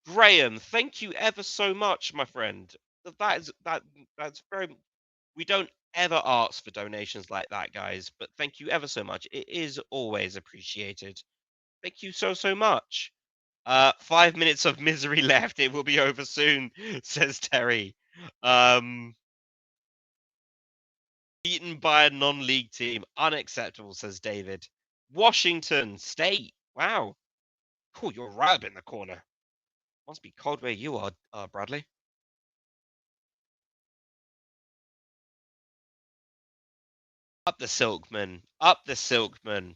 Graham, thank you ever so much, my friend. That's very. We don't ever ask for donations like that, guys. But thank you ever so much. It is always appreciated. Thank you so much. 5 minutes of misery left. It will be over soon, says Terry. Beaten by a non-league team. Unacceptable, says David. Washington State. Wow. Cool, you're right up in the corner. Must be cold where you are, Bradley. Up the Silkman. Up the Silkman.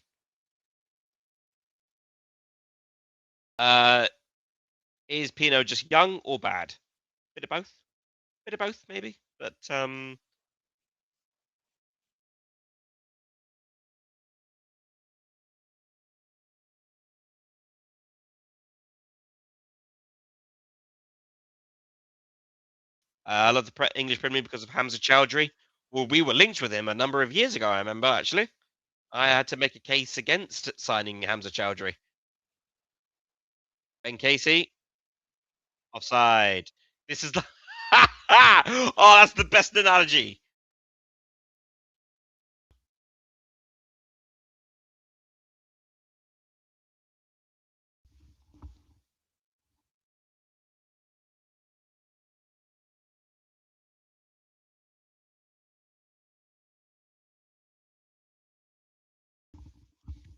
Is Pino just young or bad? Bit of both. Bit of both, maybe. But I love the English Premier League because of Hamza Chowdhury. Well, we were linked with him a number of years ago, I remember, actually. I had to make a case against signing Hamza Chowdhury. Ben Casey. Offside. This is the... oh, that's the best analogy.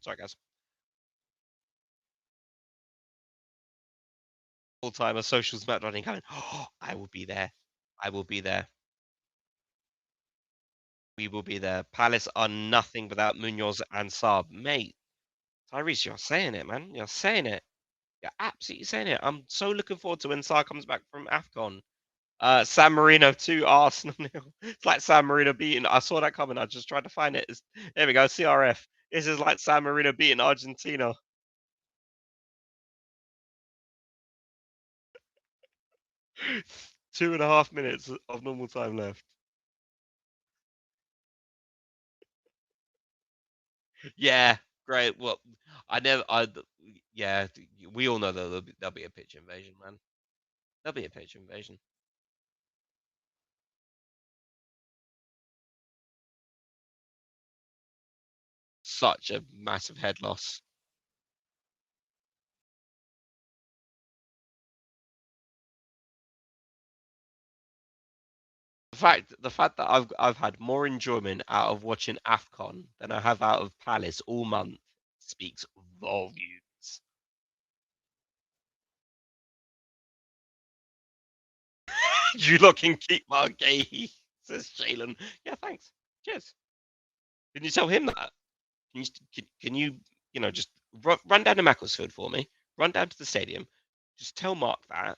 Sorry, guys. All time a social smackdown coming. Oh, I will be there. I will be there. We will be there. Palace are nothing without Munoz and Saab. Mate, Tyrese, you're saying it, man. You're saying it. You're absolutely saying it. I'm so looking forward to when Saab comes back from AFCON. San Marino 2, Arsenal 0. It's like San Marino beating. I saw that coming. I just tried to find it. There we go. CRF. This is like San Marino beating Argentina. Two and a half minutes of normal time left. Yeah, great. Well, yeah, we all know there'll be a pitch invasion, man. There'll be a pitch invasion. Such a massive head loss. The fact that I've had more enjoyment out of watching AFCON than I have out of Palace all month speaks volumes. You lot can keep my gay, says Jalen. Yeah, thanks. Cheers. Can you tell him that? Can you, just run down to Macclesfield for me? Run down to the stadium. Just tell Mark that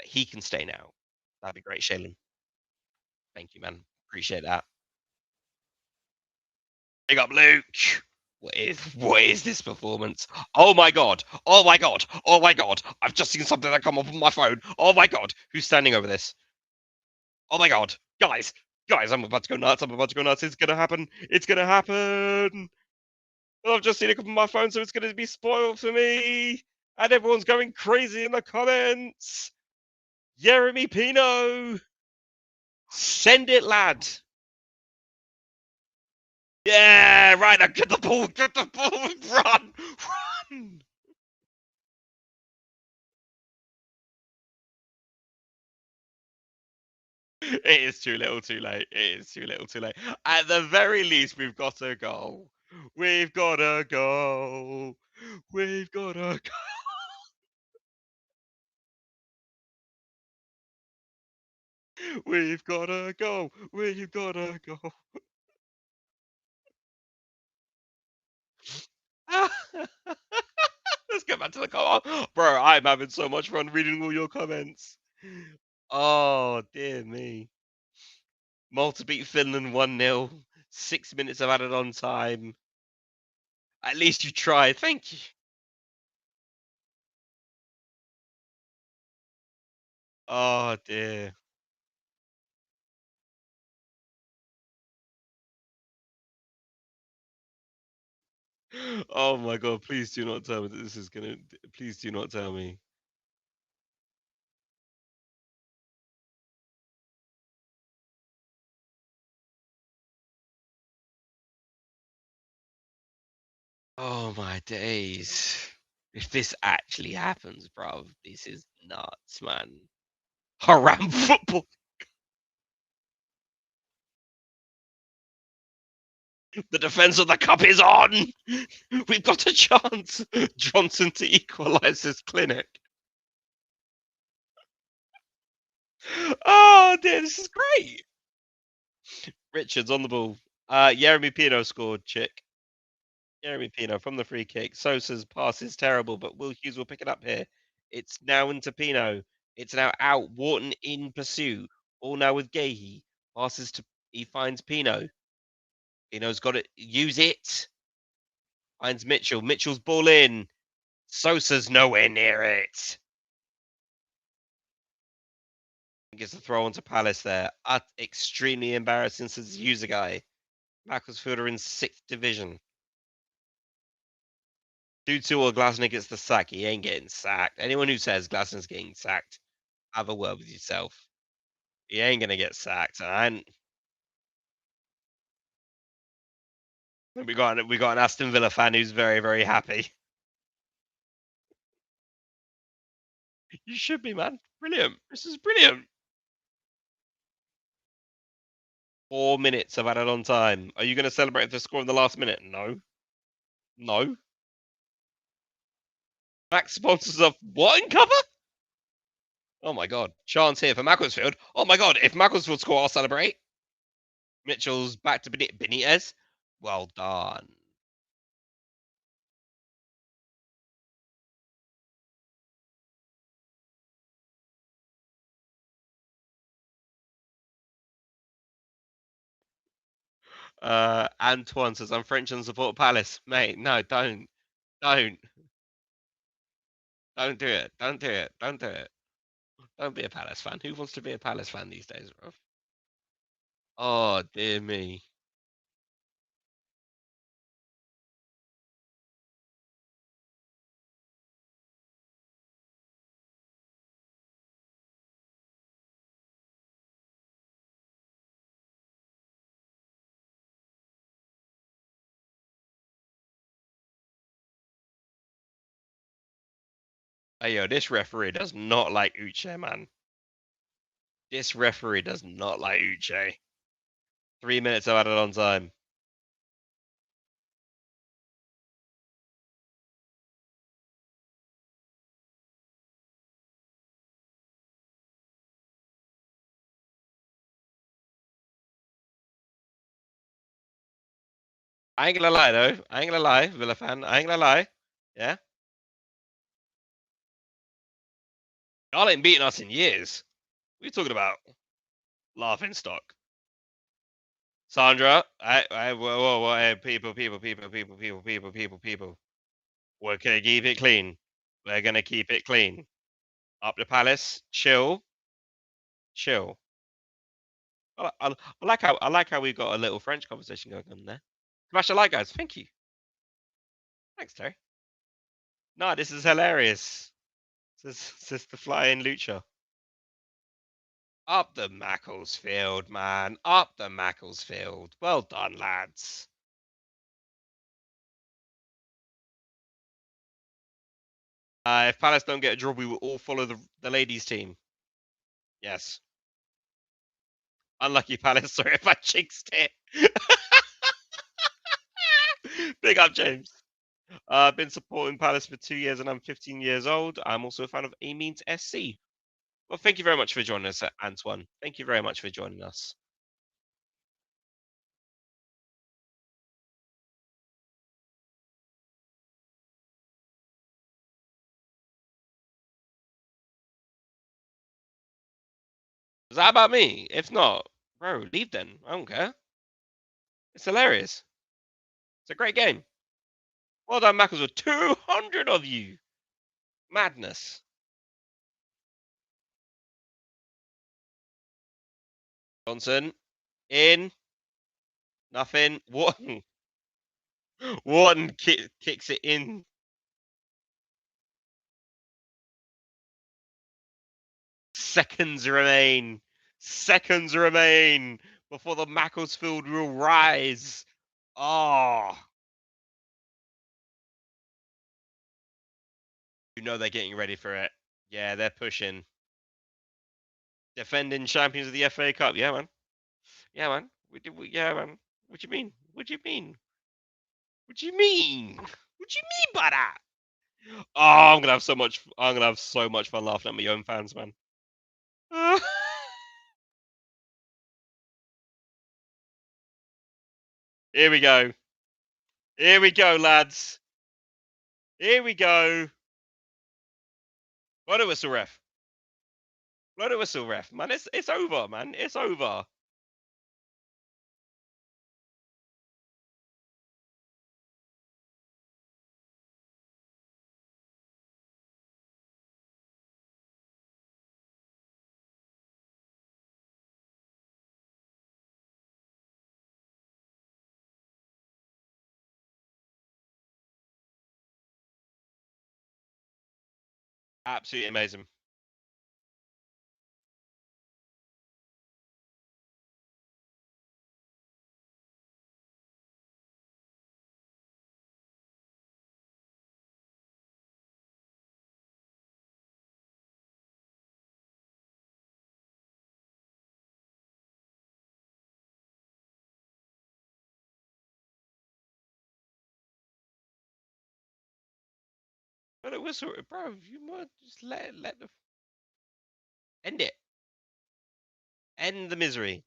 he can stay now. That'd be great, Jalen. Thank you, man. Appreciate that. Big up, Luke. What is this performance? Oh my god! Oh my god! Oh my god! I've just seen something that come up on my phone. Oh my god! Who's standing over this? Oh my god! Guys! Guys, I'm about to go nuts. I'm about to go nuts. It's gonna happen. It's gonna happen. I've just seen it come on my phone, so it's gonna be spoiled for me. And everyone's going crazy in the comments. Jeremy Pino! Send it, lad! Yeah, right now, get the ball, run, run! It is too little too late. It is too little too late. At the very least, we've got a goal. We've got a goal. We've got a goal. We've got a goal. We've got a goal. Let's get back to the comment. Bro, I'm having so much fun reading all your comments. Oh, dear me. Malta beat Finland 1-0. 6 minutes of added on time. At least you tried. Thank you. Oh, dear. Oh my god, please do not tell me that this is gonna. Please do not tell me. Oh my days. If this actually happens, bruv, this is nuts, man. Haram football. The defense of the cup is on. We've got a chance. Johnson to equalise this clinic. Oh dear, this is great. Richards on the ball. Jeremy Pino scored, chick. Jeremy Pino from the free kick. Sosa's pass is terrible, but Will Hughes will pick it up here. It's now into Pino. It's now out. Wharton in pursuit. All now with Gahey. Passes to. He finds Pino. Pino's got it. Use it. Finds Mitchell. Mitchell's ball in. Sosa's nowhere near it. Gets a throw onto Palace there. Extremely embarrassing since the user guy. Macclesfield are in 6th division. 2-2 or Glasner gets the sack. He ain't getting sacked. Anyone who says Glasner's getting sacked, have a word with yourself. He ain't gonna get sacked. And we got an Aston Villa fan who's very, very happy. You should be, man. Brilliant. This is brilliant. 4 minutes of added on time. Are you going to celebrate if they score in the last minute? No. No. Max sponsors of what in cover? Oh my god. Chance here for Macclesfield. Oh my god. If Macclesfield score, I'll celebrate. Mitchell's back to Benitez. Well done. Antoine says, I'm French and support Palace. Mate, no, don't. Don't. Don't do it. Don't do it. Don't do it. Don't be a Palace fan. Who wants to be a Palace fan these days, bro? Oh, dear me. Hey, yo, this referee does not like Uche, man. This referee does not like Uche. 3 minutes of added on time. I ain't gonna lie, though. I ain't gonna lie, Villa fan. I ain't gonna lie. Yeah? Y'all ain't beaten us in years. What are you talking about? Laughing stock. Sandra, whoa, hey, people. We're gonna keep it clean. We're gonna keep it clean. Up the Palace, chill. I like how we got a little French conversation going on there. Smash a like, guys. Thank you. Thanks, Terry. No, this is hilarious. Says the flying lucha. Up the Macclesfield, man. Up the Macclesfield. Well done, lads. If Palace don't get a draw, we will all follow the ladies' team. Yes. Unlucky Palace. Sorry if I jinxed it. Big up, James. I've been supporting Palace for 2 years and I'm 15 years old. I'm also a fan of Amines SC. Well, thank you very much for joining us, Antoine. Thank you very much for joining us. Is that about me? If not, bro, leave then. I don't care. It's hilarious. It's a great game. Well done, Maccles, with 200 of you. Madness. Johnson, in. Nothing. Wharton. Wharton kicks it in. Seconds remain. Seconds remain before the Macclesfield will rise. Oh. You know they're getting ready for it. Yeah, they're pushing. Defending champions of the FA Cup. Yeah, man. Yeah, man. Yeah, man. What do you mean? What do you mean? What do you mean? What do you mean by that? Oh, I'm gonna have so much. I'm gonna have so much fun laughing at my own fans, man. Here we go. Here we go, lads. Here we go. Blow the whistle, ref. Blow the whistle, ref. Man, it's over, man. It's over. Absolutely amazing. blow the whistle, bro. You might just let the end it. End the misery.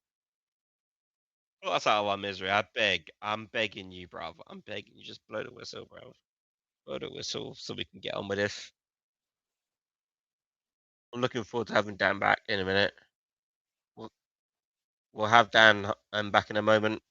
Put us out of our misery. I beg. I'm begging you, bruv. I'm begging you. Just blow the whistle, bro. Blow the whistle so we can get on with this. I'm looking forward to having Dan back in a minute. We'll have Dan back in a moment.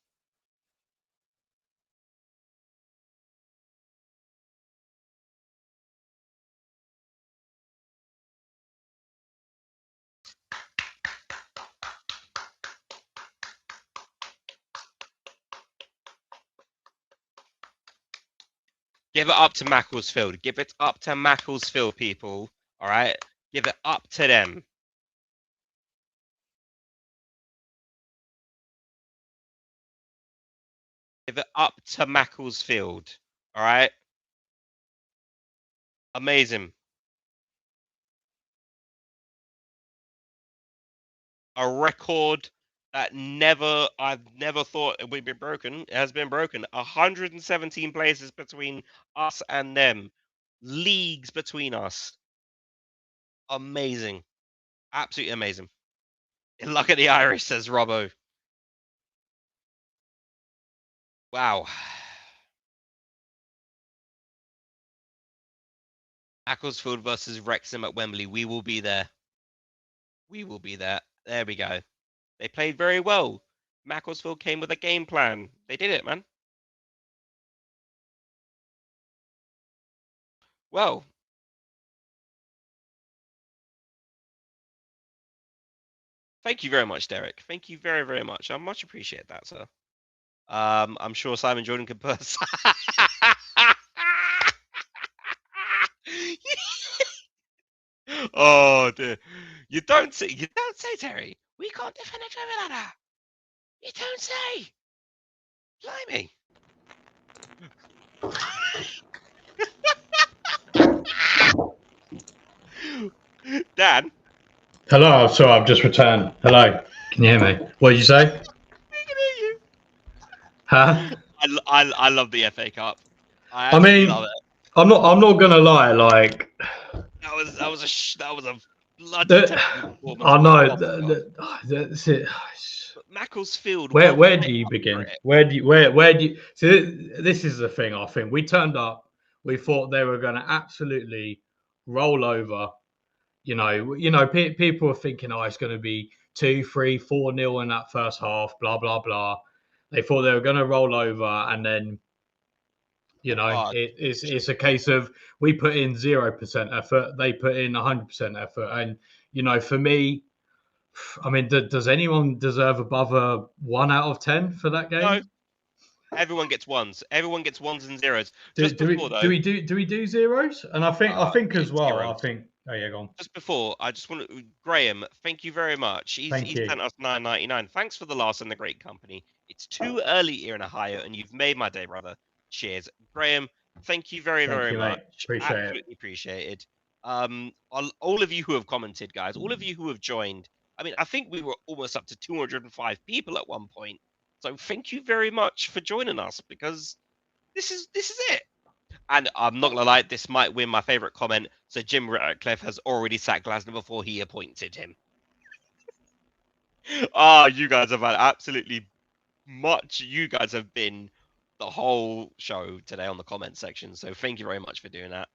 Give it up to Macclesfield. Give it up to Macclesfield, people. All right? Give it up to them. Give it up to Macclesfield. All right? Amazing. A record that I've never thought it would be broken. It has been broken. 117 places between us and them. Leagues between us. Amazing. Absolutely amazing. Luck at the Irish, says Robbo. Wow. Macclesfield versus Wrexham at Wembley. We will be there. We will be there. There we go. They played very well. Macclesfield came with a game plan. They did it, man. Well, thank you very much, Derek. Thank you very, very much. I much appreciate that, sir. I'm sure Simon Jordan can put. Oh dear. You don't say, Terry. We can't defend a driven ladder. You don't say. Blimey. Dan. Hello. Sorry, I've just returned. Hello. Can you hear me? What did you say? I can hear you. Huh? I love the FA Cup. I mean, love it. I'm not gonna lie. Like that was a bloody. I know. That's it. Macclesfield. Where do you begin? Where do you? So this is the thing. I think we turned up. We thought they were going to absolutely roll over. People are thinking, oh, it's going to be 2-3, 4-0 in that first half. Blah blah blah. They thought they were going to roll over, and then it's a case of we put in 0% effort. They put in 100% effort, and for me. I mean, does anyone deserve above a 1 out of 10 for that game? No. Everyone gets ones. Everyone gets ones and zeros. Do we do zeros? And I think as well. Zeros. I think. Oh yeah, go on. Just before, I just want to Graham. Thank you very much. He's sent us $9.99. Thanks for the last and the great company. It's too early here in Ohio, and you've made my day, brother. Cheers, Graham. Thank you very much. Mate. Absolutely appreciated. All of you who have commented, guys. All of you who have joined. I mean, I think we were almost up to 205 people at one point. So thank you very much for joining us, because this is it. And I'm not gonna lie, this might win my favorite comment. So Jim Ratcliffe has already sacked Glasner before he appointed him. You guys have had absolutely much. You guys have been the whole show today on the comment section. So thank you very much for doing that.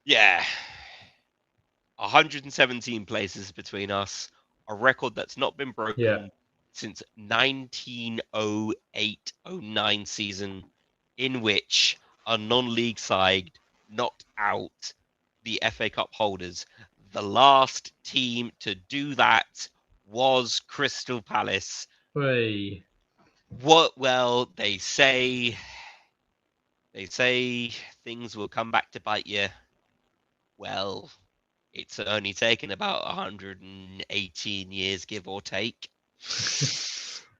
Yeah. 117 places between us, a record that's not been broken since 1908-09 season, in which a non-league side knocked out the FA Cup holders. The last team to do that was Crystal Palace. Hey. Well, they say things will come back to bite you. Well, it's only taken about 118 years, give or take. Do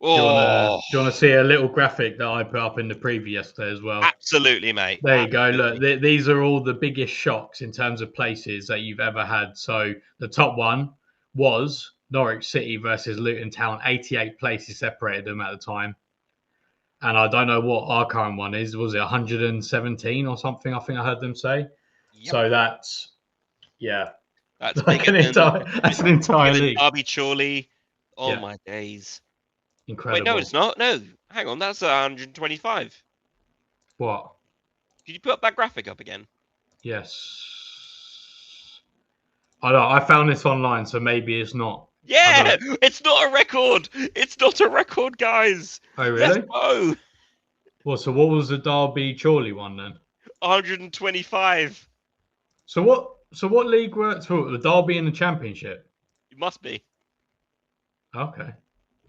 you want to see a little graphic that I put up in the preview yesterday as well? Absolutely, mate. There you go. Look, these are all the biggest shocks in terms of places that you've ever had. So the top one was Norwich City versus Luton Town. 88 places separated them at the time. and I don't know what our current one is. Was it 117 or something? I think I heard them say. Yep. So that's That's like bigger that's an entire than league. Derby Chorley. Oh Yeah. my days. Incredible. Wait, no, it's not. No, hang on. That's 125. What? Could you put up that graphic up again? Yes. I know. I found this online, so maybe it's not. Yeah, it's not a record. It's not a record, guys. Oh, really? Let's go. Well, so what was the Derby Chorley one then? 125. So what league works for the Derby in the Championship? It must be. Okay.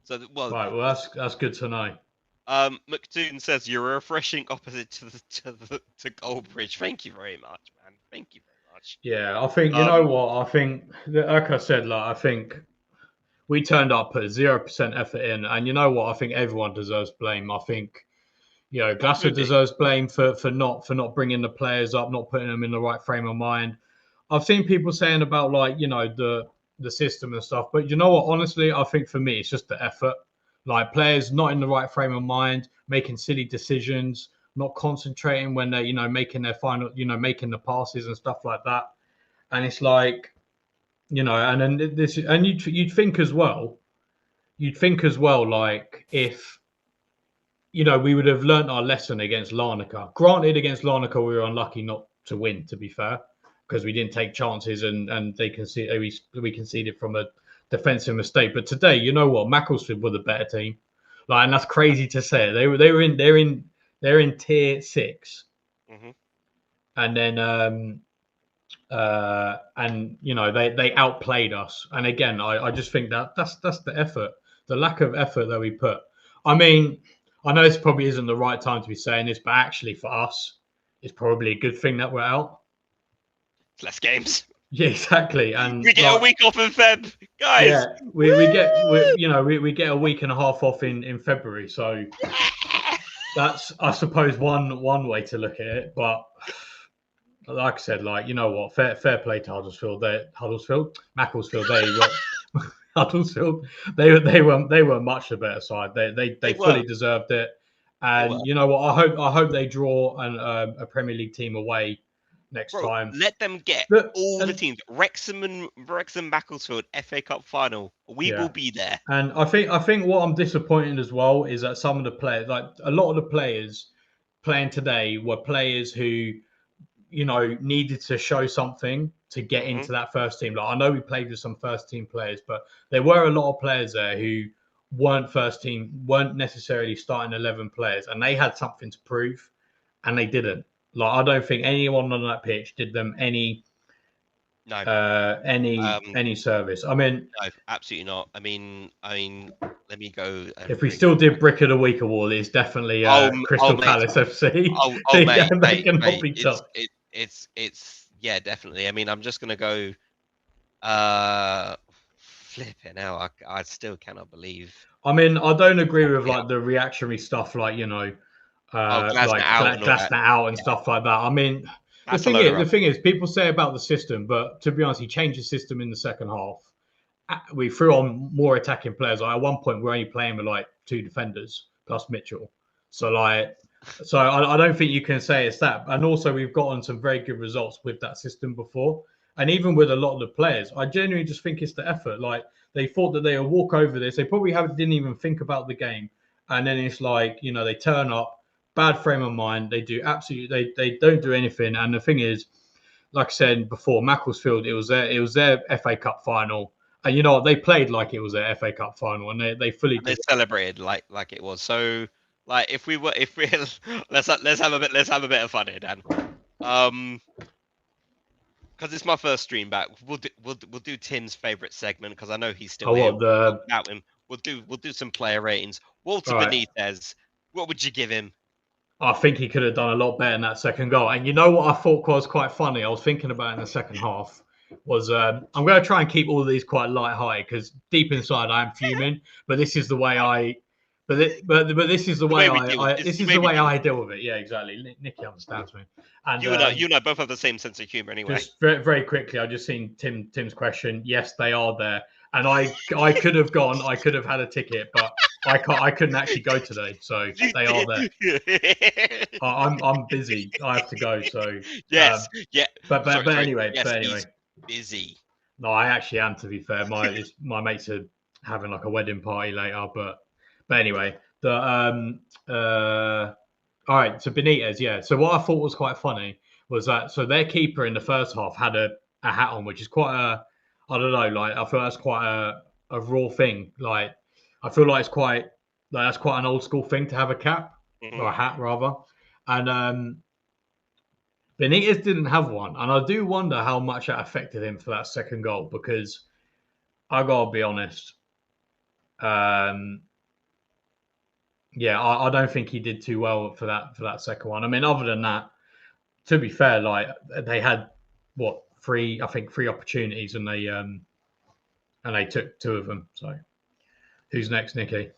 So, well, Right. Well, that's good to know. McToon says you're a refreshing opposite to Goldbridge. Thank you very much, man. Thank you very much. Yeah, I think you know what I think. Like I said, I think we turned up, put 0% effort in, and you know what? I think everyone deserves blame. I think Glasser deserves blame for not bringing the players up, not putting them in the right frame of mind. I've seen people saying about the system and stuff, but you know what? Honestly, I think for me, it's just the effort. Like players not in the right frame of mind, making silly decisions, not concentrating when they're making their final, making the passes and stuff like that. And it's like, and then this, and you'd think as well, like if we would have learnt our lesson against Larnaca. Granted, against Larnaca we were unlucky not to win, to be fair, because we didn't take chances and we conceded from a defensive mistake. But today, you know what, Macclesfield were the better team. And that's crazy to say. They're in tier 6, and then they outplayed us. And again, I just think that's the effort, the lack of effort that we put. I mean, I know this probably isn't the right time to be saying this, but actually for us, it's probably a good thing that we're out. It's less games. Yeah, exactly. And we get a week off in Feb, guys. Yeah, we get a week and a half off in February. So that's, I suppose, one way to look at it. But like I said, you know what, fair play to Macclesfield. Huddersfield, they were much the better side. They fully deserved it. And you know what, I hope they draw a Premier League team away next time. Let them get all the teams. Wrexham, Macclesfield, FA Cup final. We will be there. And I think what I'm disappointed as well is that some of the players, like a lot of the players playing today, were players who needed to show something to get into that first team. Like I know we played with some first team players, but there were a lot of players there who weren't first team, weren't necessarily starting 11 players, and they had something to prove, and they didn't. Like I don't think anyone on that pitch did them any service. I mean, no, absolutely not. I mean, let me go. If we still did Brick of the Week award, it's definitely Crystal Palace FC. Mate, cannot be touched. It's yeah, definitely. I mean, I'm just gonna go. Flipping out. I still cannot believe. I mean, I don't agree with the reactionary stuff, Glasner out and stuff like that. I mean, the thing is, people say about the system, but to be honest, he changed the system in the second half. We threw on more attacking players. At one point, we're only playing with 2 defenders plus Mitchell. So I don't think you can say it's that. And also, we've gotten some very good results with that system before. And even with a lot of the players, I genuinely just think it's the effort. They thought that they would walk over this. They probably didn't even think about the game. And then it's they turn up, bad frame of mind. They do absolutely, they don't do anything. And the thing is, like I said before, Macclesfield, it was their FA Cup final. And you know what? They played like it was their FA Cup final, and they fully they celebrated like it was. So if we let's have a bit of fun here, Dan. Because it's my first stream back. We'll do Tim's favorite segment because I know he's still here. Without him, we'll do some player ratings. Walter Benitez, what would you give him? I think he could have done a lot better in that second goal. And you know what I thought was quite funny? I was thinking about in the second half was I'm going to try and keep all of these quite light-hearted because deep inside I am fuming. But this is the way I. But this is the way I deal with it. Yeah, exactly. Nicky understands me. And you and I both have the same sense of humor, anyway. Just very, very quickly, I just seen Tim's question. Yes, they are there, and I could have gone. I could have had a ticket, but I couldn't actually go today, so they are there. I'm busy. I have to go. So yes, yeah. But anyway, yes, but anyway, he's busy. no, I actually am. To be fair, my mates are having like a wedding party later. But anyway, all right. So Benitez, yeah. So what I thought was quite funny was that their keeper in the first half had a hat on, which is quite I don't know, like I feel that's quite a raw thing. Like I feel like it's quite like that's quite an old school thing to have a cap or a hat rather. And Benitez didn't have one, and I do wonder how much that affected him for that second goal because I gotta be honest. Yeah, I don't think he did too well for that second one. I mean, other than that, to be fair, like they had three opportunities and they took two of them. So who's next, Nicky?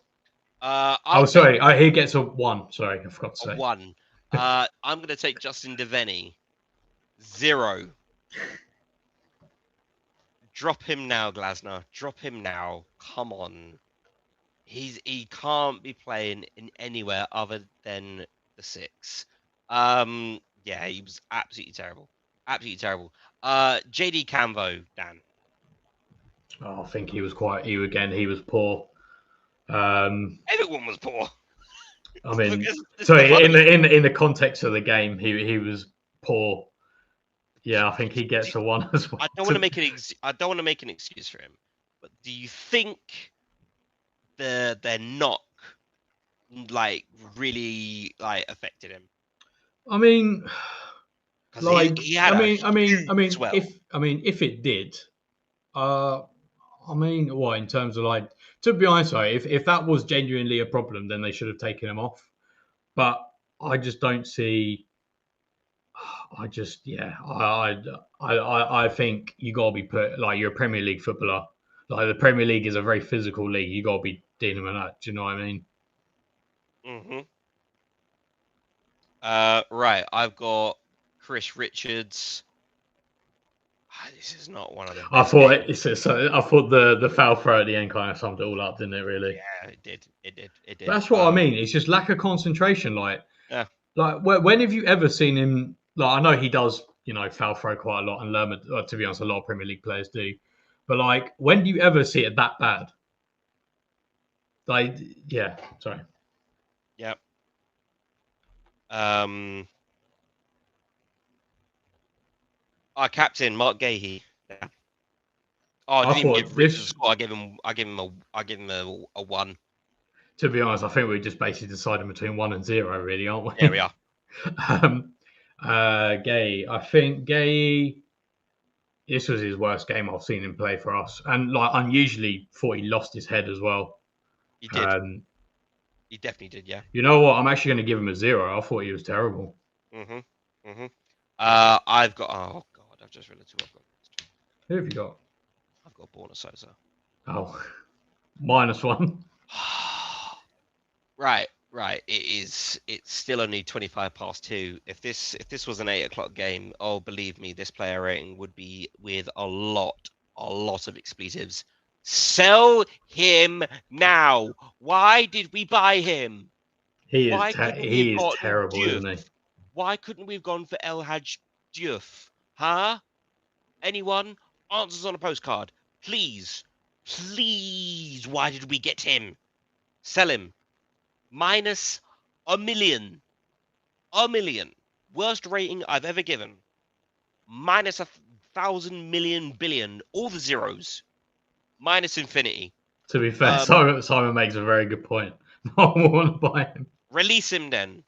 Sorry, he gets a one. Sorry, I forgot to say. A one. I'm gonna take Justin Devaney. 0. Drop him now, Glasner. Drop him now. Come on. He can't be playing in anywhere other than the 6. Yeah, he was absolutely terrible. Absolutely terrible. JD Camvo, Dan. Oh, I think he was poor. Everyone was poor. I mean, sorry, in the context of the game, he was poor. Yeah, I think he gets a 1 as well. I don't want to make an excuse for him, but do you think their knock like really like affected him? I mean, like he had if it did, I mean, what in terms of like, to be honest, if that was genuinely a problem, then they should have taken him off. But I just don't see. I think you gotta be put like you're a Premier League footballer. Like the Premier League is a very physical league. You gotta be dealing with that. Do you know what I mean? Right. I've got Chris Richards. This is not one of them. I thought the foul throw at the end kind of summed it all up, didn't it? Really? Yeah, it did. It did. That's what I mean. It's just lack of concentration. Like, yeah. Like, when have you ever seen him? Like, I know he does, foul throw quite a lot, and Lerma, to be honest, a lot of Premier League players do. But like, when do you ever see it that bad? Like, yeah, sorry. Yep. Our captain, Mark Gahey. Yeah. Oh, I didn't give Richards a score. I gave him a 1. To be honest, I think we're just basically deciding between 1 and 0, really, aren't we? Yeah, we are. Gay. I think Gay. This was his worst game I've seen him play for us, and like unusually, thought he lost his head as well. He did. He definitely did. Yeah. You know what? I'm actually going to give him a 0. I thought he was terrible. I've got. Oh God, I've just realized who I've got. Who have you got? I've got Borna Sosa. Oh, -1. Right. It's still only 25 past 2. If this was an 8 o'clock game, oh, believe me, this player rating would be with a lot of expletives. Sell him now. Why did we buy him? He is terrible, Diouf? isn't he? Why couldn't we have gone for El Hadj Diouf? Huh? Anyone? Answers on a postcard. Please. Why did we get him? Sell him. -1 million. $1 million. Worst rating I've ever given. -1,000 million billion. All the zeros. Minus infinity. To be fair, Simon makes a very good point. I want to buy him. Release him then.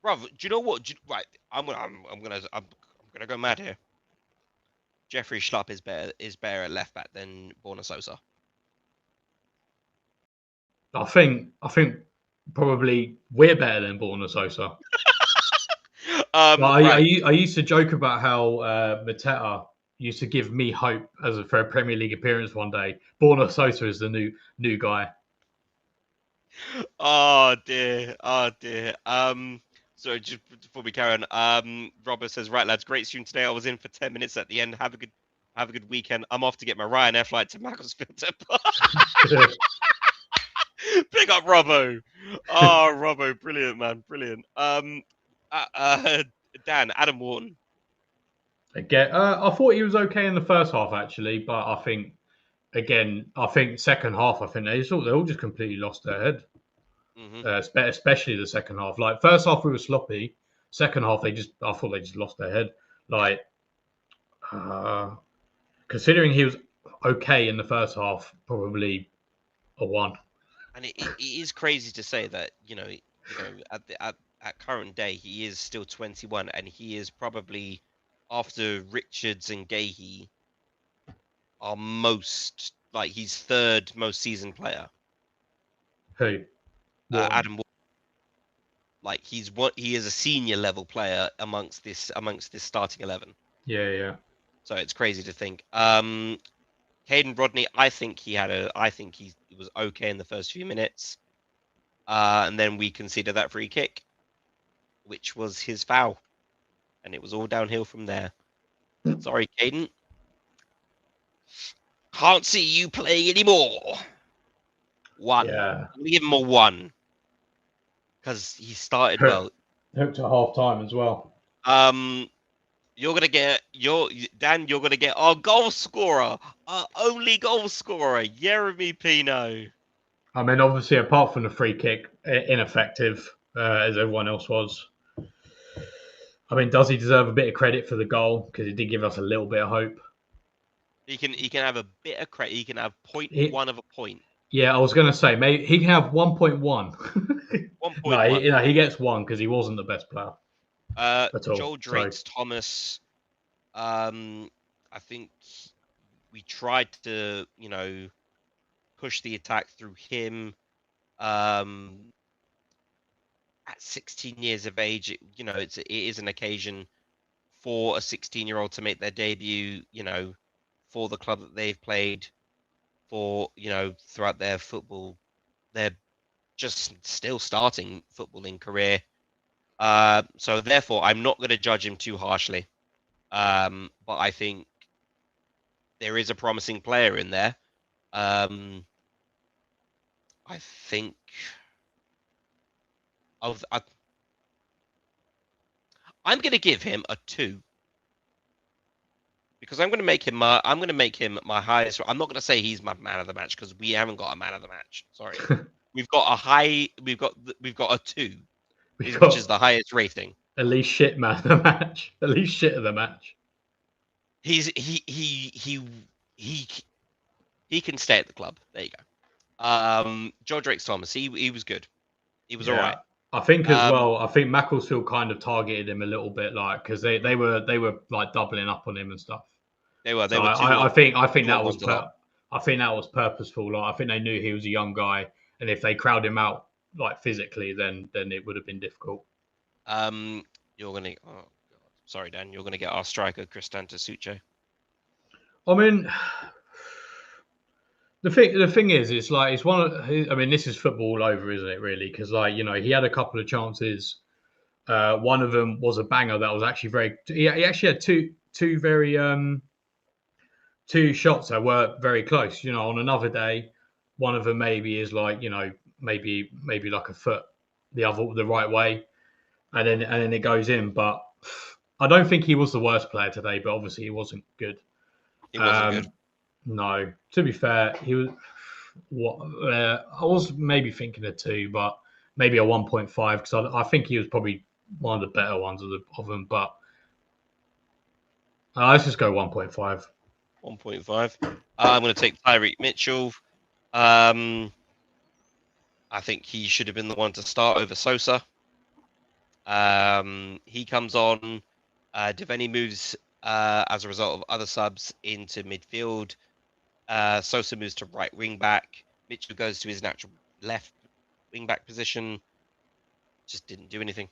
Bruv, do you know what? Right, I'm gonna go mad here. Jeffrey Schlupp is better at left back than Borna Sosa. I think probably we're better than Borna Sosa. I used to joke about how Mateta used to give me hope for a Premier League appearance one day. Borna Sosa is the new guy. Oh dear. So just before we carry on, Robert says, right lads, great stream today. I was in for 10 minutes at the end. Have a good weekend. I'm off to get my Ryanair flight to Macclesfield. Pick up Robbo. Oh, Robbo, brilliant, man, brilliant. Dan, Adam Wharton. Again, I thought he was okay in the first half actually, but I think second half, I think they all just completely lost their head. Especially the second half. Like first half we were sloppy. Second half I thought they just lost their head. Like considering he was okay in the first half, probably a 1. And it is crazy to say that at current day he is still 21, and he is probably, after Richards and Gahey, our most, like, he's third most seasoned player. Who? Adam. Like he is a senior level player amongst this starting 11. Yeah. So it's crazy to think. Hayden Rodney, I think he was okay in the first few minutes. And then we consider that free kick, which was his foul. And it was all downhill from there. Sorry, Hayden. Can't see you playing anymore. 1. Yeah. I'm gonna give him a 1. Because he started well. Hooked at half time as well. You're gonna get our goal scorer, our only goal scorer, Jeremy Pino. I mean, obviously, apart from the free kick, ineffective as everyone else was. I mean, does he deserve a bit of credit for the goal? Because it did give us a little bit of hope. He can have a bit of credit. He can have 0.1 of a point. Yeah, I was going to say maybe he can have 1.1. 1.1. No, he gets 1 because he wasn't the best player. Joel Drake's Thomas. I think we tried to, push the attack through him. At 16 years of age, it is an occasion for a 16-year-old to make their debut, for the club that they've played for, throughout their football. They're just still starting footballing career. So therefore, I'm not going to judge him too harshly. But I think there is a promising player in there. I think I'm going to give him a 2 because I'm going to make him my highest. I'm not going to say he's my man of the match because we haven't got a man of the match. Sorry, we've got a 2, which is the highest rating. At least shit man of the match. At least shit of the match. He can stay at the club. There you go. Joel Drake Thomas, he was good. He was all right. I think as well. I think Macclesfield kind of targeted him a little bit, like because they were like doubling up on him and stuff. They were. I think that was purposeful. Like I think they knew he was a young guy, and if they crowd him out like physically, then it would have been difficult. You're gonna. Oh God. Sorry, Dan. You're gonna get our striker Cristante Sucho. I mean, the thing is, it's like it's one of. I mean, this is football all over, isn't it? Really, because he had a couple of chances. One of them was a banger that was actually very. He actually had two very two shots that were very close. On another day, one of them maybe is like maybe like a foot the right way, and then it goes in. But I don't think he was the worst player today. But obviously, he wasn't good. He wasn't good. No, to be fair, he was. I was maybe thinking a 2, but maybe a 1.5 because I think he was probably one of the better ones of them. But let's just go 1.5. 1.5. I'm going to take Tyreek Mitchell. I think he should have been the one to start over Sosa. He comes on. Devaney moves as a result of other subs into midfield. Sosa moves to right wing back. Mitchell goes to his natural left wing back position. Just didn't do anything.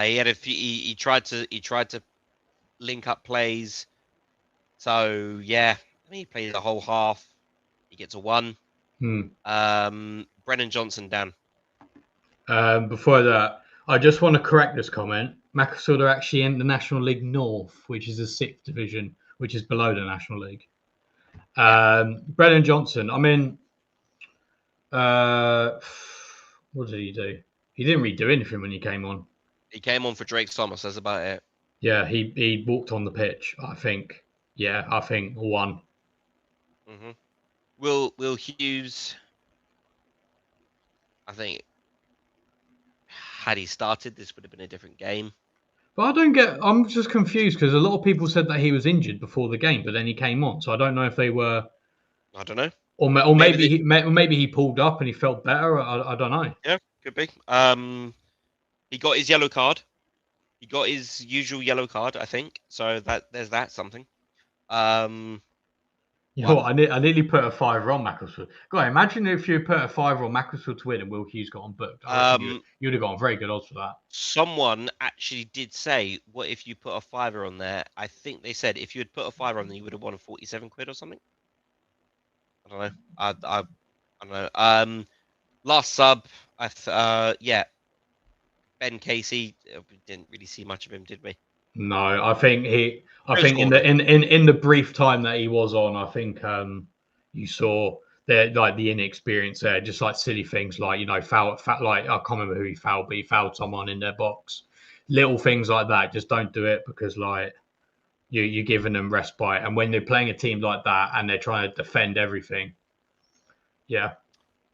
He had a few. He tried to link up plays. So yeah, he played the whole half. He gets a 1. Brennan Johnson, Dan. Before that, I just want to correct this comment. Macclesfield are actually in the National League North, which is the 6th division, which is below the National League. Brennan Johnson. I mean, What did he do? He didn't really do anything when he came on. He came on for Drake Thomas. That's about it. Yeah, he walked on the pitch. I think. Yeah, I think 1. Mm-hmm. Will Hughes? I think had he started, this would have been a different game. But I don't get. I'm just confused because a lot of people said that he was injured before the game, but then he came on. So I don't know if they were. I don't know. Or maybe he pulled up and he felt better. I don't know. Yeah, could be. He got his yellow card. He got his usual yellow card, I think. So there's that something. You know what? I nearly put a 5 on Macclesfield. God, imagine if you put a 5 on Macclesfield to win and Will Hughes got on booked. I reckon you'd have gotten very good odds for that. Someone actually did say, "What if you put a £5 on there?" I think they said if you had put a £5 on there, you would have won 47 quid or something. I don't know. I don't know. Last sub. Yeah. Ben Casey. We didn't really see much of him, did we? No, I think in the brief time that he was on, I think you saw the inexperience there, just like silly things like foul like I can't remember who he fouled, but he fouled someone in their box. Little things like that, just don't do it because like you're giving them respite, and when they're playing a team like that and they're trying to defend everything, yeah.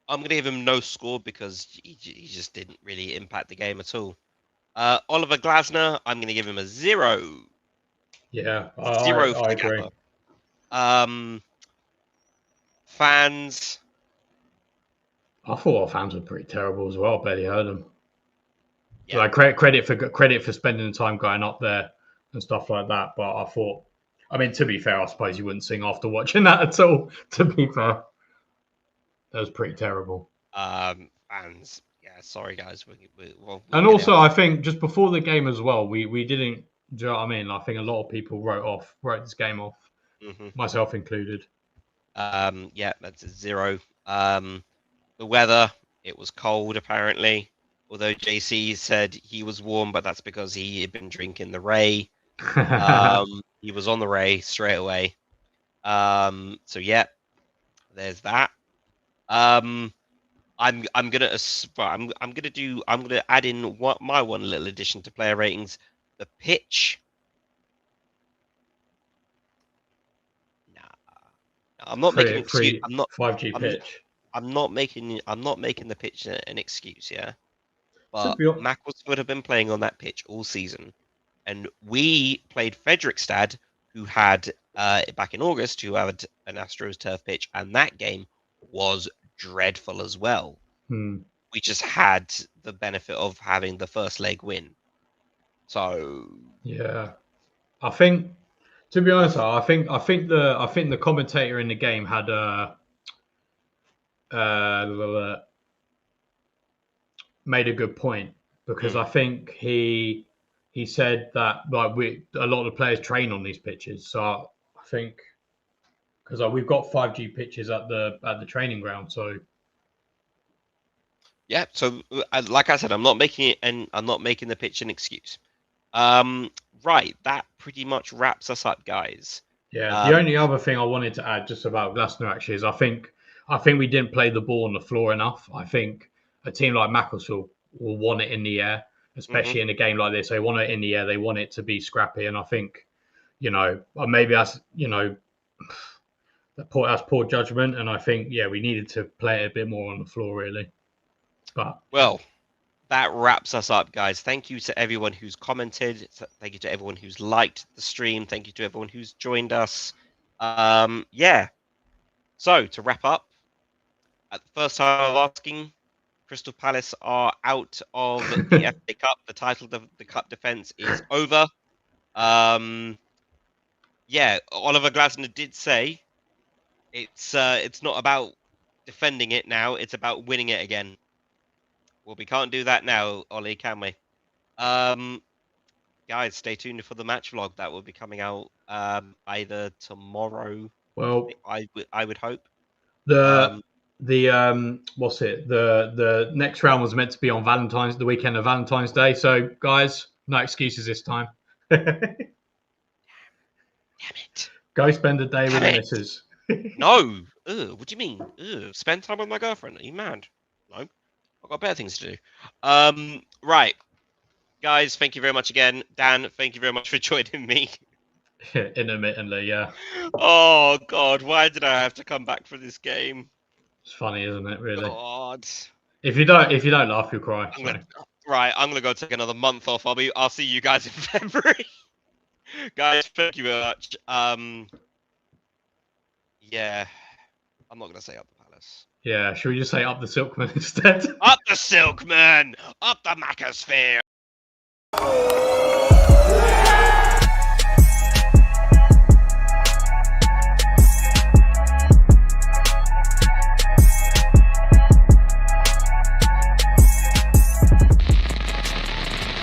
I'm gonna give him no score because he just didn't really impact the game at all. Oliver Glasner, I'm going to give him a 0. Yeah, 0 for I the agree. Gapper. Fans. I thought our fans were pretty terrible as well. Barely heard them. Yeah. Like credit for spending the time going up there and stuff like that. But I thought, I mean, to be fair, I suppose you wouldn't sing after watching that at all. To be fair, that was pretty terrible. Fans. Yeah, sorry guys. We'll and also, I think just before the game as well, we didn't. Do you know what I mean? I think a lot of people wrote this game off, myself included. Yeah, that's a 0. The weather, it was cold apparently. Although JC said he was warm, but that's because he had been drinking the Ray. He was on the Ray straight away. So yeah, there's that. I'm gonna add in my one little addition to player ratings. The pitch. Nah, I'm not making an excuse. I'm not 5G pitch. I'm not making the pitch an excuse. Yeah, but Macclesfield have been playing on that pitch all season, and we played Fredrikstad, who had back in August, who had an Astros turf pitch, and that game was dreadful as well. We just had the benefit of having the first leg win. So yeah, I think to be honest, I think the commentator in the game had made a good point because I think he said that like a lot of the players train on these pitches. So I think because we've got 5G pitches at the training ground, so. Yeah, so like I said, I'm not making it, and I'm not making the pitch an excuse. Right, that pretty much wraps us up, guys. Yeah, the only other thing I wanted to add just about Glasner actually is I think we didn't play the ball on the floor enough. I think a team like Macclesfield will want it in the air, especially in a game like this. They want it in the air. They want it to be scrappy, and I think maybe that's that's poor judgment. And I think we needed to play it a bit more on the floor really. But well, that wraps us up, guys. Thank you to everyone who's commented. Thank you to everyone who's liked the stream. Thank you to everyone who's joined us. Yeah. So to wrap up, at the first time of asking, Crystal Palace are out of the FA Cup. The title of the cup defense is over. Yeah, Oliver Glasner did say it's not about defending it now. It's about winning it again. Well, we can't do that now, Ollie, can we? Guys, stay tuned for the match vlog that will be coming out either tomorrow. Well, I would hope. The next round was meant to be on the weekend of Valentine's Day. So, guys, no excuses this time. Damn it! Go spend a day with the missus. No, What do you mean? Spend time with my girlfriend? Are you mad? No, I've got better things to do. Right, guys, thank you very much again. Dan, thank you very much for joining me. Intermittently, yeah. Oh God, why did I have to come back for this game? It's funny, isn't it? Really. God. If you don't laugh, you'll cry. Right, I'm gonna go take another month off. I'll see you guys in February. Guys, thank you very much. Yeah, I'm not gonna say up the Palace. Yeah, should we just say up the Silkman instead? Up the Silkman! Up the Macclesfield!